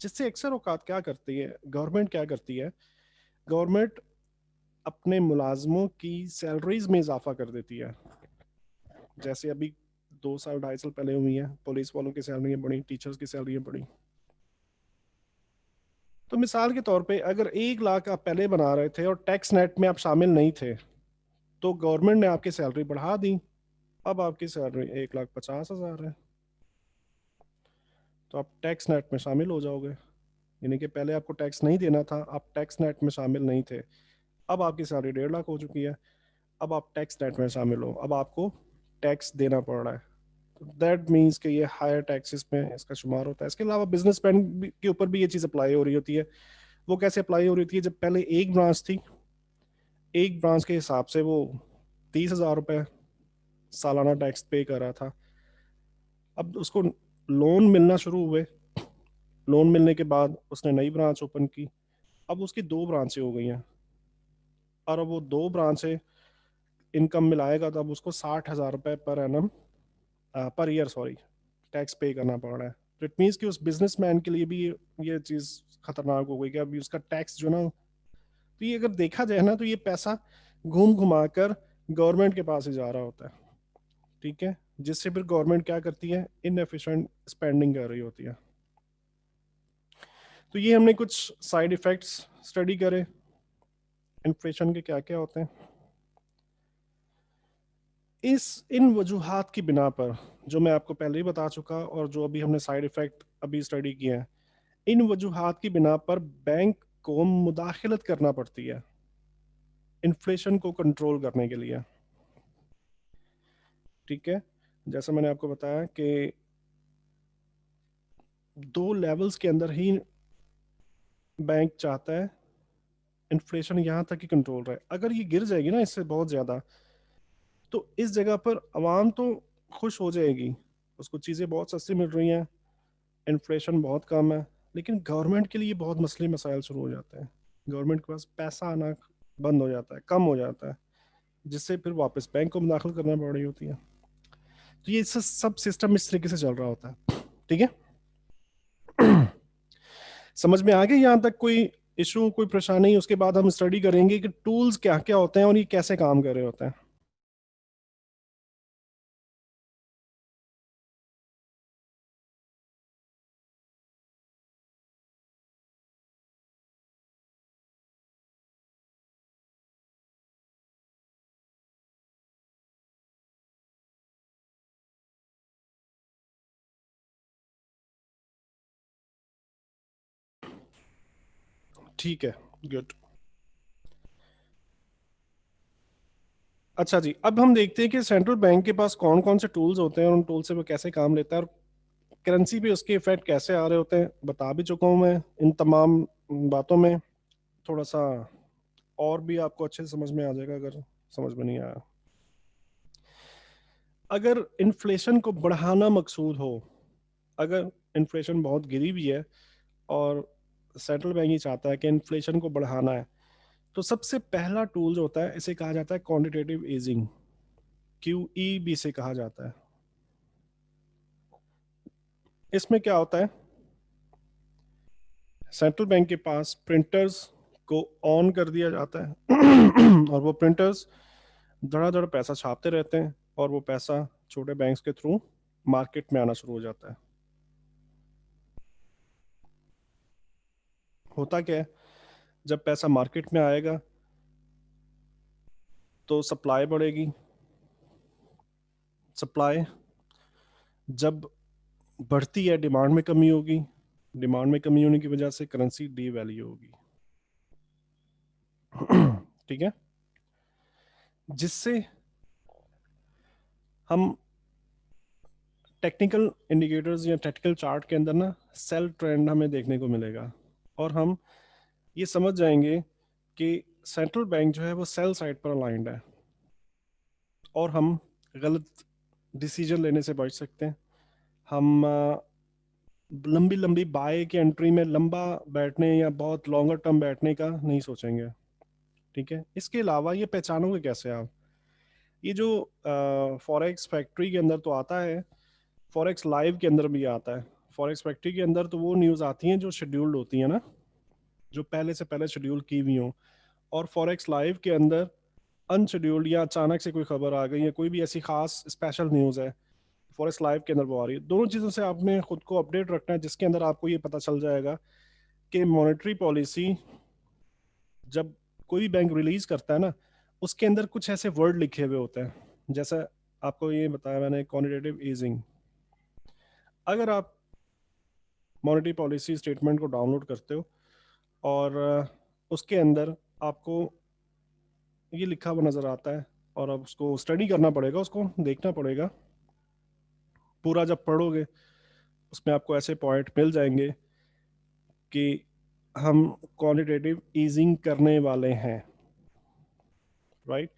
जिससे अक्सर औकात क्या करती है गवर्नमेंट, क्या करती है गवर्नमेंट अपने मुलाजमों की सैलरीज में इजाफा कर देती है। जैसे अभी 2 साल 2.5 साल पहले हुई है, पुलिस वालों की सैलरी बढ़ी, टीचर्स की सैलरी बढ़ी। तो मिसाल के तौर पे अगर 1 लाख आप पहले बना रहे थे और टैक्स नेट में आप शामिल नहीं थे, तो गवर्नमेंट ने आपकी सैलरी बढ़ा दी, अब आपकी सैलरी 1,50,000 है, तो आप टैक्स नेट में शामिल हो जाओगे। यानी कि पहले आपको टैक्स नहीं देना था, आप टैक्स नेट में शामिल नहीं थे, अब आपकी सैलरी 1.5 लाख हो चुकी है, अब आप टैक्स नेट में शामिल हो, अब आपको टैक्स देना पड़ रहा है। दैट मीन्स कि ये हायर टैक्सेस में इसका शुमार होता है। इसके अलावा बिजनेसमैन के ऊपर भी ये चीज़ अप्लाई हो रही होती है। वो कैसे अप्लाई हो रही थी, जब पहले एक ब्रांच थी, एक ब्रांच के हिसाब से वो 30,000 रुपये सालाना टैक्स पे कर रहा था, अब उसको लोन मिलना शुरू हुए, लोन मिलने के बाद उसने नई ब्रांच ओपन की, अब उसकी 2 ब्रांचें हो गई हैं, और अब वो 2 ब्रांचें इनकम मिलाएगा तो अब उसको 60,000 रुपये per annum, per year sorry, tax पे करना पड़ रहा है। तो इट मीन्स कि उस बिजनेसमैन के लिए भी ये चीज़ खतरनाक हो गई कि अभी उसका टैक्स जो ना, तो ये अगर देखा जाए ना, तो ये पैसा घूम घुमा कर गवर्नमेंट के पास ही जा रहा होता है, ठीक है, जिससे फिर गवर्नमेंट क्या करती है, इनएफिशिएंट स्पेंडिंग कर रही होती है। तो ये हमने कुछ साइड इफेक्ट्स स्टडी करे इन्फ्लेशन के क्या क्या होते हैं। इन वजूहात की बिना पर, जो मैं आपको पहले ही बता चुका और जो अभी हमने साइड इफेक्ट अभी स्टडी किए हैं, इन वजूहात की बिना पर बैंक को मुदाखलत करना पड़ती है इन्फ्लेशन को कंट्रोल करने के लिए, ठीक है। जैसा मैंने आपको बताया कि 2 लेवल्स के अंदर ही बैंक चाहता है इन्फ्लेशन यहाँ तक ही कंट्रोल रहे। अगर ये गिर जाएगी ना इससे बहुत ज़्यादा, तो इस जगह पर आवाम तो खुश हो जाएगी, उसको चीज़ें बहुत सस्ती मिल रही हैं, इन्फ्लेशन बहुत कम है, लेकिन गवर्नमेंट के लिए बहुत मसले मसाइल शुरू हो जाते हैं, गवर्नमेंट के पास पैसा आना बंद हो जाता है, कम हो जाता है, जिससे फिर वापस बैंक को मुदाखल करना पड़ रही होती है। तो ये सब सिस्टम इस तरीके से चल रहा होता है, ठीक है। समझ में आ गया यहाँ तक? कोई इशू, कोई परेशानी? उसके बाद हम स्टडी करेंगे कि टूल्स क्या क्या होते हैं और ये कैसे काम कर रहे होते हैं। ठीक है, गुड। अच्छा जी, अब हम देखते हैं कि सेंट्रल बैंक के पास कौन कौन से टूल्स होते हैं और उन टूल से वो कैसे काम लेता है और करेंसी पे उसके इफेक्ट कैसे आ रहे होते हैं। बता भी चुका हूँ मैं इन तमाम बातों में, थोड़ा सा और भी आपको अच्छे से समझ में आ जाएगा अगर समझ में नहीं आया। अगर इन्फ्लेशन को बढ़ाना मकसूद हो, अगर इन्फ्लेशन बहुत गिरी भी है और सेंट्रल बैंक ही चाहता है कि इन्फ्लेशन को बढ़ाना है, तो सबसे पहला टूल जो होता है इसे कहा जाता है क्वांटिटेटिव ईजिंग, QE भी से कहा जाता है। इसमें क्या होता है, सेंट्रल बैंक के पास प्रिंटर्स को ऑन कर दिया जाता है और वो प्रिंटर्स धड़ाधड़ पैसा छापते रहते हैं और वो पैसा छोटे बैंक्स के थ्रू मार्केट में आना शुरू हो जाता है। होता क्या है, जब पैसा मार्केट में आएगा तो सप्लाई बढ़ेगी। सप्लाई जब बढ़ती है, डिमांड में कमी होगी। डिमांड में कमी होने की वजह से करेंसी डीवैल्यू होगी। ठीक है, जिससे हम टेक्निकल इंडिकेटर्स या टेक्निकल चार्ट के अंदर ना सेल ट्रेंड हमें देखने को मिलेगा, और हम ये समझ जाएंगे कि सेंट्रल बैंक जो है वो सेल साइड पर अलाइंड है, और हम गलत डिसीजन लेने से बच सकते हैं। हम लंबी लंबी बाय की एंट्री में लंबा बैठने या बहुत लॉन्गर टर्म बैठने का नहीं सोचेंगे। ठीक है, इसके अलावा ये पहचानोगे कैसे आप, ये जो फॉरेक्स फैक्ट्री के अंदर तो आता है, फॉरेक्स लाइव के अंदर भी आता है। फॉरेक्स फैक्ट्री के अंदर तो वो न्यूज़ आती हैं जो शेड्यूल्ड होती है ना, जो पहले से पहले शेड्यूल की हुई हो। और फॉरेक्स लाइव के अंदर अनशेड्यूल्ड या अचानक से कोई खबर आ गई या कोई भी ऐसी खास स्पेशल न्यूज़ है, फॉरेक्स लाइव के अंदर वो आ रही है। दोनों चीज़ों से आपने खुद को अपडेट रखना है, जिसके अंदर आपको ये पता चल जाएगा कि मॉनेटरी पॉलिसी जब कोई भी बैंक रिलीज करता है ना, उसके अंदर कुछ ऐसे वर्ड लिखे हुए होते हैं। जैसा आपको ये बताया मैंने, क्वांटिटेटिव ईजिंग। अगर आप मॉनेटरी पॉलिसी स्टेटमेंट को डाउनलोड करते हो और उसके अंदर आपको ये लिखा हुआ नज़र आता है, और अब उसको स्टडी करना पड़ेगा, उसको देखना पड़ेगा पूरा। जब पढ़ोगे उसमें आपको ऐसे पॉइंट मिल जाएंगे कि हम क्वांटिटेटिव ईजिंग करने वाले हैं, राइट।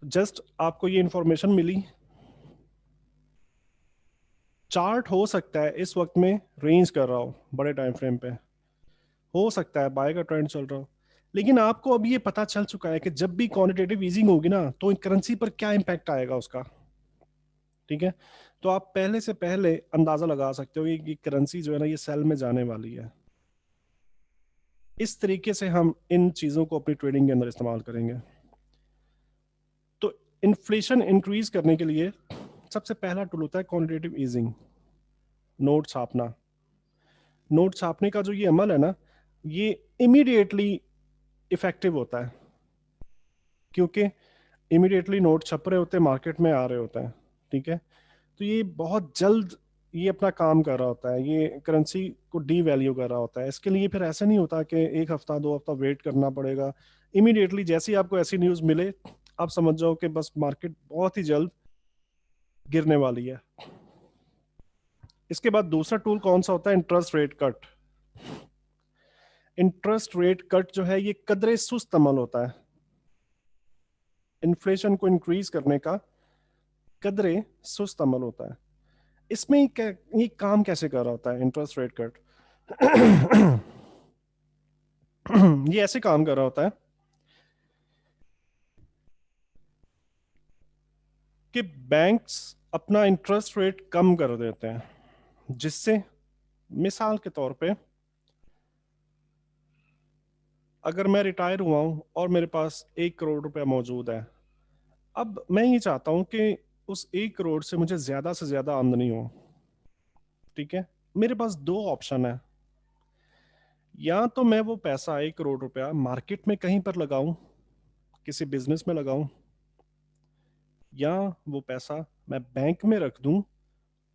जस्ट आपको ये इंफॉर्मेशन मिली, चार्ट हो सकता है इस वक्त में रेंज कर रहा हो बड़े टाइम फ्रेम पे, हो सकता है बाय का ट्रेंड चल रहा हो, लेकिन आपको अब ये पता चल चुका है कि जब भी क्वांटिटेटिव ईजिंग होगी ना तो करेंसी पर क्या इंपैक्ट आएगा उसका। ठीक है, तो आप पहले से पहले अंदाजा लगा सकते हो कि करेंसी जो है ना ये सेल में जाने वाली है। इस तरीके से हम इन चीजों को अपनी ट्रेडिंग के अंदर इस्तेमाल करेंगे। तो इन्फ्लेशन इंक्रीज करने के लिए सबसे पहला टूल होता है क्वांटिटेटिव ईजिंग, नोट छापना। नोट छापने का जो ये अमल है ना, ये इमीडिएटली इफेक्टिव होता है, क्योंकि इमीडिएटली नोट छप रहे होते हैं, मार्केट में आ रहे होते हैं। ठीक है, तो ये बहुत जल्द ये अपना काम कर रहा होता है, ये करेंसी को डी वैल्यू कर रहा होता है। इसके लिए फिर ऐसा नहीं होता कि एक हफ्ता 2 हफ्ता वेट करना पड़ेगा। इमीडिएटली जैसे ही आपको ऐसी न्यूज़ मिले, आप समझ जाओ कि बस मार्केट बहुत ही जल्द गिरने वाली है। इसके बाद दूसरा टूल कौन सा होता है, interest rate cut. Interest rate cut जो है ये कदरे सुस्त अमल होता है, इन्फ्लेशन को इंक्रीज करने का कदरे सुस्त अमल होता है। इसमें ये काम कैसे कर रहा होता है इंटरेस्ट रेट कट? ये ऐसे काम कर रहा होता है कि बैंक्स अपना इंटरेस्ट रेट कम कर देते हैं, जिससे मिसाल के तौर पे अगर मैं रिटायर हुआ हूं और मेरे पास 1 करोड़ रुपया मौजूद है, अब मैं ये चाहता हूं कि उस 1 करोड़ से मुझे ज्यादा से ज्यादा आमदनी हो। ठीक है, मेरे पास दो ऑप्शन है, या तो मैं वो पैसा 1 करोड़ रुपया मार्केट में कहीं पर लगाऊं, किसी बिजनेस में लगाऊं, या वो पैसा मैं बैंक में रख दूं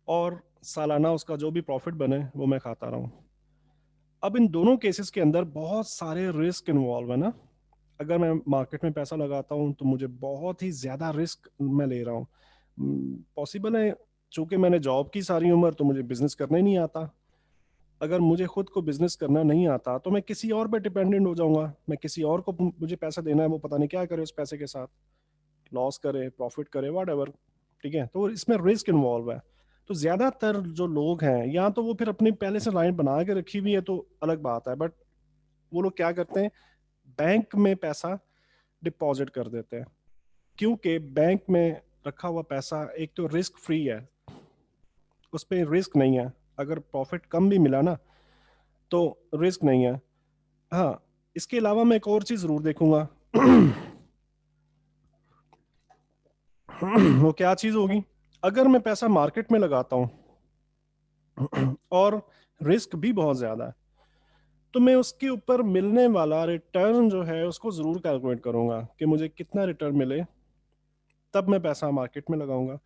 और सालाना उसका जो भी प्रॉफिट बने वो मैं खाता रहूं। अब इन दोनों केसेस के अंदर बहुत सारे रिस्क इन्वॉल्व है ना। अगर मैं मार्केट में पैसा लगाता हूं तो मुझे बहुत ही ज्यादा रिस्क मैं ले रहा हूँ। पॉसिबल है, चूंकि मैंने जॉब की सारी उम्र, तो मुझे बिजनेस करना ही नहीं आता। अगर मुझे खुद को बिजनेस करना नहीं आता तो मैं किसी और पे डिपेंडेंट हो जाऊंगा। मैं किसी और को मुझे पैसा देना है, वो पता नहीं क्या करे उस पैसे के साथ, लॉस करे प्रॉफिट करे वट एवर। ठीक है, तो इसमें रिस्क इन्वॉल्व है। तो ज्यादातर जो लोग हैं, या तो वो फिर अपनी पहले से लाइन बना के रखी हुई है तो अलग बात है, बट वो लोग क्या करते हैं, बैंक में पैसा डिपॉजिट कर देते हैं। क्योंकि बैंक में रखा हुआ पैसा एक तो रिस्क फ्री है, उस पर रिस्क नहीं है। अगर प्रॉफिट कम भी मिला ना तो रिस्क नहीं है। हाँ, इसके अलावा मैं एक और चीज जरूर देखूंगा। वो क्या चीज होगी, अगर मैं पैसा मार्केट में लगाता हूँ और रिस्क भी बहुत ज्यादा है, तो मैं उसके ऊपर मिलने वाला रिटर्न जो है उसको जरूर कैलकुलेट करूंगा कि मुझे कितना रिटर्न मिले, तब मैं पैसा मार्केट में लगाऊंगा।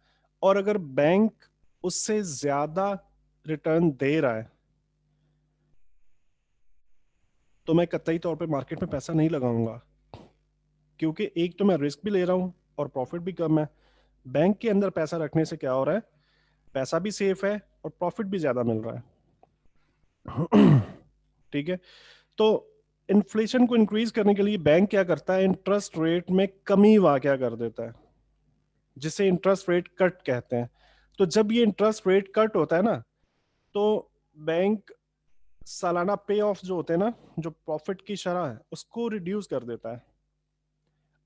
और अगर बैंक उससे ज्यादा रिटर्न दे रहा है तो मैं कतई तौर पे मार्केट में पैसा नहीं लगाऊंगा, क्योंकि एक तो मैं रिस्क भी ले रहा हूँ और प्रॉफिट भी कम है। बैंक के अंदर पैसा रखने से क्या हो रहा है, पैसा भी सेफ है और प्रॉफिट भी ज्यादा मिल रहा है। ठीक है। तो इन्फ्लेशन को इंक्रीज करने के लिए बैंक क्या करता है, इंटरेस्ट रेट में कमी वाकया कर देता है, जिसे इंटरेस्ट रेट कट कहते हैं। तो जब ये इंटरेस्ट रेट कट होता है ना, तो बैंक सालाना पे ऑफ जो होते हैं ना, जो प्रॉफिट की शरह है उसको रिड्यूस कर देता है।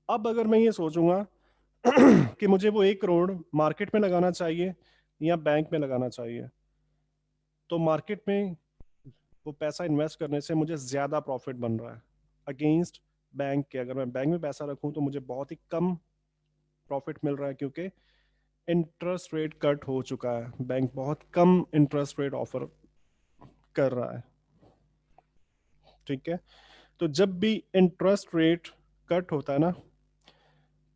अब अगर मैं ये सोचूंगा कि मुझे वो 1 करोड़ मार्केट में लगाना चाहिए या बैंक में लगाना चाहिए, तो मार्केट में वो पैसा इन्वेस्ट करने से मुझे ज्यादा प्रॉफिट बन रहा है अगेंस्ट बैंक के। अगर मैं बैंक में पैसा रखूं तो मुझे बहुत ही कम प्रॉफिट मिल रहा है, क्योंकि इंटरेस्ट रेट कट हो चुका है, बैंक बहुत कम इंटरेस्ट रेट ऑफर कर रहा है। ठीक है। तो जब भी इंटरेस्ट रेट कट होता है ना,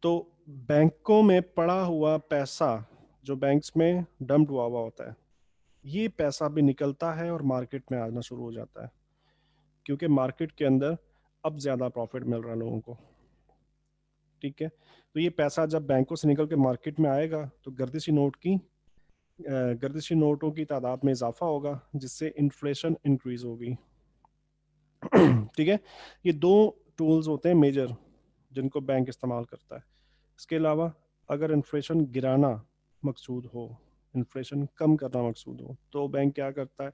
तो बैंकों में पड़ा हुआ पैसा जो बैंक्स में डंप हुआ हुआ होता है, ये पैसा भी निकलता है और मार्केट में आना शुरू हो जाता है, क्योंकि मार्केट के अंदर अब ज्यादा प्रॉफिट मिल रहा है लोगों को। ठीक है। तो ये पैसा जब बैंकों से निकल के मार्केट में आएगा तो गर्दिशी नोटों की तादाद में इजाफा होगा, जिससे इन्फ्लेशन इंक्रीज होगी। ठीक है। ये 2 टूल्स होते हैं मेजर जिनको बैंक इस्तेमाल करता है। इसके अलावा अगर इन्फ्लेशन गिराना मकसूद हो, इन्फ्लेशन कम करना मकसूद हो, तो बैंक क्या करता है,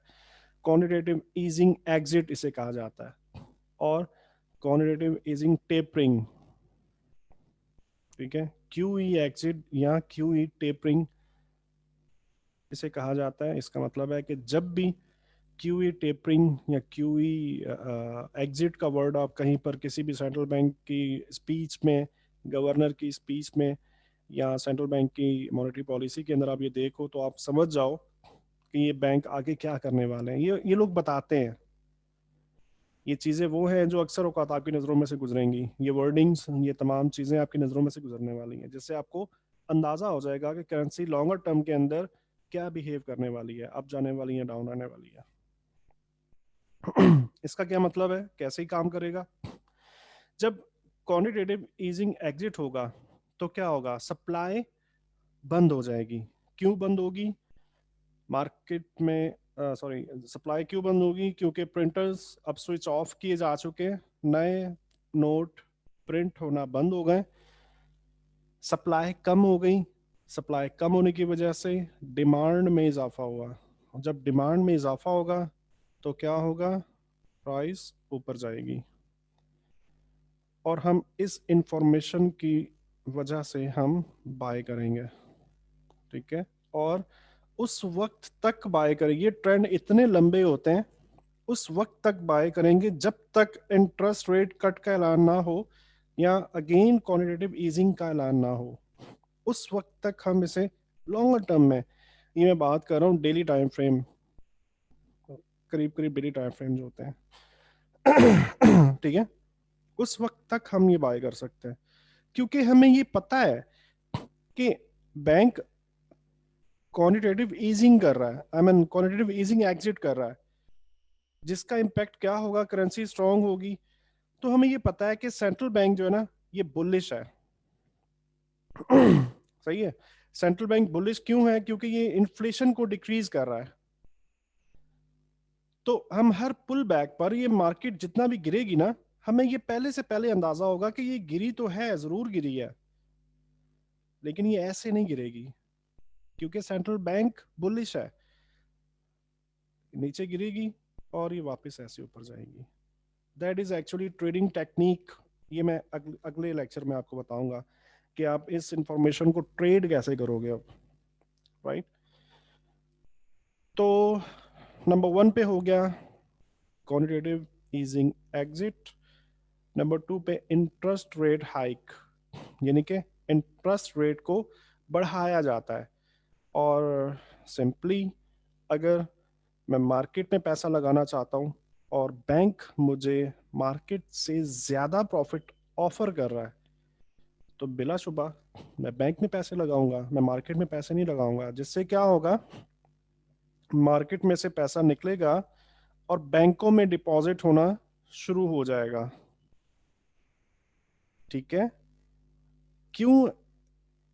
क्वांटिटेटिव ईजिंग एग्जिट इसे कहा जाता है, और क्वांटिटेटिव ईजिंग टेपरिंग। ठीक है। क्यू ई एग्जिट या क्यू ई टेपरिंग इसे कहा जाता है। इसका मतलब है कि जब भी क्यू ई टेपरिंग या क्यू ई एग्जिट का वर्ड आप कहीं पर किसी भी सेंट्रल बैंक की स्पीच में, गवर्नर की स्पीच में, या सेंट्रल बैंक की मॉनेटरी पॉलिसी के अंदर आप ये देखो, तो आप समझ जाओ कि ये बैंक आगे क्या करने वाले हैं। ये लोग बताते हैं। ये चीज़ें वो हैं जो अक्सर औकात आपकी नज़रों में से गुजरेंगी। ये वर्डिंग्स, ये तमाम चीज़ें आपकी नज़रों में से गुजरने वाली हैं, जिससे आपको अंदाज़ा हो जाएगा कि करेंसी लॉन्गर टर्म के अंदर क्या बिहेव करने वाली है, अप जाने वाली है, डाउन आने वाली है। इसका क्या मतलब है, कैसे ही काम करेगा। जब क्वांटिटेटिव ईजिंग एग्जिट होगा तो क्या होगा, सप्लाई बंद हो जाएगी। क्यों बंद होगी मार्केट में, सॉरी, सप्लाई क्यों बंद होगी, क्योंकि प्रिंटर्स अब स्विच ऑफ किए जा चुके हैं, नए नोट प्रिंट होना बंद हो गए, सप्लाई कम हो गई। सप्लाई कम होने की वजह से डिमांड में इजाफा हुआ। जब डिमांड में इजाफा होगा तो क्या होगा, प्राइस ऊपर जाएगी, और हम इस इंफॉर्मेशन की वजह से हम बाय करेंगे। ठीक है। और उस वक्त तक बाय करेंगे, ट्रेंड इतने लंबे होते हैं, उस वक्त तक बाय करेंगे जब तक इंटरेस्ट रेट कट का ऐलान ना हो या अगेन क्वांटिटेटिव ईजिंग का ऐलान ना हो। उस वक्त तक हम इसे लॉन्गर टर्म में, ये मैं बात कर रहा हूँ डेली टाइम फ्रेम, करीब करीब डेली टाइम फ्रेम जो होते हैं। ठीक है। उस वक्त तक हम ये बाय कर सकते हैं, क्योंकि हमें ये पता है कि बैंक क्वांटिटेटिव ईजिंग कर रहा है, I mean quantitative easing exit कर रहा है, जिसका इम्पैक्ट क्या होगा, करेंसी स्ट्रांग होगी। तो हमें ये पता है कि सेंट्रल बैंक जो है ना, ये बुलिश है। सही है। सेंट्रल बैंक बुलिश क्यों है, क्योंकि ये इन्फ्लेशन को डिक्रीज कर रहा है। तो हम हर पुल बैक पर, ये मार्केट जितना भी गिरेगी ना, हमें ये पहले से पहले अंदाजा होगा कि ये गिरी तो है, जरूर गिरी है, लेकिन ये ऐसे नहीं गिरेगी, क्योंकि सेंट्रल बैंक बुलिश है। नीचे गिरेगी और ये वापस ऐसे ऊपर जाएगी। That is actually trading technique. ये मैं अगले लेक्चर में आपको बताऊंगा कि आप इस इंफॉर्मेशन को ट्रेड कैसे करोगे अब। राइट। तो नंबर 1 पे हो गया क्वांटिटेटिव ईजिंग एग्जिट। नंबर 2 पे इंटरेस्ट रेट हाइक, यानी कि इंटरेस्ट रेट को बढ़ाया जाता है। और सिंपली अगर मैं मार्केट में पैसा लगाना चाहता हूँ और बैंक मुझे मार्केट से ज्यादा प्रॉफिट ऑफर कर रहा है, तो बिलाशुबा मैं बैंक में पैसे लगाऊंगा, मैं मार्केट में पैसे नहीं लगाऊंगा। जिससे क्या होगा, मार्केट में से पैसा निकलेगा और बैंकों में डिपॉजिट होना शुरू हो जाएगा। ठीक है। क्यों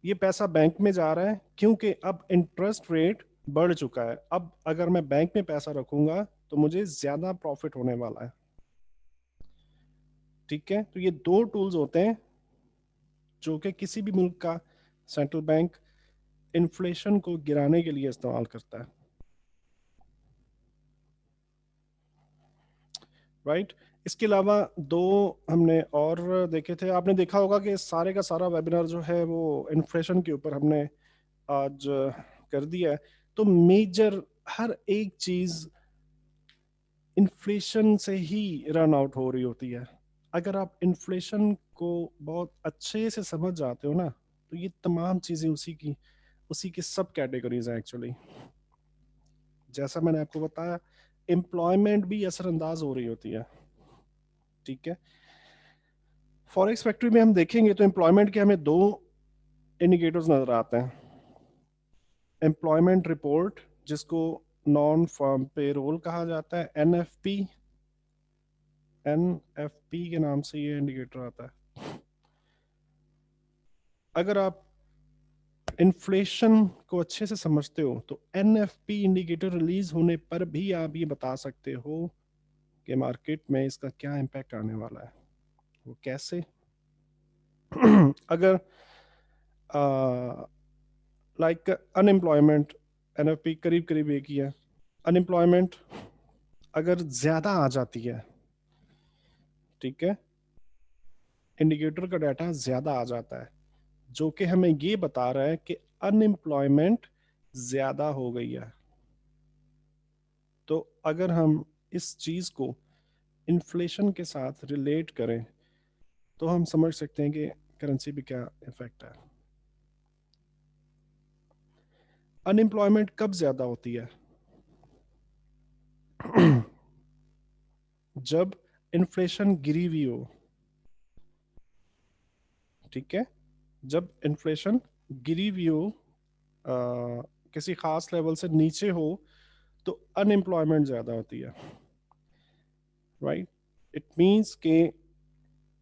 ये पैसा बैंक में जा रहा है? क्योंकि अब इंटरेस्ट रेट बढ़ चुका है। अब अगर मैं बैंक में पैसा रखूंगा तो मुझे ज्यादा प्रॉफिट होने वाला है। ठीक है। तो ये दो टूल्स होते हैं जो कि किसी भी मुल्क का सेंट्रल बैंक इन्फ्लेशन को गिराने के लिए इस्तेमाल करता है। राइट। इसके अलावा दो हमने और देखे थे। आपने देखा होगा कि सारे का सारा वेबिनार जो है वो इन्फ्लेशन के ऊपर हमने आज कर दिया है। तो मेजर हर एक चीज इन्फ्लेशन से ही रन आउट हो रही होती है। अगर आप इन्फ्लेशन को बहुत अच्छे से समझ जाते हो ना, तो ये तमाम चीजें उसी की सब कैटेगरीज हैं एक्चुअली। जैसा मैंने आपको बताया, एम्प्लॉयमेंट भी असरअंदाज हो रही होती है। ठीक है। फॉरेक्स फैक्ट्री में हम देखेंगे तो एम्प्लॉयमेंट के हमें दो इंडिकेटर्स नजर आते हैं। एम्प्लॉयमेंट रिपोर्ट, जिसको नॉन फर्म पेरोल कहा जाता है, एनएफपी। एनएफपी के नाम से ये इंडिकेटर आता है। अगर आप इन्फ्लेशन को अच्छे से समझते हो तो एनएफपी इंडिकेटर रिलीज होने पर भी आप ये बता सकते हो कि मार्केट में इसका क्या इम्पैक्ट आने वाला है। वो कैसे? अगर लाइक अनएम्प्लॉयमेंट, एनएफपी करीब करीब एक ही है। अनएम्प्लॉयमेंट अगर ज्यादा आ जाती है, ठीक है, इंडिकेटर का डाटा ज्यादा आ जाता है, जो कि हमें ये बता रहा है कि अनएम्प्लॉयमेंट ज्यादा हो गई है। तो अगर हम इस चीज को इन्फ्लेशन के साथ रिलेट करें तो हम समझ सकते हैं कि करेंसी पे क्या इफेक्ट है। अनएम्प्लॉयमेंट कब ज्यादा होती है? जब इन्फ्लेशन गिरी हुई हो। ठीक है। जब इन्फ्लेशन गिरी हुई हो, किसी खास लेवल से नीचे हो, तो अनएम्प्लॉयमेंट ज्यादा होती है। राइट। इट मींस के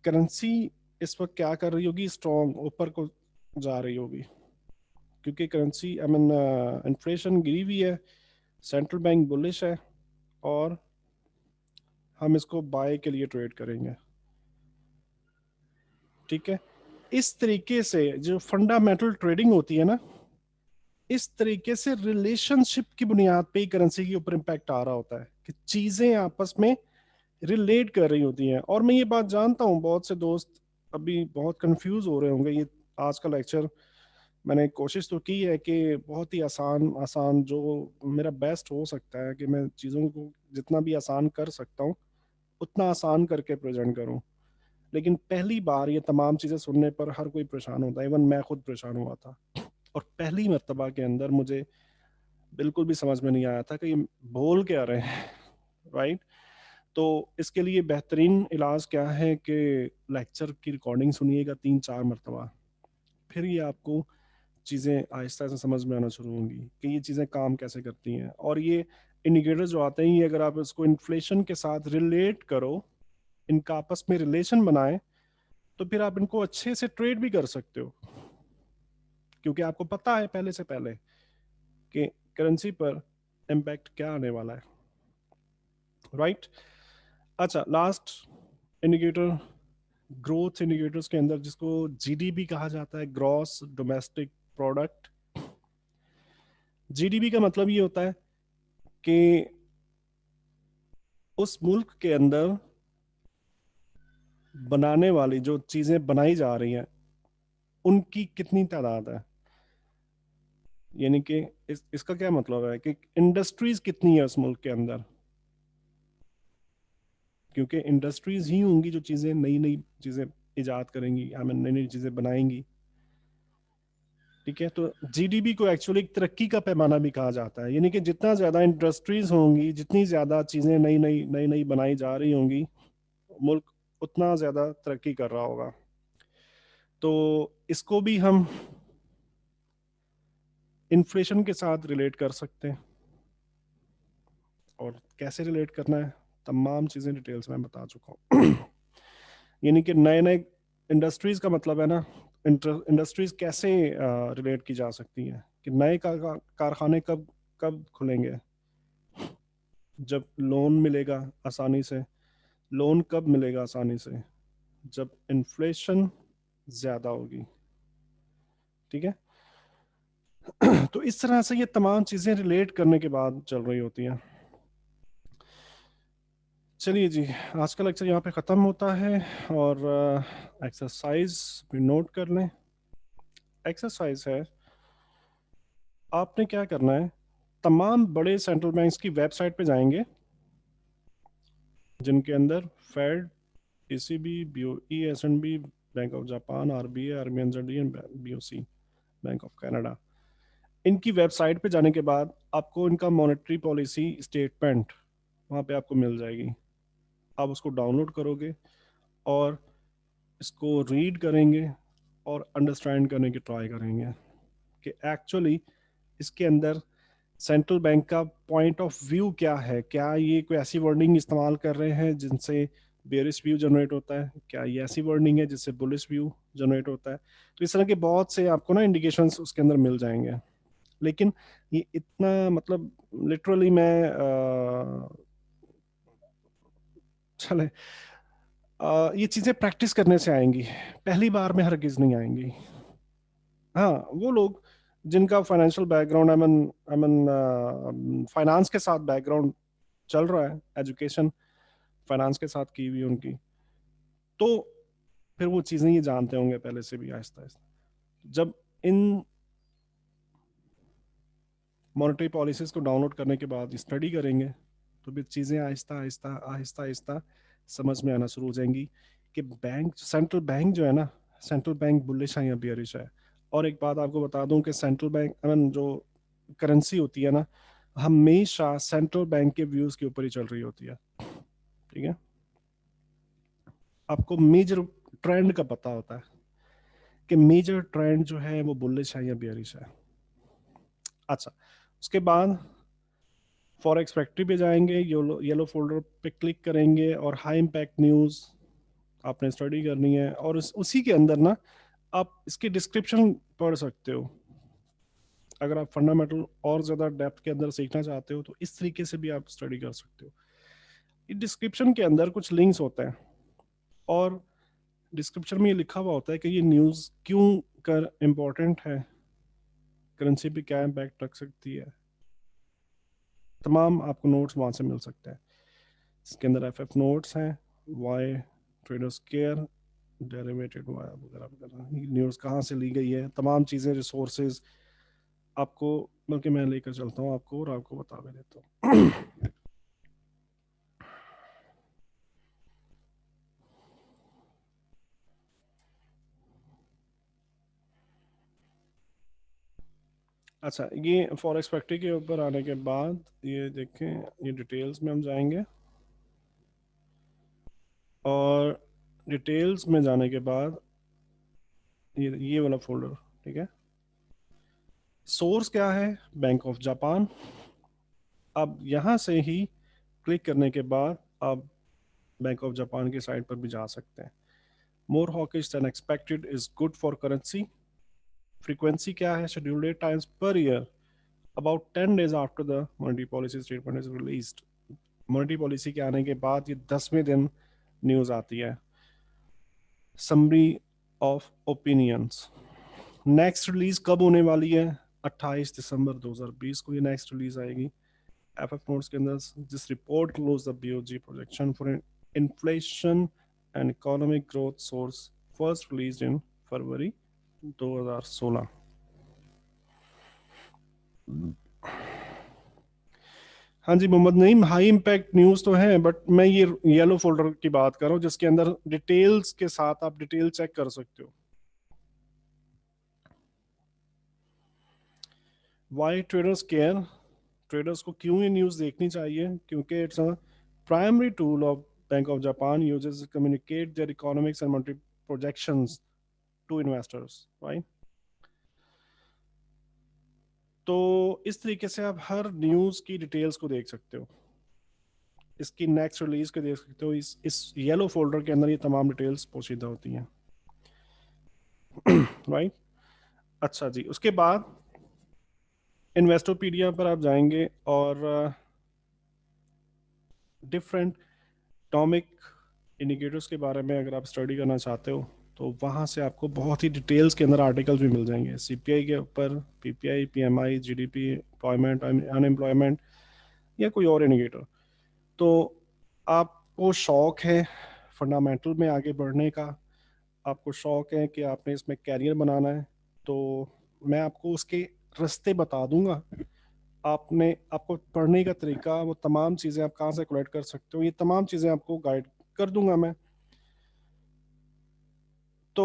करेंसी इस वक्त क्या कर रही होगी, स्ट्रॉन्ग ऊपर को जा रही होगी, क्योंकि करेंसी आई मीन इन्फ्लेशन गिरी हुई है, सेंट्रल बैंक बुलिश है, और हम इसको बाय के लिए ट्रेड करेंगे। ठीक है। इस तरीके से जो फंडामेंटल ट्रेडिंग होती है ना, इस तरीके से रिलेशनशिप की बुनियाद पे ही करेंसी के ऊपर इम्पैक्ट आ रहा होता है कि चीजें आपस में रिलेट कर रही होती हैं। और मैं ये बात जानता हूँ बहुत से दोस्त अभी बहुत कंफ्यूज हो रहे होंगे। ये आज का लेक्चर मैंने कोशिश तो की है कि बहुत ही आसान आसान, जो मेरा बेस्ट हो सकता है कि मैं चीज़ों को जितना भी आसान कर सकता हूँ उतना आसान करके प्रेजेंट करूँ। लेकिन पहली बार ये तमाम चीज़ें सुनने पर हर कोई परेशान होता है, इवन मैं खुद परेशान हुआ था। और पहली मर्तबा के अंदर मुझे बिल्कुल भी समझ में नहीं आया था कि ये बोल क्या रहे हैं। राइट। तो इसके लिए बेहतरीन इलाज क्या है कि लेक्चर की रिकॉर्डिंग सुनिएगा 3-4 मरतबा, फिर ये आपको चीज़ें आहिस्ता से समझ में आना शुरू होंगी कि ये चीज़ें काम कैसे करती हैं। और ये इंडिकेटर्स जो आते हैं, ये अगर आप इसको इन्फ्लेशन के साथ रिलेट करो, इनका आपस में रिलेशन बनाएं, तो फिर आप इनको अच्छे से ट्रेड भी कर सकते हो, क्योंकि आपको पता है पहले से पहले कि करेंसी पर इम्पैक्ट क्या आने वाला है। राइट। अच्छा, लास्ट इंडिकेटर ग्रोथ इंडिकेटर्स के अंदर, जिसको जीडीपी कहा जाता है, ग्रॉस डोमेस्टिक प्रोडक्ट। जीडीपी का मतलब ये होता है कि उस मुल्क के अंदर बनाने वाली जो चीजें बनाई जा रही हैं उनकी कितनी तादाद है। यानी कि इसका क्या मतलब है कि इंडस्ट्रीज कितनी है उस मुल्क के अंदर, क्योंकि इंडस्ट्रीज ही होंगी जो चीजें, नई नई चीजें इजाद करेंगी, आई मीन नई नई चीजें बनाएंगी। ठीक है, तो जीडीपी को एक्चुअली एक तरक्की का पैमाना भी कहा जाता है, यानी कि जितना ज्यादा इंडस्ट्रीज होंगी, जितनी ज्यादा चीजें नई नई नई नई बनाई जा रही होंगी, मुल्क उतना ज्यादा तरक्की कर रहा होगा। तो इसको भी हम इन्फ्लेशन के साथ रिलेट कर सकते हैं, और कैसे रिलेट करना है तमाम चीजें डिटेल्स में बता चुका हूँ। यानी कि नए नए इंडस्ट्रीज का मतलब है ना, इंडस्ट्रीज कैसे रिलेट की जा सकती हैं कि नए कारखाने कब कब खुलेंगे, जब लोन मिलेगा आसानी से। लोन कब मिलेगा आसानी से? जब इन्फ्लेशन ज्यादा होगी। ठीक है, तो इस तरह से ये तमाम चीजें रिलेट करने के बाद चल रही होती हैं। चलिए जी, आज का लेक्चर यहाँ पे ख़त्म होता है, और एक्सरसाइज भी नोट कर लें। एक्सरसाइज है, आपने क्या करना है, तमाम बड़े सेंट्रल बैंक्स की वेबसाइट पे जाएंगे, जिनके अंदर Fed, ECB, BOE, SNB, bank of Japan, RBI, RBNZ, BOC, bank of Canada. इनकी वेबसाइट पे जाने के बाद आपको इनका मॉनेटरी पॉलिसी स्टेटमेंट वहाँ पे आपको मिल जाएगी। आप उसको डाउनलोड करोगे और इसको रीड करेंगे और अंडरस्टैंड करने की ट्राई करेंगे कि एक्चुअली इसके अंदर सेंट्रल बैंक का पॉइंट ऑफ व्यू क्या है। क्या ये कोई ऐसी वर्डिंग इस्तेमाल कर रहे हैं जिनसे बेरिश व्यू जनरेट होता है, क्या ये ऐसी वर्डिंग है जिससे बुलिश व्यू जनरेट होता है। तो इस तरह के बहुत से आपको ना इंडिकेशंस उसके अंदर मिल जाएंगे। लेकिन ये इतना मतलब लिटरली मैं चले ये चीज़ें प्रैक्टिस करने से आएंगी, पहली बार में हरगिज नहीं आएंगी। हाँ, वो लोग जिनका financial background, I mean finance के साथ बैकग्राउंड चल रहा है, एजुकेशन फाइनेंस के साथ की हुई उनकी, तो फिर वो चीज़ें ये जानते होंगे पहले से भी आहिस्ता आहिस्ता। जब इन मॉनेटरी पॉलिसीज को डाउनलोड करने के बाद स्टडी करेंगे, तो भी चीज़ें आहिस्ता आहिस्ता आहिस्ता आहिस्ता समझ में आना शुरू हो जाएंगी कि बैंक, सेंट्रल बैंक जो है ना, सेंट्रल बैंक बुलिश है या बियरिश है। और एक बात आपको बता दूं कि सेंट्रल बैंक, आई मीन जो करेंसी होती है ना, हमेशा सेंट्रल बैंक के व्यूज के ऊपर ही चल रही होती है। ठीक है, आपको मेजर ट्रेंड का पता होता है कि मेजर ट्रेंड जो है वो बुलिश है या बियरिश है। अच्छा, उसके बाद फॉरेक्स फैक्ट्री पे जाएंगे, येलो फोल्डर पे क्लिक करेंगे और हाई इम्पैक्ट न्यूज़ आपने स्टडी करनी है, और उसी के अंदर ना आप इसकी डिस्क्रिप्शन पढ़ सकते हो। अगर आप फंडामेंटल और ज़्यादा डेप्थ के अंदर सीखना चाहते हो तो इस तरीके से भी आप स्टडी कर सकते हो। डिस्क्रिप्शन के अंदर कुछ लिंक्स होते हैं, और डिस्क्रिप्शन में ये लिखा हुआ होता है कि ये न्यूज़ क्यों कर इम्पोर्टेंट है, करेंसी पे क्या इम्पैक्ट रख सकती है। तमाम आपको नोट्स वहाँ से मिल सकते हैं। इसके अंदर एफ नोट्स हैं, वाई ट्रेडर्स केयर, डेरिवेटेड वगैरह वगैरह, न्यूज़ कहाँ से ली गई है, तमाम चीज़ें, रिसोर्सेज आपको, बल्कि मैं लेकर चलता हूँ आपको और आपको बता भी देता हूँ। अच्छा, ये फॉरेक्स फैक्ट्री के ऊपर आने के बाद ये देखें, ये डिटेल्स में हम जाएंगे, और डिटेल्स में जाने के बाद ये वाला फोल्डर, ठीक है। सोर्स क्या है? Bank of Japan. अब यहाँ से ही क्लिक करने के बाद आप बैंक ऑफ जापान की साइट पर भी जा सकते हैं। More hawkish than expected is good for currency. Frequency क्या है? Scheduled 8 times per year, about 10 days after the monetary policy statement is released. Monetary policy के आने के बाद ये 10वें दिन न्यूज आती है। Summary of opinions, next release कब होने वाली है? 28 दिसंबर 2020 को ये नेक्स्ट रिलीज आएगी। एफ नोट्स के अंदर, this report close the BOG projection for inflation and economic growth source first release in February 2016। हाँ जी Mohammad Naeem, high impact news तो है, बट मैं ये येलो फोल्डर की बात कर रहा हूँ जिसके अंदर डिटेल्स के साथ आप डिटेल चेक कर सकते हो। वाई ट्रेडर्स केयर, ट्रेडर्स को क्यों ये न्यूज़ देखनी चाहिए? क्योंकि it's a primary tool of Bank of Japan uses communicate their economics and monetary projections to investors, right? तो इस तरीके से आप हर न्यूज़ की डिटेल्स को देख सकते हो, इसकी नेक्स्ट रिलीज को देख सकते हो, इस येलो फोल्डर के अंदर ये तमाम डिटेल्स पोशीदा होती हैं, राइट? अच्छा जी, उसके बाद इन्वेस्टोपीडिया पर आप जाएंगे और डिफरेंट टॉमिक इंडिकेटर्स के बारे में अगर आप स्टडी करना चाहते हो तो वहाँ से आपको बहुत ही डिटेल्स के अंदर आर्टिकल्स भी मिल जाएंगे, सीपीआई के ऊपर, PPI, PMI, GDP, employment, unemployment या कोई और इंडिकेटर। तो आपको शौक है फंडामेंटल में आगे बढ़ने का, आपको शौक है कि आपने इसमें कैरियर बनाना है, तो मैं आपको उसके रास्ते बता दूंगा। आपने आपको पढ़ने का तरीका, वो तमाम चीज़ें आप कहाँ से कलेक्ट कर सकते हो, ये तमाम चीज़ें आपको गाइड कर दूंगा मैं। तो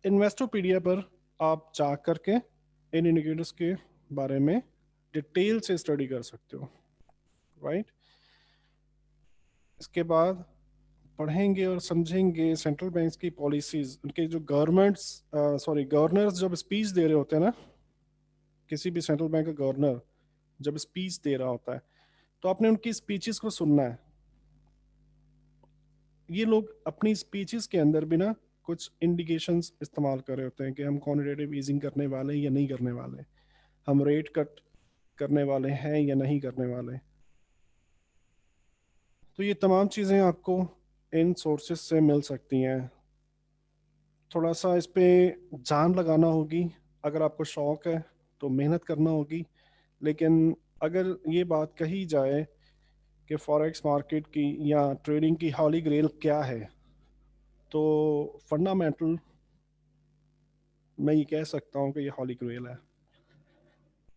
इन्वेस्टोपीडिया पर आप जा करके इन इंडिकेटर्स के बारे में डिटेल से स्टडी कर सकते हो, राइट? इसके बाद पढ़ेंगे और समझेंगे सेंट्रल बैंक्स की पॉलिसीज, उनके जो गवर्नमेंट्स, सॉरी गवर्नर्स जब स्पीच दे रहे होते हैं ना, किसी भी सेंट्रल बैंक का गवर्नर जब स्पीच दे रहा होता है तो आपने उनकी स्पीचेस को सुनना है। ये लोग अपनी स्पीचेस के अंदर भी ना कुछ इंडिकेशंस इस्तेमाल कर रहे होते हैं कि हम क्वांटिटेटिव ईजिंग करने वाले हैं या नहीं करने वाले, हम रेट कट करने वाले हैं या नहीं करने वाले। तो ये तमाम चीज़ें आपको इन सोर्सेस से मिल सकती हैं। थोड़ा सा इस पे जान लगाना होगी, अगर आपको शौक है तो मेहनत करना होगी। लेकिन अगर ये बात कही जाए कि फॉरेक्स मार्केट की या ट्रेडिंग की हॉली ग्रेल क्या है, तो फंडामेंटल मैं ये कह सकता हूँ कि ये हॉली ग्रेल है।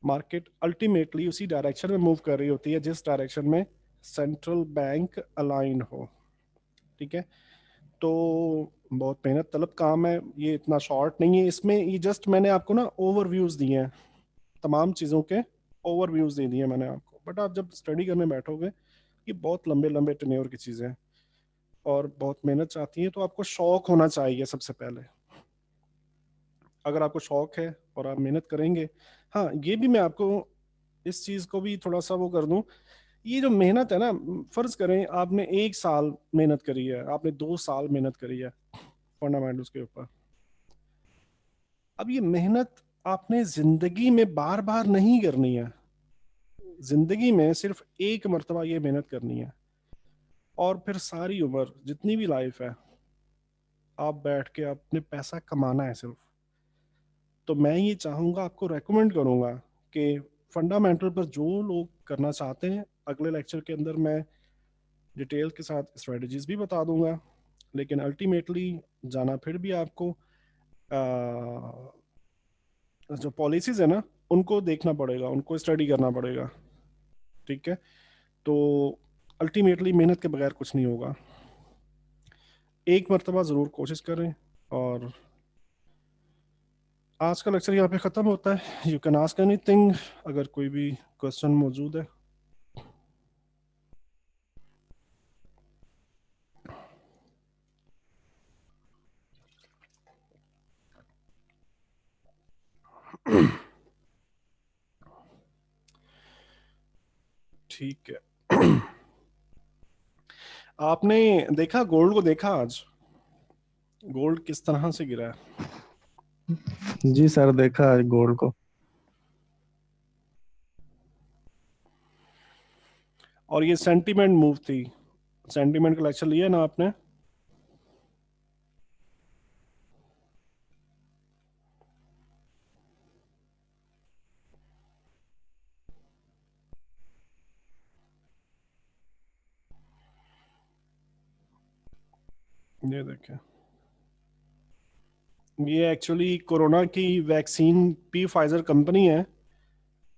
मार्केट अल्टीमेटली उसी डायरेक्शन में मूव कर रही होती है जिस डायरेक्शन में सेंट्रल बैंक अलाइन हो, ठीक है? तो बहुत मेहनत तलब काम है, ये इतना शॉर्ट नहीं है, इसमें ये जस्ट मैंने आपको ना ओवरव्यूज दिए हैं, तमाम चीज़ों के ओवरव्यूज दे दिए मैंने आपको। बट आप जब स्टडी करने बैठोगे, ये बहुत लंबे लंबे टेन्योर की चीज़ें हैं और बहुत मेहनत चाहती है, तो आपको शौक होना चाहिए सबसे पहले। अगर आपको शौक है और आप मेहनत करेंगे, हाँ ये भी मैं आपको इस चीज़ को भी थोड़ा सा वो कर दूं, ये जो मेहनत है ना, फर्ज करें आपने 1 साल मेहनत करी है, आपने 2 साल मेहनत करी है फंडामेंटल्स के ऊपर, अब ये मेहनत आपने जिंदगी में बार बार नहीं करनी है, जिंदगी में सिर्फ एक मर्तबा ये मेहनत करनी है, और फिर सारी उम्र जितनी भी लाइफ है आप बैठ के अपने पैसा कमाना है सिर्फ। तो मैं ये चाहूंगा, आपको रेकमेंड करूंगा कि फंडामेंटल पर जो लोग करना चाहते हैं, अगले लेक्चर के अंदर मैं डिटेल के साथ स्ट्रेटजीज भी बता दूंगा, लेकिन अल्टीमेटली जाना फिर भी आपको जो पॉलिसीज है ना उनको देखना पड़ेगा, उनको स्टडी करना पड़ेगा, ठीक है? तो अल्टीमेटली मेहनत के बगैर कुछ नहीं होगा। एक मरतबा ज़रूर कोशिश करें। और आज का लेक्चर यहाँ पे ख़त्म होता है। यू कैन आस्क एनीथिंग, अगर कोई भी क्वेश्चन मौजूद है। ठीक है। आपने देखा गोल्ड को, देखा आज गोल्ड किस तरह से गिरा है? जी सर, देखा है गोल्ड को। और ये सेंटीमेंट मूव थी, सेंटीमेंट का लेक्चर लिया ना आपने? ये देखें, ये एक्चुअली कोरोना की वैक्सीन पी फाइजर कंपनी है,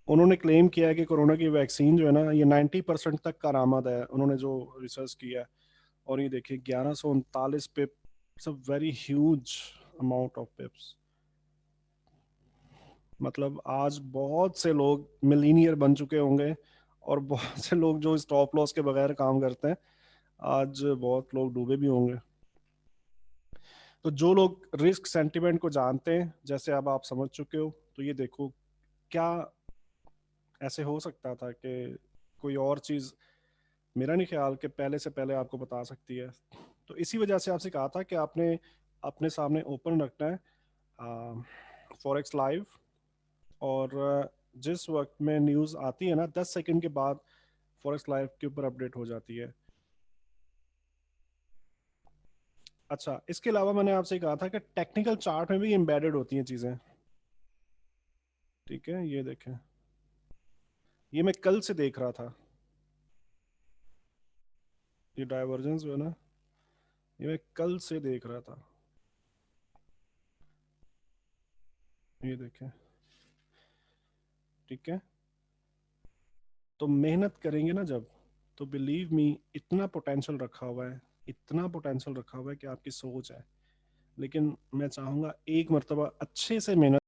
उन्होंने क्लेम किया है कि कोरोना की वैक्सीन जो है ना ये 90% तक कारामद है, उन्होंने जो रिसर्च किया है। और ये देखिए 1139 pip, very huge amount of pips. मतलब आज बहुत से लोग मिलीनियर बन चुके होंगे, और बहुत से लोग जो स्टॉप लॉस के बगैर काम करते हैं, आज बहुत लोग डूबे भी होंगे। तो जो लोग रिस्क सेंटिमेंट को जानते हैं, जैसे अब आप समझ चुके हो, तो ये देखो क्या ऐसे हो सकता था कि कोई और चीज, मेरा नहीं ख्याल कि पहले से पहले आपको बता सकती है। तो इसी वजह से आपसे कहा था कि आपने अपने सामने ओपन रखना है फॉरेक्स लाइव, और जिस वक्त में न्यूज़ आती है ना, 10 सेकंड के बाद फॉरेक्स लाइव के ऊपर अपडेट हो जाती है। अच्छा, इसके अलावा मैंने आपसे कहा था कि टेक्निकल चार्ट में भी एम्बेडेड होती हैं चीज़ें। ठीक है, ये देखें, ये मैं कल से देख रहा था, ये डाइवर्जेंस जो है ना, ये मैं कल से देख रहा था। ये देखें, ठीक है। तो मेहनत करेंगे ना जब, तो बिलीव मी, इतना पोटेंशियल रखा हुआ है, इतना पोटेंशियल रखा हुआ है कि आपकी सोच है। लेकिन मैं चाहूंगा एक मर्तबा अच्छे से मेहनत